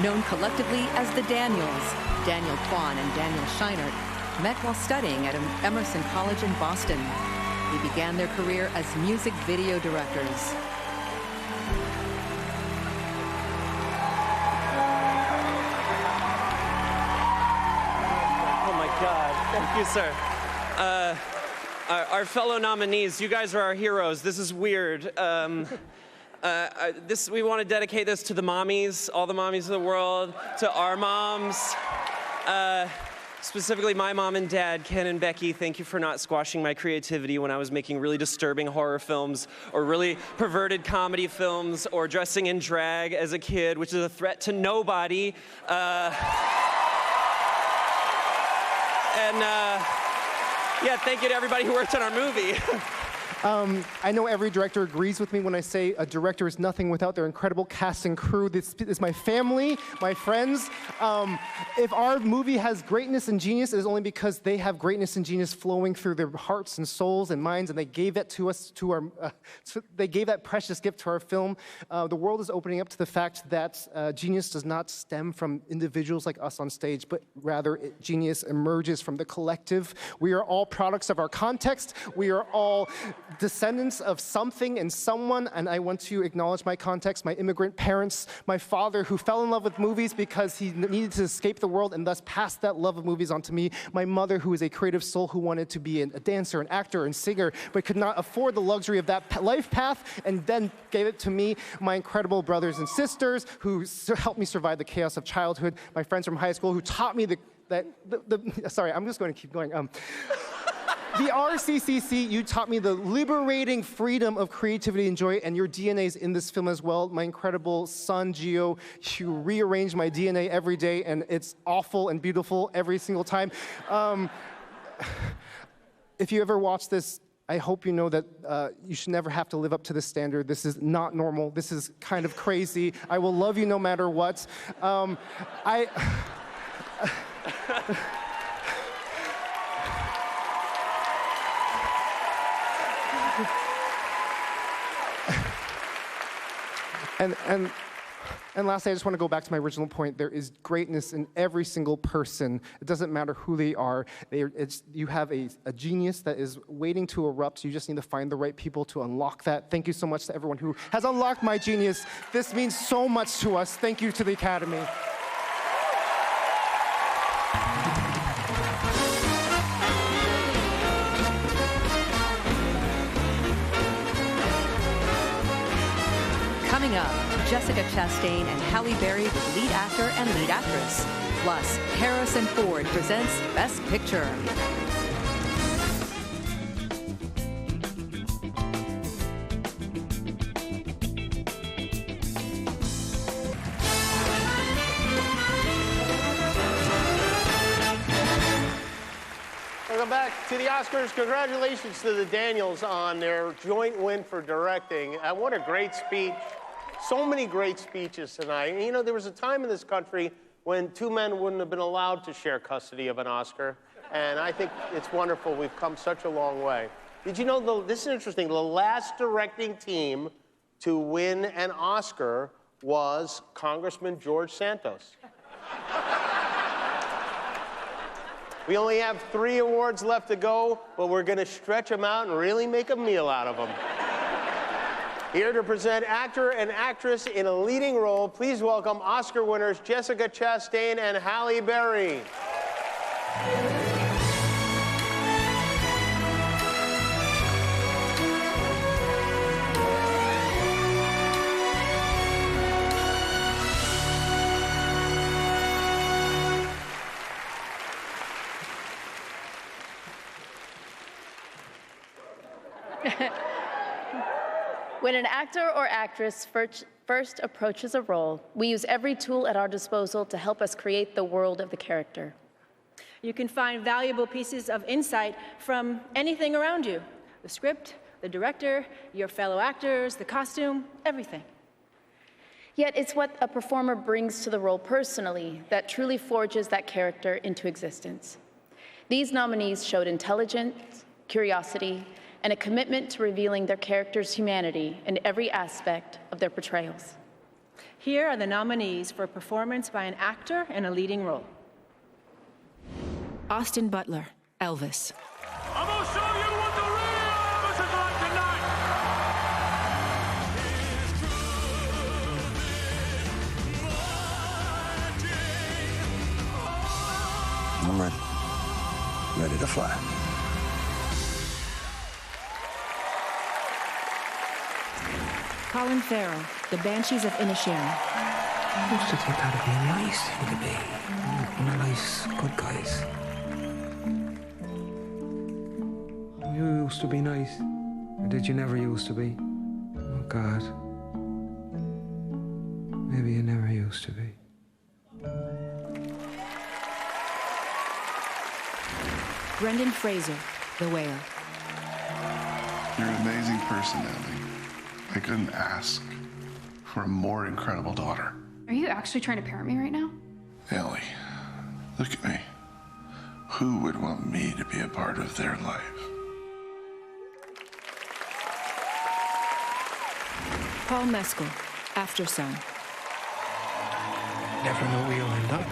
Known collectively as the Daniels, Daniel Quan and Daniel Scheinert met while studying at Emerson College in Boston. They began their career as music video directors.
Oh my God, thank you, sir. Our fellow nominees, you guys are our heroes. This is weird. We want to dedicate this to the mommies, all the mommies of the world, to our moms. Specifically my mom and dad, Ken and Becky. Thank you for not squashing my creativity when I was making really disturbing horror films or really perverted comedy films or dressing in drag as a kid, which is a threat to nobody. Yeah, thank you to everybody who worked on our movie.
I know every director agrees with me when I say a director is nothing without their incredible cast and crew. This is my family, my friends. If our movie has greatness and genius, it is only because they have greatness and genius flowing through their hearts and souls and minds, and they gave that to us, they gave that precious gift to our film. The world is opening up to the fact that genius does not stem from individuals like us on stage, but rather genius emerges from the collective. We are all products of our context. We are all descendants of something and someone, and I want to acknowledge my context, my immigrant parents, my father who fell in love with movies because he needed to escape the world and thus passed that love of movies on to me, my mother who is a creative soul who wanted to be a dancer, an actor, and singer, but could not afford the luxury of that life path and then gave it to me, my incredible brothers and sisters who helped me survive the chaos of childhood, my friends from high school who taught me sorry, I'm just going to keep going. The RCCC, you taught me the liberating freedom of creativity and joy, and your DNA is in this film as well. My incredible son, Gio, you rearrange my DNA every day, and it's awful and beautiful every single time. If you ever watch this, I hope you know that you should never have to live up to this standard. This is not normal. This is kind of crazy. I will love you no matter what. And lastly, I just want to go back to my original point. There is greatness in every single person. It doesn't matter who they are. You have a genius that is waiting to erupt. You just need to find the right people to unlock that. Thank you so much to everyone who has unlocked my genius. This means so much to us. Thank you to the Academy.
Coming up, Jessica Chastain and Halle Berry with lead actor and lead actress. Plus, Harrison Ford presents Best Picture.
Welcome back to the Oscars. Congratulations to the Daniels on their joint win for directing. What a great speech. So many great speeches tonight. And, you know, there was a time in this country when two men wouldn't have been allowed to share custody of an Oscar. And I think it's wonderful. We've come such a long way. Did you know, this is interesting, the last directing team to win an Oscar was Congressman George Santos. We only have 3 awards left to go, but we're going to stretch them out and really make a meal out of them. Here to present actor and actress in a leading role, please welcome Oscar winners Jessica Chastain and Halle Berry.
When an actor or actress first approaches a role, we use every tool at our disposal to help us create the world of the character.
You can find valuable pieces of insight from anything around you: the script, the director, your fellow actors, the costume, everything.
Yet it's what a performer brings to the role personally that truly forges that character into existence. These nominees showed intelligence, curiosity, and a commitment to revealing their character's humanity in every aspect of their portrayals.
Here are the nominees for performance by an actor in a leading role.
Austin Butler, Elvis.
I'm gonna show you what the real Elvis is like tonight.
I'm ready. Ready to fly.
Colin Farrell, The Banshees of Inisherin.
I used to think that'd be a nice thing to be. One of nice, good guys. You used to be nice. Or did you never used to be? Oh, God. Maybe you never used to be.
Brendan Fraser, The Whale.
You're an amazing person, Ellie. I couldn't ask for a more incredible daughter.
Are you actually trying to parent me right now?
Ellie, look at me. Who would want me to be a part of their life?
Paul Mescal, After Sun.
Never know where you'll end up.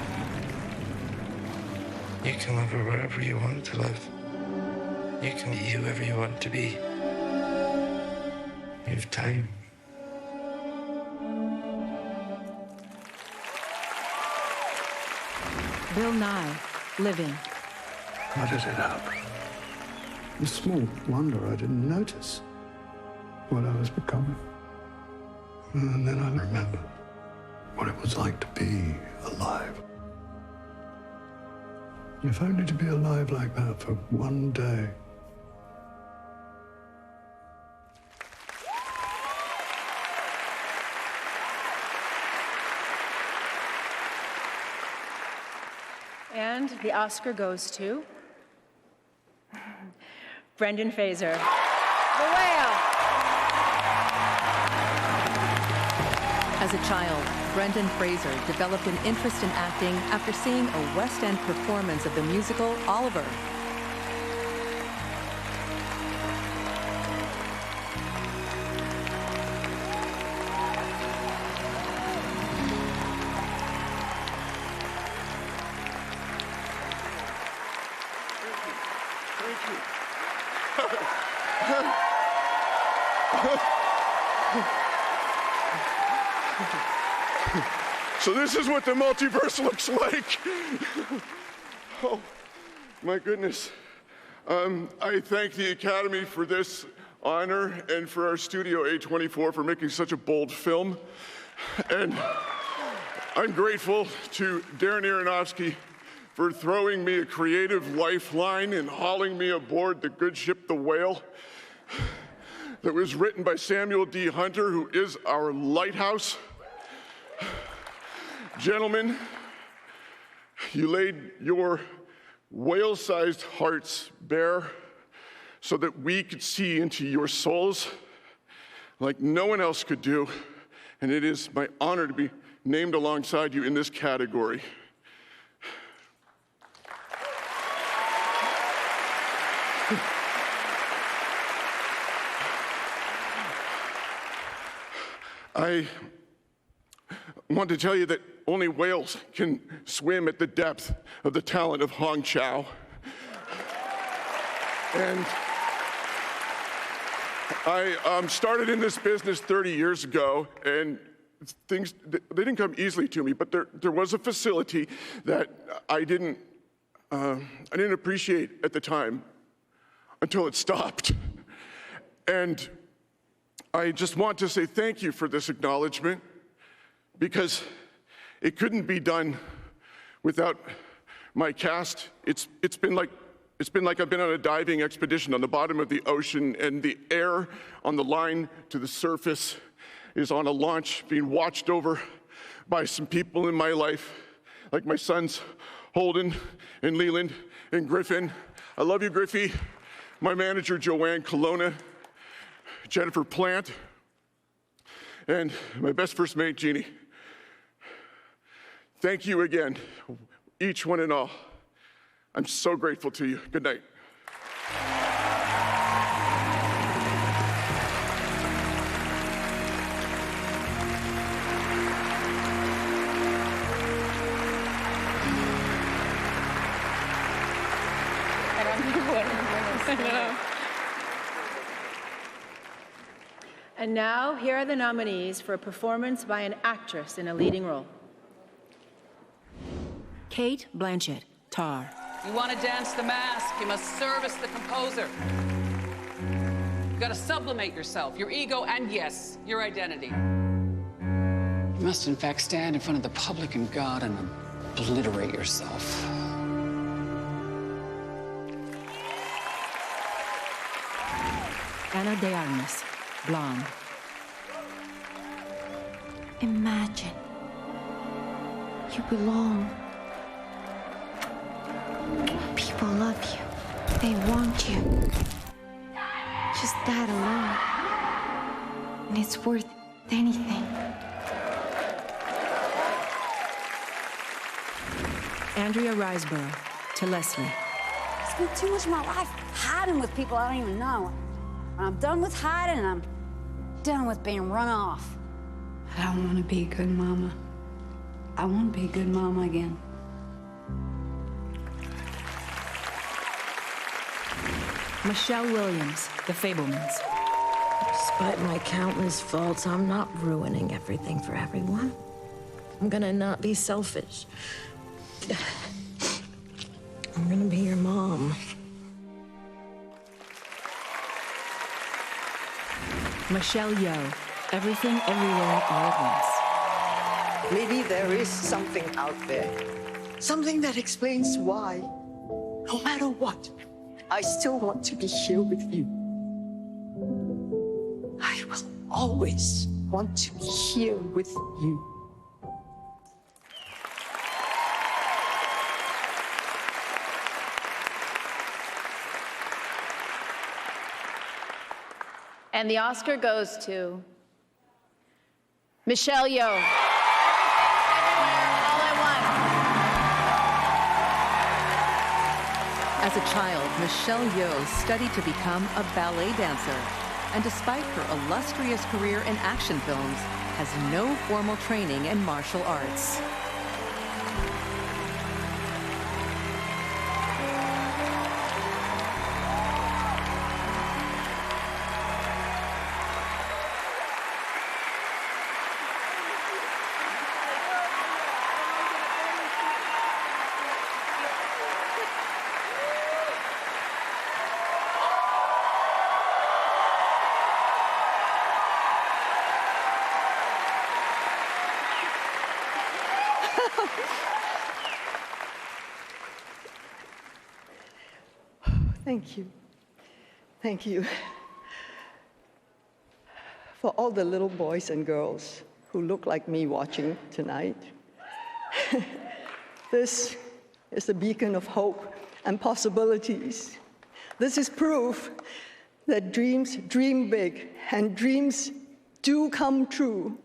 You can live wherever you want to live. You can be whoever you want to be. You have time.
Bill Nye, Living.
How did it happen? A small wonder I didn't notice what I was becoming. And then I remembered what it was like to be alive. If only to be alive like that for one day.
And the Oscar goes to Brendan Fraser, The Whale.
As a child, Brendan Fraser developed an interest in acting after seeing a West End performance of the musical Oliver.
So this is what the multiverse looks like. Oh, my goodness. I thank the Academy for this honor and for our studio A24 for making such a bold film. And I'm grateful to Darren Aronofsky for throwing me a creative lifeline and hauling me aboard the good ship, The Whale, that was written by Samuel D. Hunter, who is our lighthouse. Gentlemen, you laid your whale-sized hearts bare so that we could see into your souls like no one else could do, and it is my honor to be named alongside you in this category. I want to tell you that only whales can swim at the depth of the talent of Hong Chow. And I started in this business 30 years ago, and things, they didn't come easily to me, but there was a facility that I didn't appreciate at the time until it stopped. And I just want to say thank you for this acknowledgement, because it couldn't be done without my cast. It's been like It's been like I've been on a diving expedition on the bottom of the ocean, and the air on the line to the surface is on a launch being watched over by some people in my life, like my sons, Holden and Leland and Griffin. I love you, Griffey. My manager, Joanne Colonna, Jennifer Plant, and my best first mate, Jeannie. Thank you again, each one and all. I'm so grateful to you. Good night.
I don't know what I'm going to say.
And now, here are the nominees for a performance by an actress in a leading role.
Cate Blanchett, Tar.
You want to dance the mask, you must service the composer. You gotta sublimate yourself, your ego, and yes, your identity.
You must in fact stand in front of the public and God and obliterate yourself.
Ana de Armas, Blonde.
Imagine you belong. People love you. They want you. Just that alone. And it's worth anything.
Andrea Riseborough, to Leslie.
I spent too much of my life hiding with people I don't even know. When I'm done with hiding, I'm done with being run off.
I don't want to be a good mama. I want to be a good mama again.
Michelle Williams, The Fabelmans.
Despite my countless faults, I'm not ruining everything for everyone. I'm gonna not be selfish. I'm gonna be your mom.
Michelle Yeoh, Everything Everywhere All at Once.
Maybe there is something out there. Something that explains why, no matter what, I still want to be here with you. I will always want to be here with you.
And the Oscar goes to Michelle Yeoh.
As a child, Michelle Yeoh studied to become a ballet dancer, and despite her illustrious career in action films, has no formal training in martial arts.
Thank you. Thank you for all the little boys and girls who look like me watching tonight. This is a beacon of hope and possibilities. This is proof that dreams dream big and dreams do come true.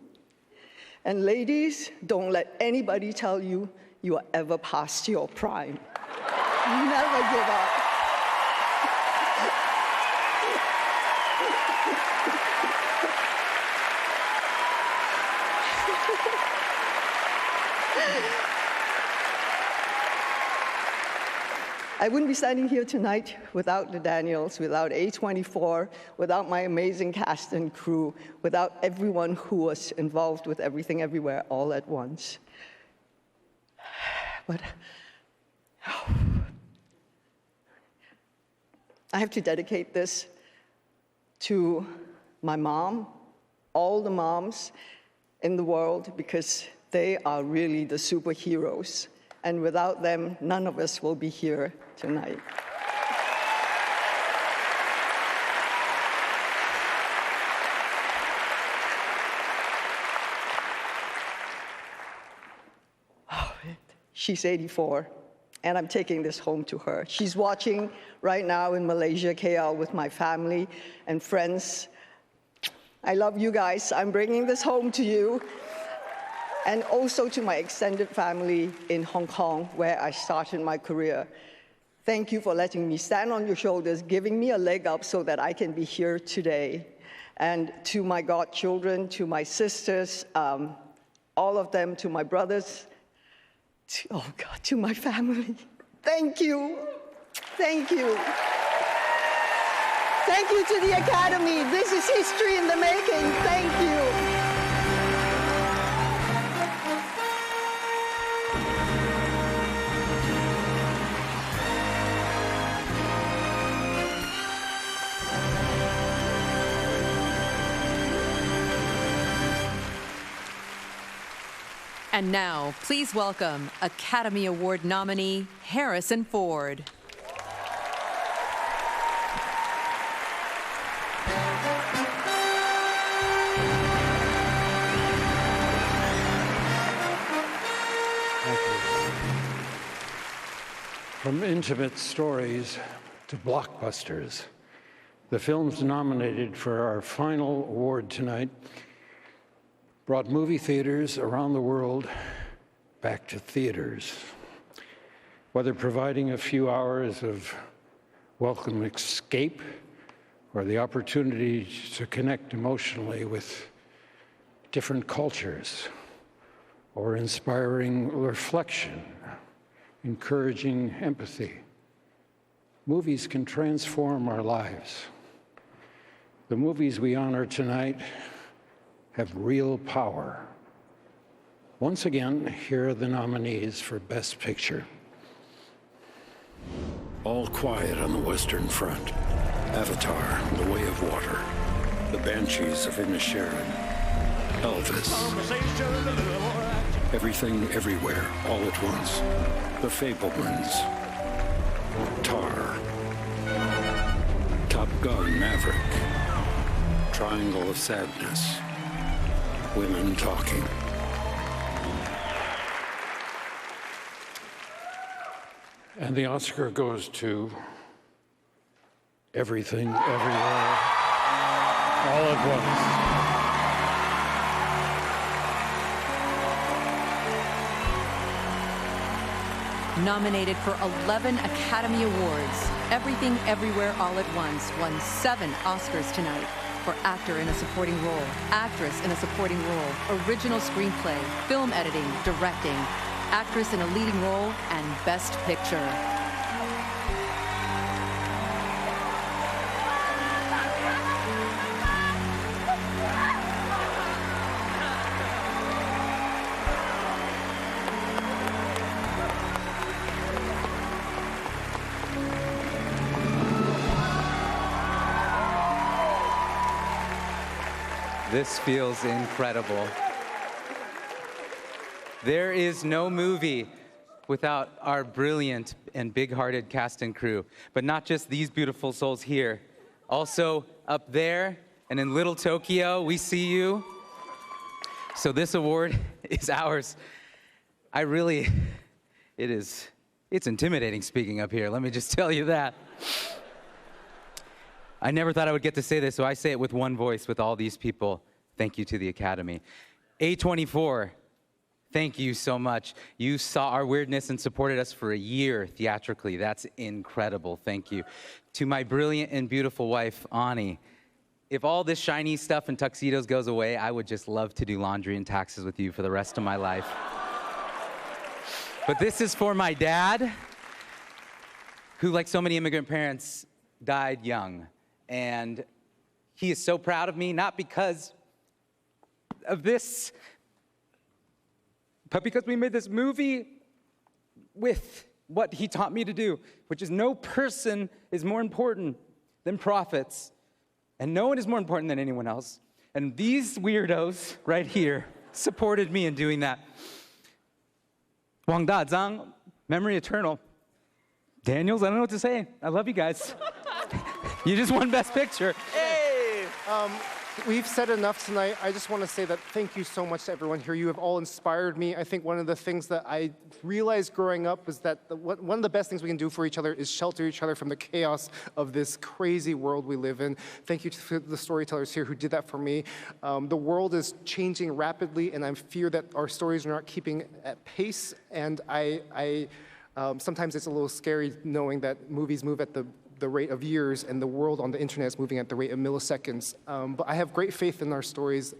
And ladies, don't let anybody tell you you are ever past your prime. Never give up. I wouldn't be standing here tonight without the Daniels, without A24, without my amazing cast and crew, without everyone who was involved with Everything Everywhere All at Once. But I have to dedicate this to my mom, all the moms in the world, because they are really the superheroes. And without them, none of us will be here tonight. She's 84, and I'm taking this home to her. She's watching right now in Malaysia, KL, with my family and friends. I love you guys. I'm bringing this home to you. And also to my extended family in Hong Kong, where I started my career. Thank you for letting me stand on your shoulders, giving me a leg up so that I can be here today. And to my godchildren, to my sisters, all of them, to my brothers, to my family. Thank you. Thank you. Thank you to the Academy. This is history in the making. Thank you.
And now, please welcome Academy Award nominee Harrison Ford.
Thank you. From intimate stories to blockbusters, the films nominated for our final award tonight brought movie theaters around the world back to theaters. Whether providing a few hours of welcome escape or the opportunity to connect emotionally with different cultures, or inspiring reflection, encouraging empathy, movies can transform our lives. The movies we honor tonight have real power. Once again, here are the nominees for Best Picture.
All Quiet on the Western Front, Avatar, The Way of Water, The Banshees of Inisherin, Elvis, Everything Everywhere All at Once, The Fabelmans, Tar, Top Gun Maverick, Triangle of Sadness, Women Talking.
And the Oscar goes to Everything, Everywhere, All at
Once. Nominated for 11 Academy Awards, Everything Everywhere All at Once won 7 Oscars tonight for actor in a supporting role, actress in a supporting role, original screenplay, film editing, directing, actress in a leading role, and Best Picture.
This feels incredible. There is no movie without our brilliant and big-hearted cast and crew, but not just these beautiful souls here. Also up there and in Little Tokyo, we see you. So this award is ours. It's intimidating speaking up here, let me just tell you that. I never thought I would get to say this, so I say it with one voice with all these people. Thank you to the Academy. A24, thank you so much. You saw our weirdness and supported us for a year theatrically. That's incredible, thank you. To my brilliant and beautiful wife, Ani, if all this shiny stuff and tuxedos goes away, I would just love to do laundry and taxes with you for the rest of my life. But this is for my dad, who, like so many immigrant parents, died young. And he is so proud of me, not because of this, but because we made this movie with what he taught me to do, which is no person is more important than prophets, and no one is more important than anyone else. And these weirdos right here supported me in doing that. Wang Da Zhang, memory eternal. Daniels, I don't know what to say. I love you guys. You just won Best Picture.
Hey! We've said enough tonight. I just want to say that thank you so much to everyone here. You have all inspired me. I think one of the things that I realized growing up was that one of the best things we can do for each other is shelter each other from the chaos of this crazy world we live in. Thank you to the storytellers here who did that for me. The world is changing rapidly, and I fear that our stories are not keeping at pace. And sometimes it's a little scary knowing that movies move at the rate of years, and the world on the internet is moving at the rate of milliseconds. But I have great faith in our stories.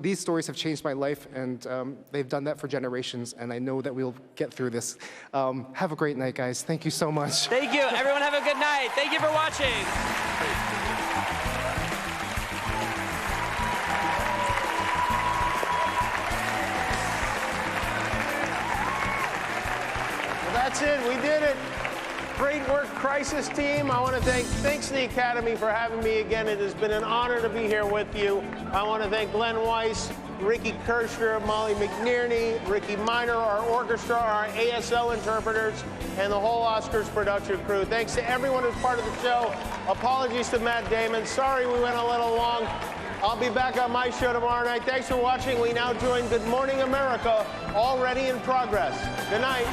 These stories have changed my life, and they've done that for generations, and I know that we'll get through this. Have a great night, guys. Thank you so much.
Thank you. Everyone have a good night. Thank you for watching.
Well, that's it. We did it. Great work, Crisis team. I want to thanks to the Academy for having me again. It has been an honor to be here with you. I want to thank Glenn Weiss, Ricky Kirscher, Molly McNerney, Ricky Miner, our orchestra, our ASL interpreters, and the whole Oscars production crew. Thanks to everyone who's part of the show. Apologies to Matt Damon. Sorry we went a little long. I'll be back on my show tomorrow night. Thanks for watching. We now join Good Morning America, already in progress. Good night.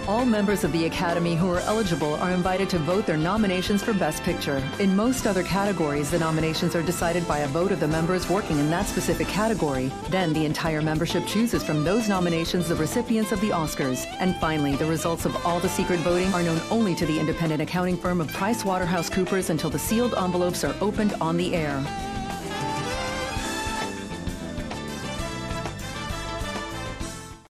All members of the Academy who are eligible are invited to vote their nominations for Best Picture. In most other categories, the nominations are decided by a vote of the members working in that specific category. Then the entire membership chooses from those nominations the recipients of the Oscars. And finally, the results of all the secret voting are known only to the independent accounting firm of PricewaterhouseCoopers until the sealed envelopes are opened on the air.